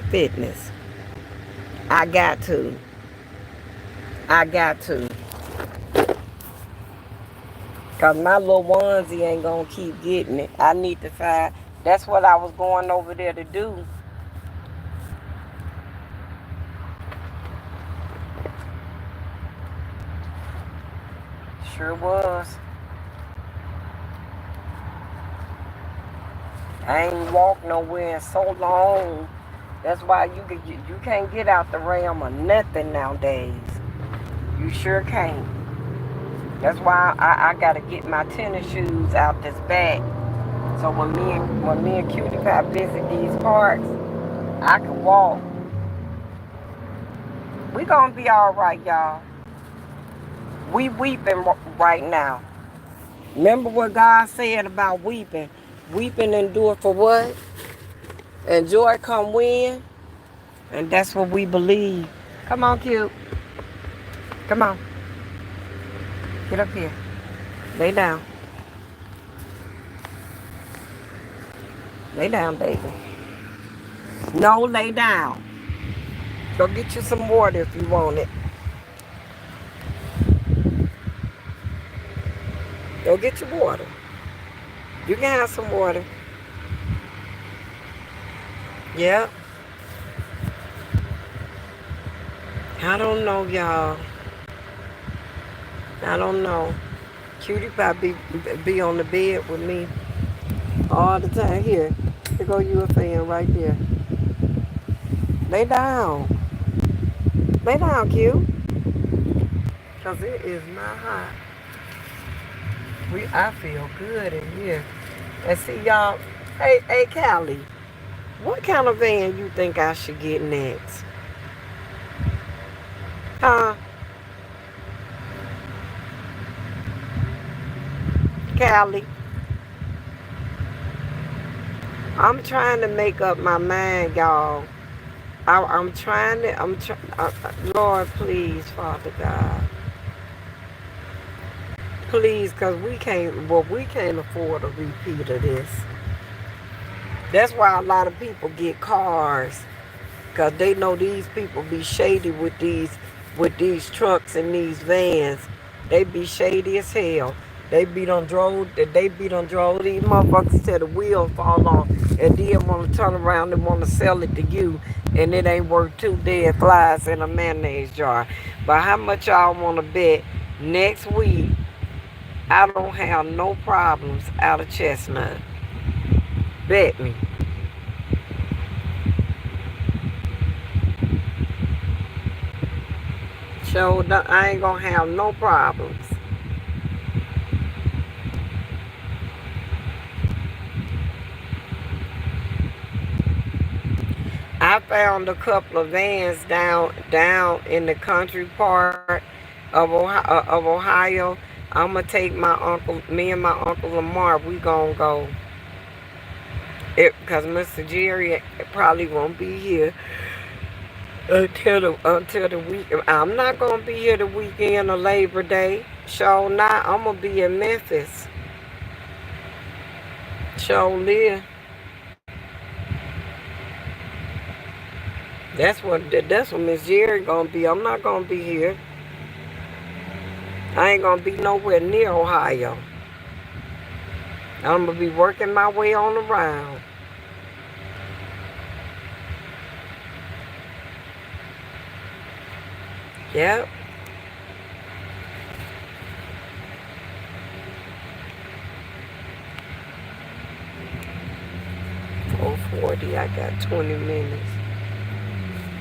Fitness. I got to. Cause my little onesie ain't gonna keep getting it. I need to find. That's what I was going over there to do. Sure was. I ain't walked nowhere in so long. That's why you can't get out the realm of nothing nowadays. You sure can't. That's why I gotta get my tennis shoes out this bag. So when me and Cutie Pie visit these parks, I can walk. We gonna be all right, y'all. We weeping right now. Remember what God said about weeping. Weeping endure for what? And joy come when? And that's what we believe. Come on, cute. Come on. Get up here. Lay down. Lay down, baby. No, lay down. Go get you some water if you want it. Go get your water. You can have some water. Yep. I don't know, y'all. I don't know. Cutie Pie be on the bed with me all the time. Here go you a fan right there. Lay down. Lay down, Q. Because it is not hot. I feel good in here. And see, y'all, hey, Callie, what kind of van you think I should get next? Huh? Callie, I'm trying to make up my mind, y'all. I'm trying to, Lord, please, Father God. Please, because we can't afford a repeat of this. That's why a lot of people get cars. Because they know these people be shady with these trucks and these vans. They be shady as hell. They be done drove these motherfuckers till the wheel fall off and then want to turn around and want to sell it to you, and it ain't worth 2 dead flies in a mayonnaise jar. But how much y'all want to bet next week I don't have no problems out of chestnut? Bet me. So I ain't gonna have no problems. I found a couple of vans down in the country part of Ohio. I'm gonna take me and my uncle Lamar. We gonna go because Mr. Jerry probably won't be here until the week. I'm not gonna be here the weekend of Labor Day. So now I'm gonna be in Memphis. So live. That's what Miss Jerry gonna be. I'm not gonna be here. I ain't gonna be nowhere near Ohio. I'm gonna be working my way on around. Yep. 4:40. I got 20 minutes.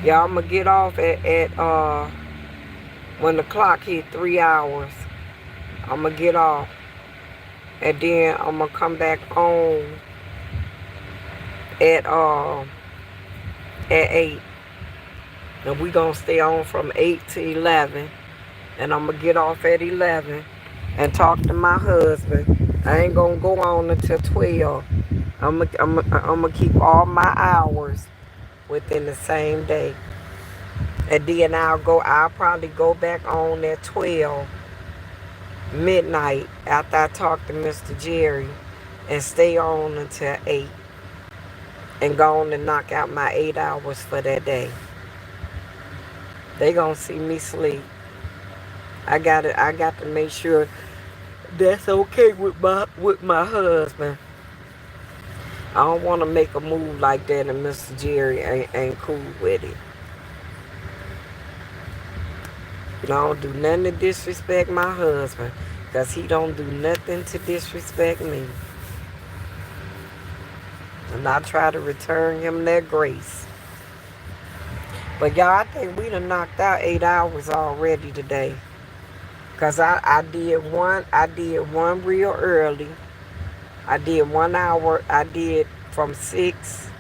Yeah, I'm gonna get off at when the clock hit 3 hours. I'm gonna get off, and then I'm gonna come back on at uh at 8, and we gonna stay on from 8 to 11, and I'm gonna get off at 11 and talk to my husband. I ain't gonna go on until 12. I'm gonna keep all my hours within the same day. And then I'll probably go back on at 12 midnight after I talk to Mr. Jerry and stay on until 8 and go on and knock out my 8 hours for that day. They gonna see me sleep. I got to make sure that's okay with my husband. I don't want to make a move like that and Mr. Jerry ain't cool with it. I don't do nothing to disrespect my husband, because he don't do nothing to disrespect me. And I try to return him that grace. But y'all, I think we done knocked out 8 hours already today. Because I did one real early. I did 1 hour. I did from 6,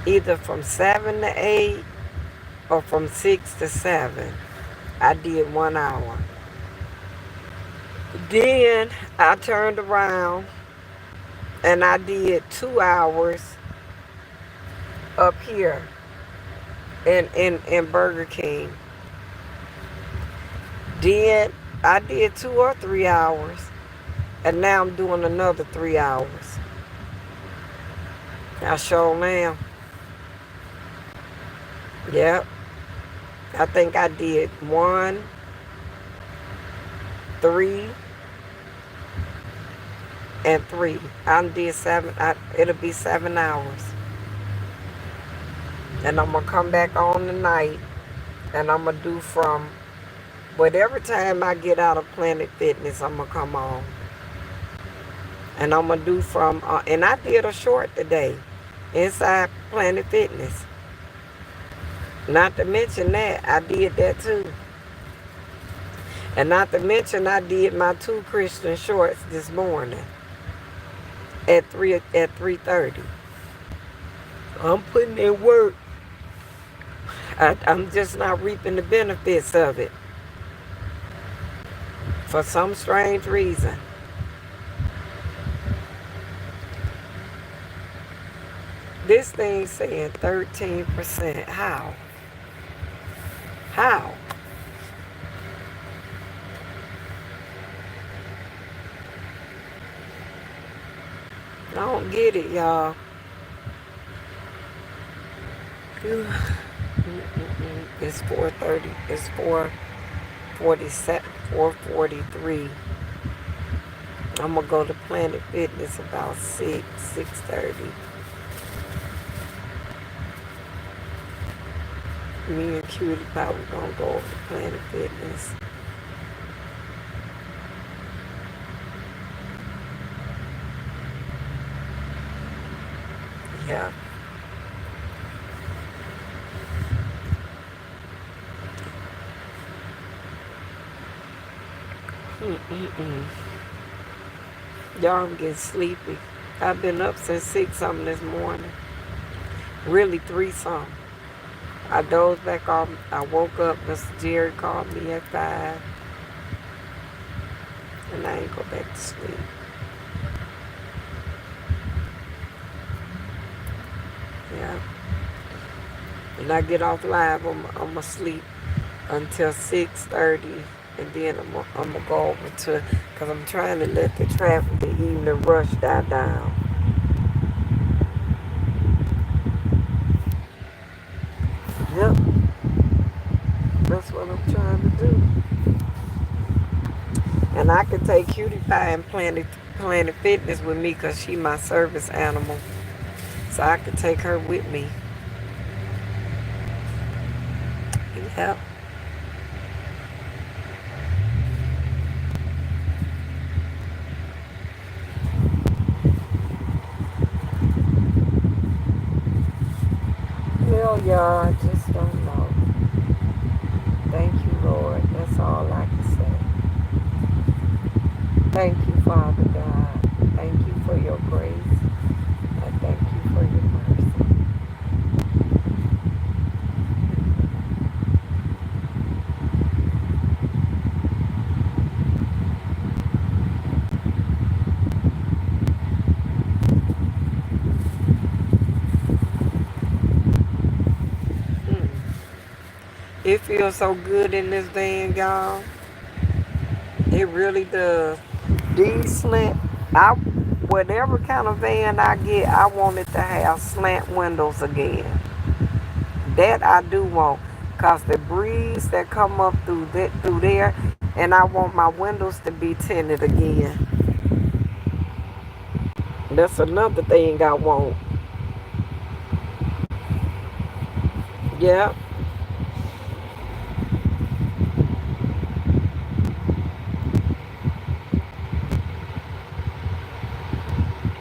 either from 7 to 8 or from 6 to 7. I did 1 hour. Then I turned around and I did 2 hours up here in Burger King. Then I did 2 or 3 hours, and now I'm doing another 3 hours. I sure am. Yep. I think I did 1, 3, and 3. I did 7. It'll be 7 hours. And I'm going to come back on tonight, and I'm going to do from whatever time I get out of Planet Fitness, I'm going to come on. And I'm going to do from, and I did a short today inside Planet Fitness. Not to mention that, I did that too. And not to mention, I did my 2 Christian shorts this morning at 3:30. I'm putting in work. I'm just not reaping the benefits of it for some strange reason. This thing saying 13%. How? How? I don't get it, y'all. It's 4:30. It's 4:47. 4:43. I'm gonna go to Planet Fitness about 6:30. Me and Cutie Pie, we're gonna go over to Planet Fitness. Yeah. Y'all, I'm getting sleepy. I've been up since 6 something this morning. Really 3 something. I dozed back off. I woke up. Mr. Jerry called me at 5. And I ain't go back to sleep. Yeah. When I get off live, I'm going to sleep until 6:30. And then I'm going to go over to, because I'm trying to let the traffic, the evening rush die down. Yep. That's what I'm trying to do. And I can take Cutie Pie and Planet Fitness with me because she my service animal. So I can take her with me. Yep. Well, y'all, I just don't know. Thank you, Lord. That's all I can say. Thank you, Father God. Thank you for your grace. I thank you for your mercy. It feels so good in this van, y'all. It really does. These slant, whatever kind of van I get, I want it to have slant windows again. That I do want. Cause the breeze that come up through there, and I want my windows to be tinted again. That's another thing I want. Yeah.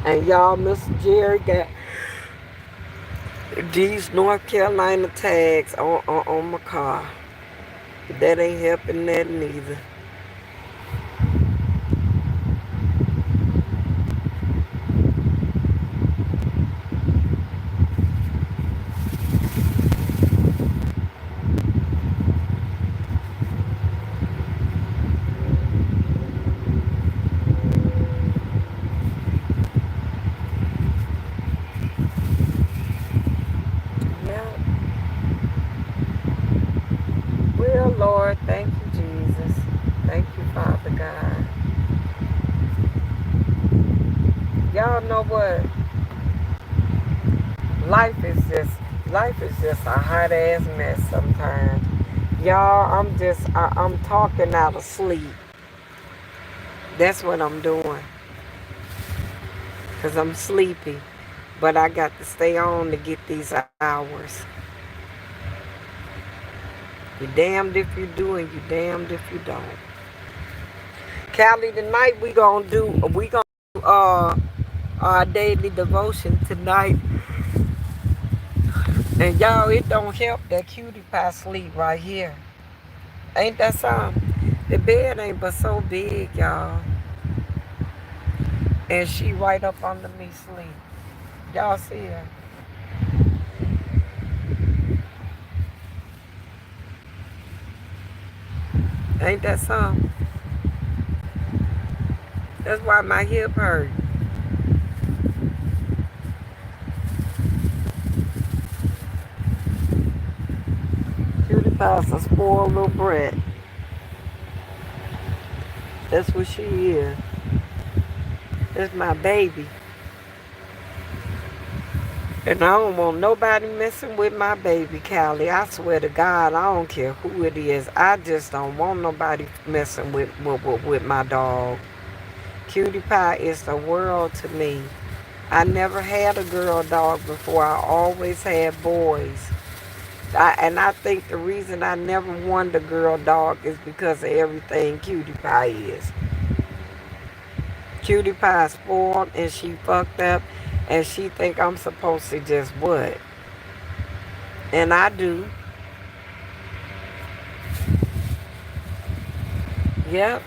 And y'all, Mr. Jerry got these North Carolina tags on my car. That ain't helping that neither. Yeah. Well, Lord, thank you, Jesus. Thank you, Father God. Y'all know what? Life is just life is just a hot ass mess sometimes. Y'all, I'm talking out of sleep. That's what I'm doing. Cause I'm sleepy. But I got to stay on to get these hours. You damned if you do and you damned if you don't. Callie, tonight we gonna do our daily devotion tonight. And y'all, it don't help that Cutie Pie sleep right here. Ain't that something? The bed ain't but so big, y'all. And she right up under me sleep. Y'all see her? Ain't that something? That's why my hip hurt. Cutie Pie's a spoiled little brat. That's what she is. That's my baby. And I don't want nobody messing with my baby, Callie. I swear to God, I don't care who it is. I just don't want nobody messing with my dog. Cutie Pie is the world to me. I never had a girl dog before. I always had boys. And I think the reason I never wanted a girl dog is because of everything Cutie Pie is. Cutie Pie is spoiled and she fucked up and she think I'm supposed to just what? And I do. Yep.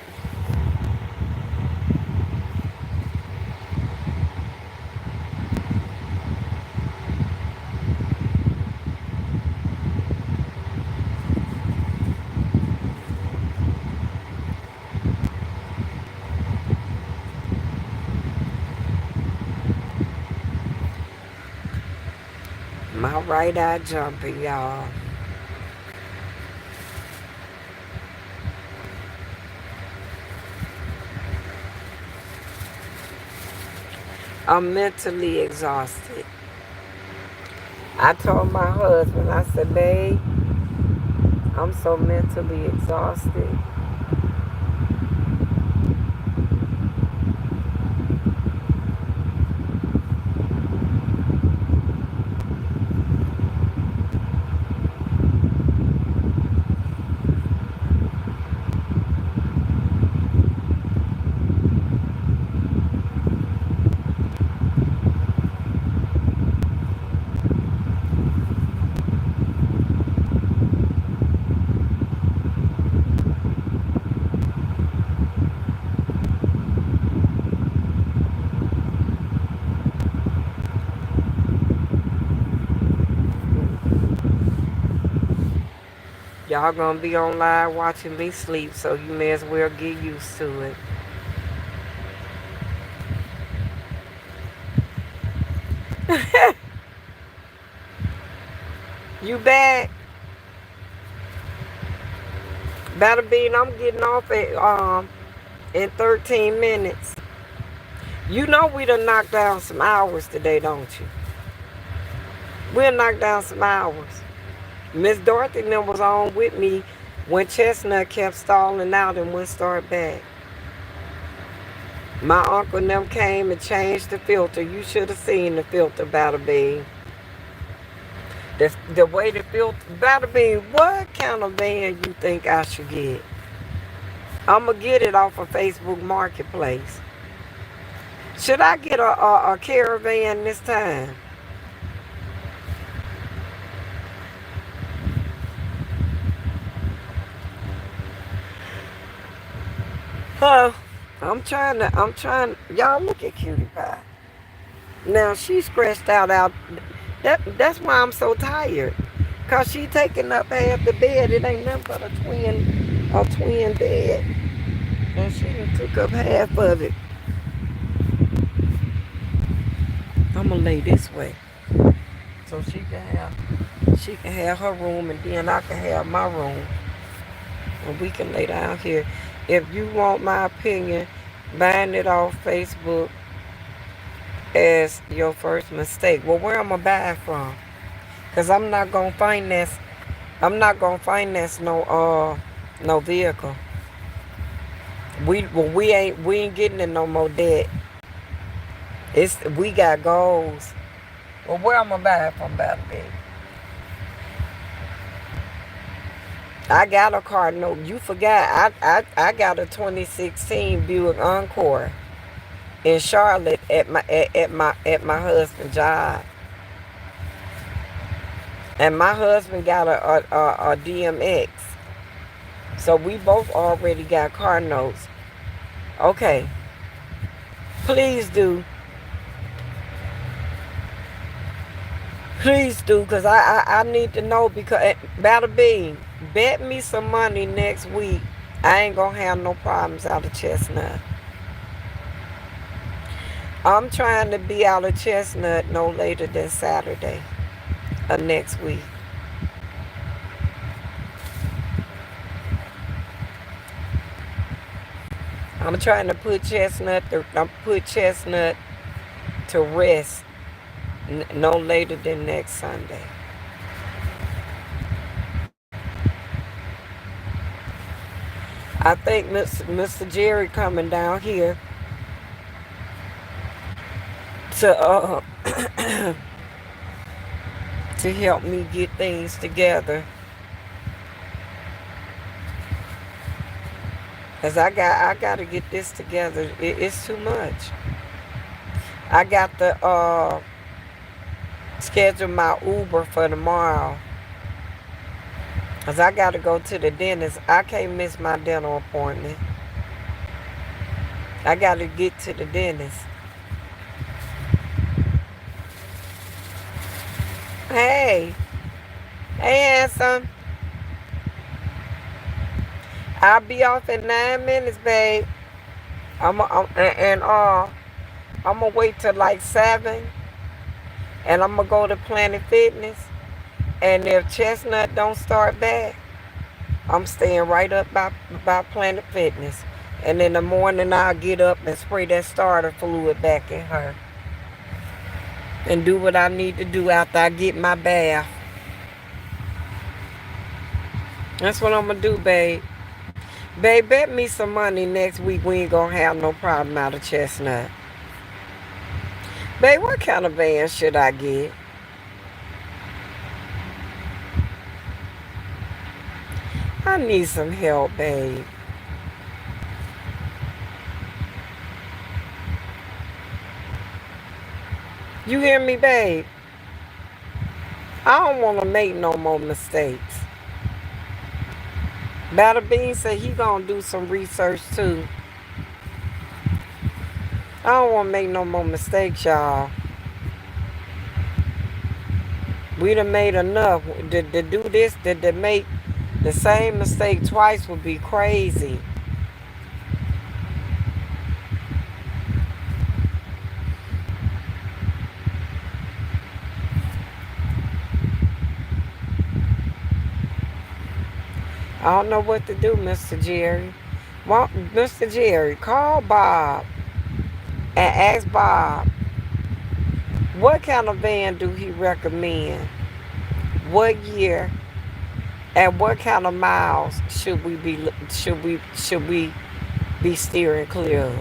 My right eye jumping, y'all. I'm mentally exhausted. I told my husband, I said, babe, I'm so mentally exhausted. Y'all gonna be on live watching me sleep, so you may as well get used to it. You back? Better bean, I'm getting off at in 13 minutes. You know we done knocked down some hours today, don't you? We'll knock down some hours. Miss Dorothy then was on with me when Chestnut kept stalling out and wouldn't start back. My uncle and them came and changed the filter. You should have seen the filter, Battle Bean. The way the filter, Battle Bean, what kind of van you think I should get? I'm going to get it off of Facebook Marketplace. Should I get a caravan this time? Huh? I'm trying, y'all look at Cutie Pie. Now she scratched out. That's why I'm so tired. Cause she taking up half the bed. It ain't nothing but a twin bed. And she done took up half of it. I'm gonna lay this way. So she can have her room and then I can have my room. And we can lay down here. If you want my opinion, buying it off Facebook as your first mistake. Well, where am I buy it from? Cause I'm not gonna finance no vehicle. We ain't getting in no more debt. We got goals. Well, where I'm gonna buy it from, Battle Baby? I got a car note. You forgot. I got a 2016 Buick Encore in Charlotte at my husband's job. And my husband got a DMX. So we both already got car notes. Okay. Please do. Please do, because I need to know, because Battle Bean, bet me some money next week I ain't gonna have no problems out of chestnut. I'm trying to be out of chestnut no later than Saturday of next week. I'm trying to put chestnut to rest no later than next Sunday. I think Mr. Jerry coming down here to to help me get things together. Cause I gotta get this together. It's too much. I got to schedule my Uber for tomorrow. Cause I gotta go to the dentist. I can't miss my dental appointment. I gotta get to the dentist. Hey, hey, handsome. I'll be off in 9 minutes, babe. I'm gonna wait till like 7, and I'm gonna go to Planet Fitness. And if Chestnut don't start back, I'm staying right up by Planet Fitness. And in the morning, I'll get up and spray that starter fluid back in her. And do what I need to do after I get my bath. That's what I'm going to do, babe. Babe, bet me some money next week we ain't going to have no problem out of Chestnut. Babe, what kind of van should I get? I need some help, babe. You hear me, babe? I don't want to make no more mistakes. Batter Bean said he gonna do some research too. I don't want to make no more mistakes, y'all. We done made enough. To do this, to make the same mistake twice would be crazy. I don't know what to do, Mr. Jerry. Well, Mr. Jerry, call Bob and ask Bob what kind of van do he recommend, what year, and what kind of miles should we be steering clear of.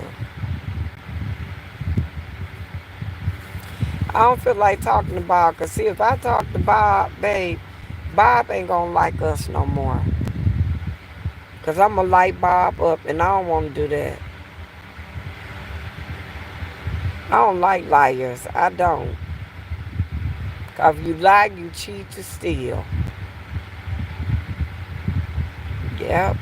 I don't feel like talking to Bob, because see, if I talk to Bob, babe, Bob ain't gonna like us no more. Because I'm going to light Bob up, and I don't want to do that. I don't like liars. I don't. Because if you lie, you cheat, you steal. Yep.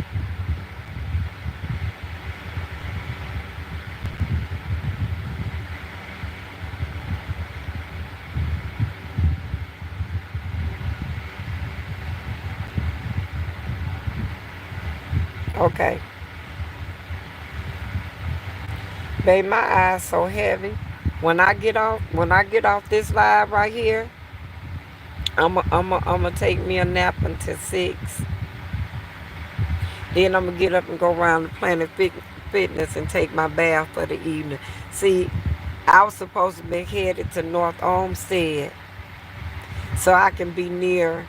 Okay. Babe, my eyes so heavy. When I get off this live right here, I'ma take me a nap until 6. Then I'm gonna get up and go around the Planet Fitness and take my bath for the evening. See, I was supposed to be headed to North Olmsted so I can be near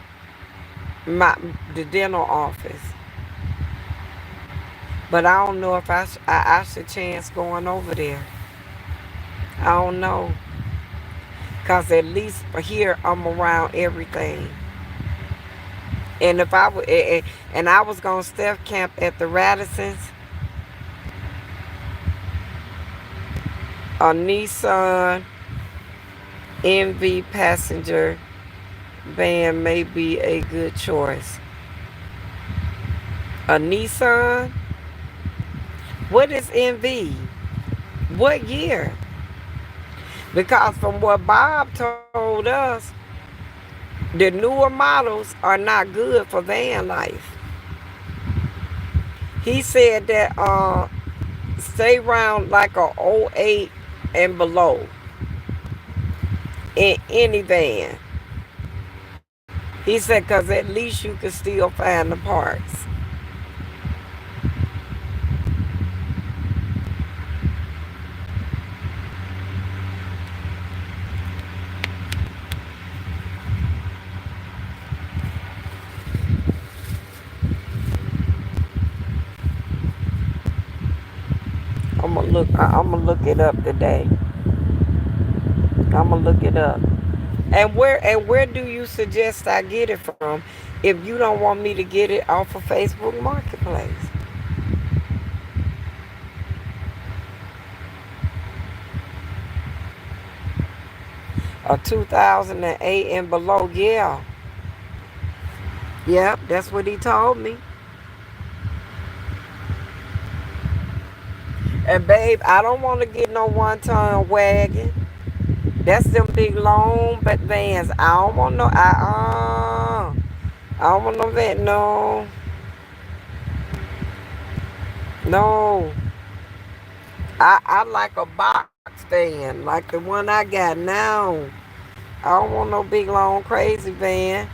the dental office. But I don't know if I should chance going over there. I don't know. Because at least here I'm around everything. And if I would, and I was going to step camp at the Radissons, a Nissan NV passenger van may be a good choice. A Nissan? What is NV? What year? Because from what Bob told us, the newer models are not good for van life. He said that stay around like a '08 and below in any van. He said because at least you can still find the parts. I'm gonna look it up today. I'm gonna look it up. And where do you suggest I get it from if you don't want me to get it off of Facebook Marketplace? A 2008 and below, yeah. Yep, that's what he told me. And babe, I don't want to get no one-ton wagon. That's them big long vans. I don't want no. I don't want no van. No, no. I like a box van, like the one I got now. I don't want no big long crazy van.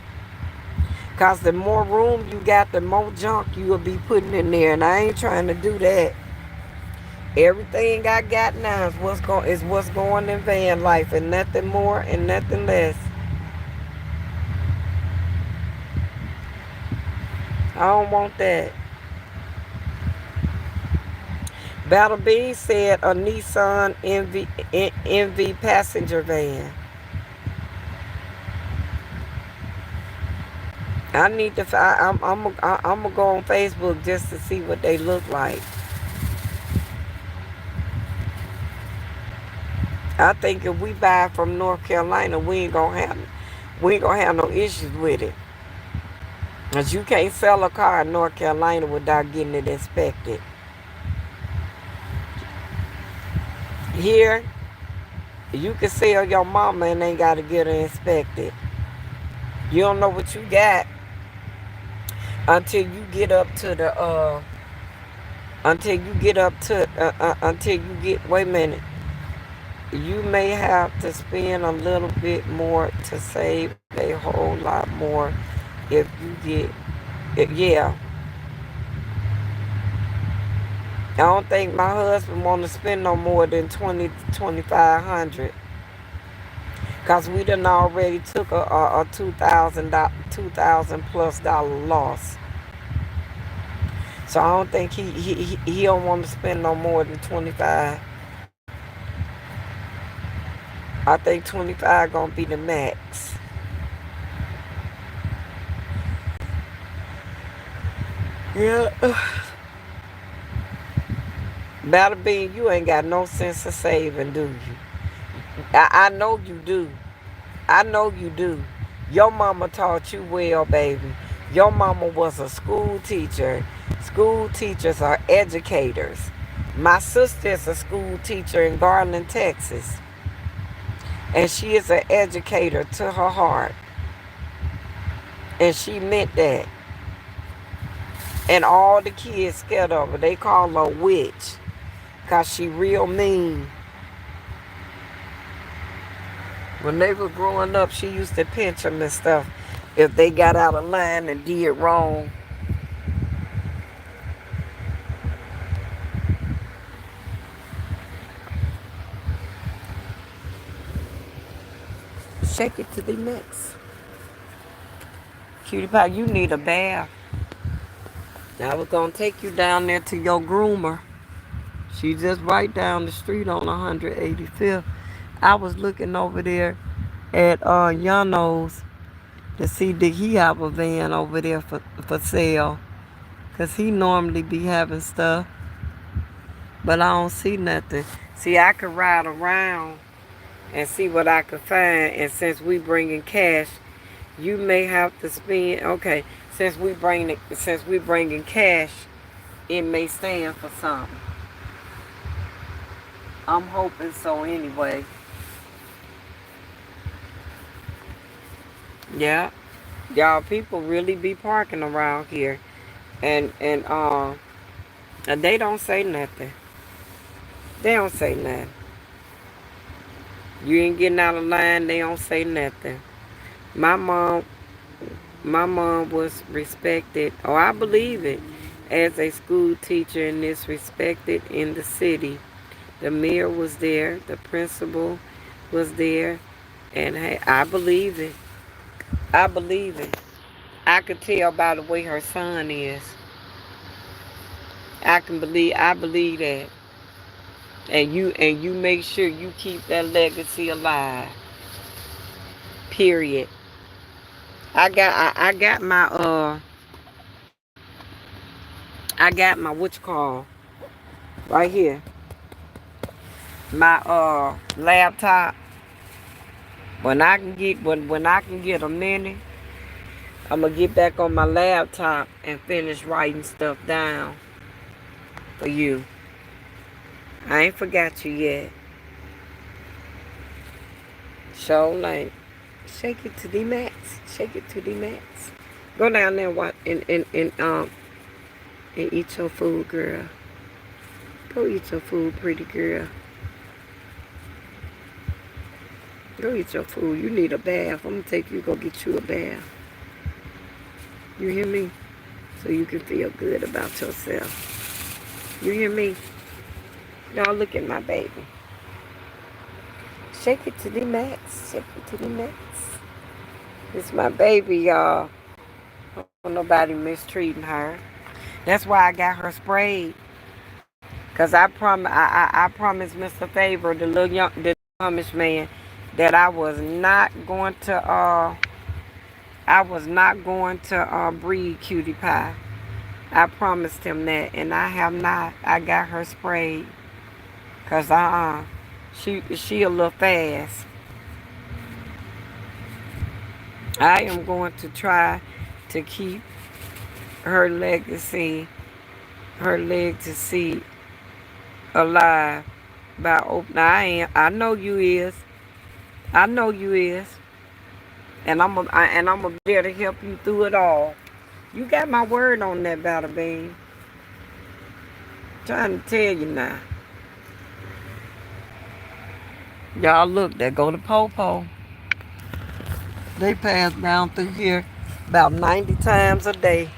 Cause the more room you got, the more junk you will be putting in there, and I ain't trying to do that. Everything I got now is what's going in van life, and nothing more and nothing less. I don't want that. Battle B said a Nissan NV passenger van. I need to. I'm gonna go on Facebook just to see what they look like. I think if we buy from North Carolina, we ain't gonna have no issues with it. Cause you can't sell a car in North Carolina without getting it inspected. Here, you can sell your mama and ain't gotta get her inspected. You don't know what you got until you get up to the until you get, wait a minute, you may have to spend a little bit more to save a whole lot more if you yeah. I don't think my husband want to spend no more than 2500, cause we done already took a $2,000 plus dollar loss. So I don't think he don't want to spend no more than 25. I think 25 gonna be the max. Yeah. Battle being, you ain't got no sense of saving, do you? I know you do. I know you do. Your mama taught you well, baby. Your mama was a school teacher. School teachers are educators. My sister is a school teacher in Garland, Texas. And she is an educator to her heart. And she meant that. And all the kids scared of her. They call her a witch. Because she real mean. When they were growing up, she used to pinch them and stuff if they got out of line and did wrong. Shake it to the next. Cutie pie, you need a bath. I was going to take you down there to your groomer. She just right down the street on 185th. I was looking over there at Yano's to see did he have a van over there for sale. Because he normally be having stuff. But I don't see nothing. See, I could ride around and see what I could find. And since we bringing cash, you may have to spend. Okay, since we bringing cash, it may stand for something. I'm hoping so anyway. Yeah, y'all people really be parking around here, and And they don't say nothing. They don't say nothing. You ain't getting out of line, they don't say nothing. My mom my mom was respected, or I believe it, as a school teacher and is respected in the city. The mayor was there, the principal was there, and hey, I believe it. I believe it. I could tell by the way her son is. I believe that. And you make sure you keep that legacy alive. Period. I got my I got my what you call right here. My laptop. When I can get a minute, I'm gonna get back on my laptop and finish writing stuff down for you. I ain't forgot you yet. So like, shake it to the max. Shake it to the max. Go down there and watch and eat your food, girl. Go eat your food, pretty girl. Go eat your food. You need a bath. I'm gonna take you go get you a bath. You hear me? So you can feel good about yourself. You hear me? Y'all look at my baby. Shake it to the max. Shake it to the max. It's my baby, y'all. Don't nobody mistreating her. That's why I got her sprayed. Cause I promised Mr. Favor, the Amish man, that I was not going to breed Cutie Pie. I promised him that, and I have not. I got her sprayed. Cause she a little fast. I am going to try to keep her legacy, her legacy alive by opening. I know you is. I know you is. And I'm gonna be there to help you through it all. You got my word on that, Battle Bean. Trying to tell you now. Y'all look, there go the Popo. They pass down through here about 90 times a day.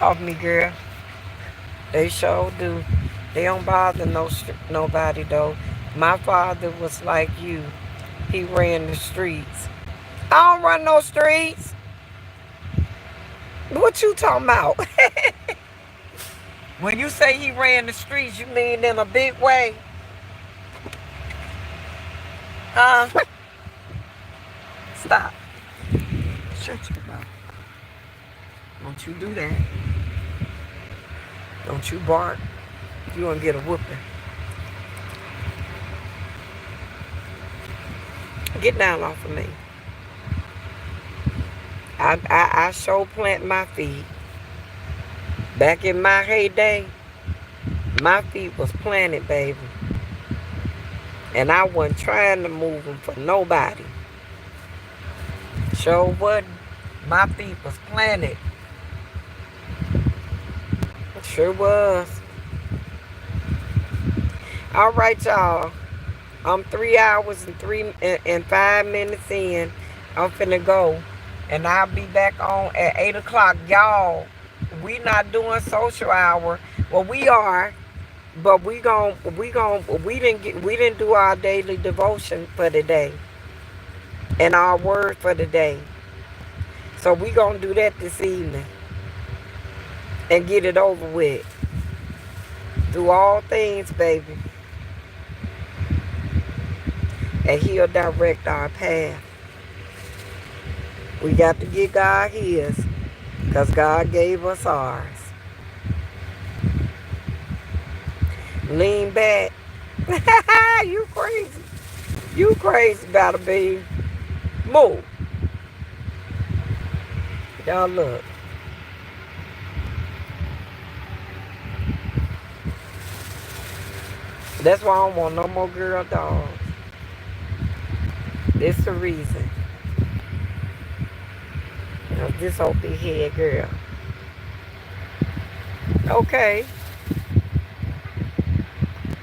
Off me, girl. They sure do. They don't bother nobody, though. My father was like you. He ran the streets. I don't run no streets. What you talking about? When you say he ran the streets, you mean in a big way? Stop. Shut your mouth. Don't you do that. Don't you bark. You gonna get a whooping. Get down off of me. I sure plant my feet. Back in my heyday, my feet was planted, baby. And I wasn't trying to move them for nobody. Sure wasn't. My feet was planted. Sure was. All right, y'all. I'm 3 hours and 5 minutes in. I'm finna go. And I'll be back on at 8 o'clock. Y'all, we not doing social hour. Well, we are. But we didn't do our daily devotion for the day. And our word for the day. So we gonna do that this evening. And get it over with. Through all things, baby. And he'll direct our path. We got to get God his. Because God gave us ours. Lean back. You crazy. You crazy, Battle Bean. Move. Y'all look. That's why I don't want no more girl dogs. This the reason. This old big head girl. Okay.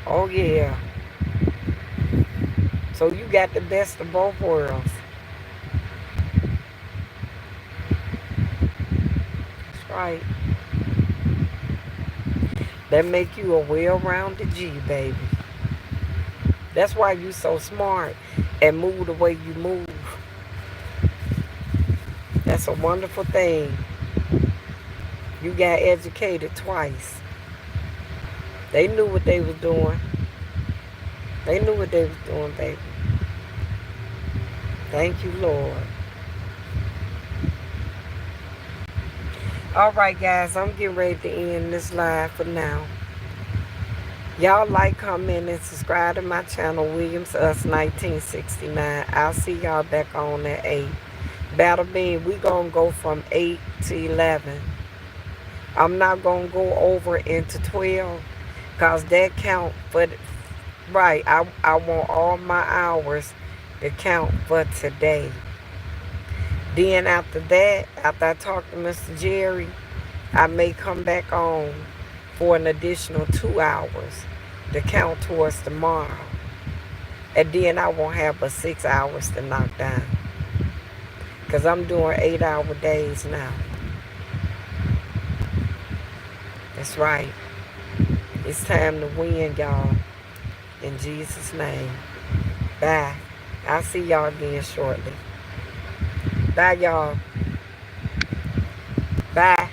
Oh, yeah. So you got the best of both worlds. That's right. That make you a well-rounded G, baby. That's why you so smart and move the way you move. That's a wonderful thing. You got educated twice. They knew what they was doing. They knew what they was doing, baby. Thank you, Lord. All right, guys, I'm getting ready to end this live for now. Y'all like, comment, and subscribe to my channel, Williams Us 1969. I'll see y'all back on at 8. Battle Bean, we going to go from 8 to 11. I'm not going to go over into 12 because that count for, right, I want all my hours to count for today. Then after that, after I talk to Mr. Jerry, I may come back on for an additional 2 hours to count towards tomorrow. And then I won't have but 6 hours to knock down. Because I'm doing 8-hour days now. That's right. It's time to win, y'all. In Jesus' name. Bye. I'll see y'all again shortly. Bye, y'all. Bye.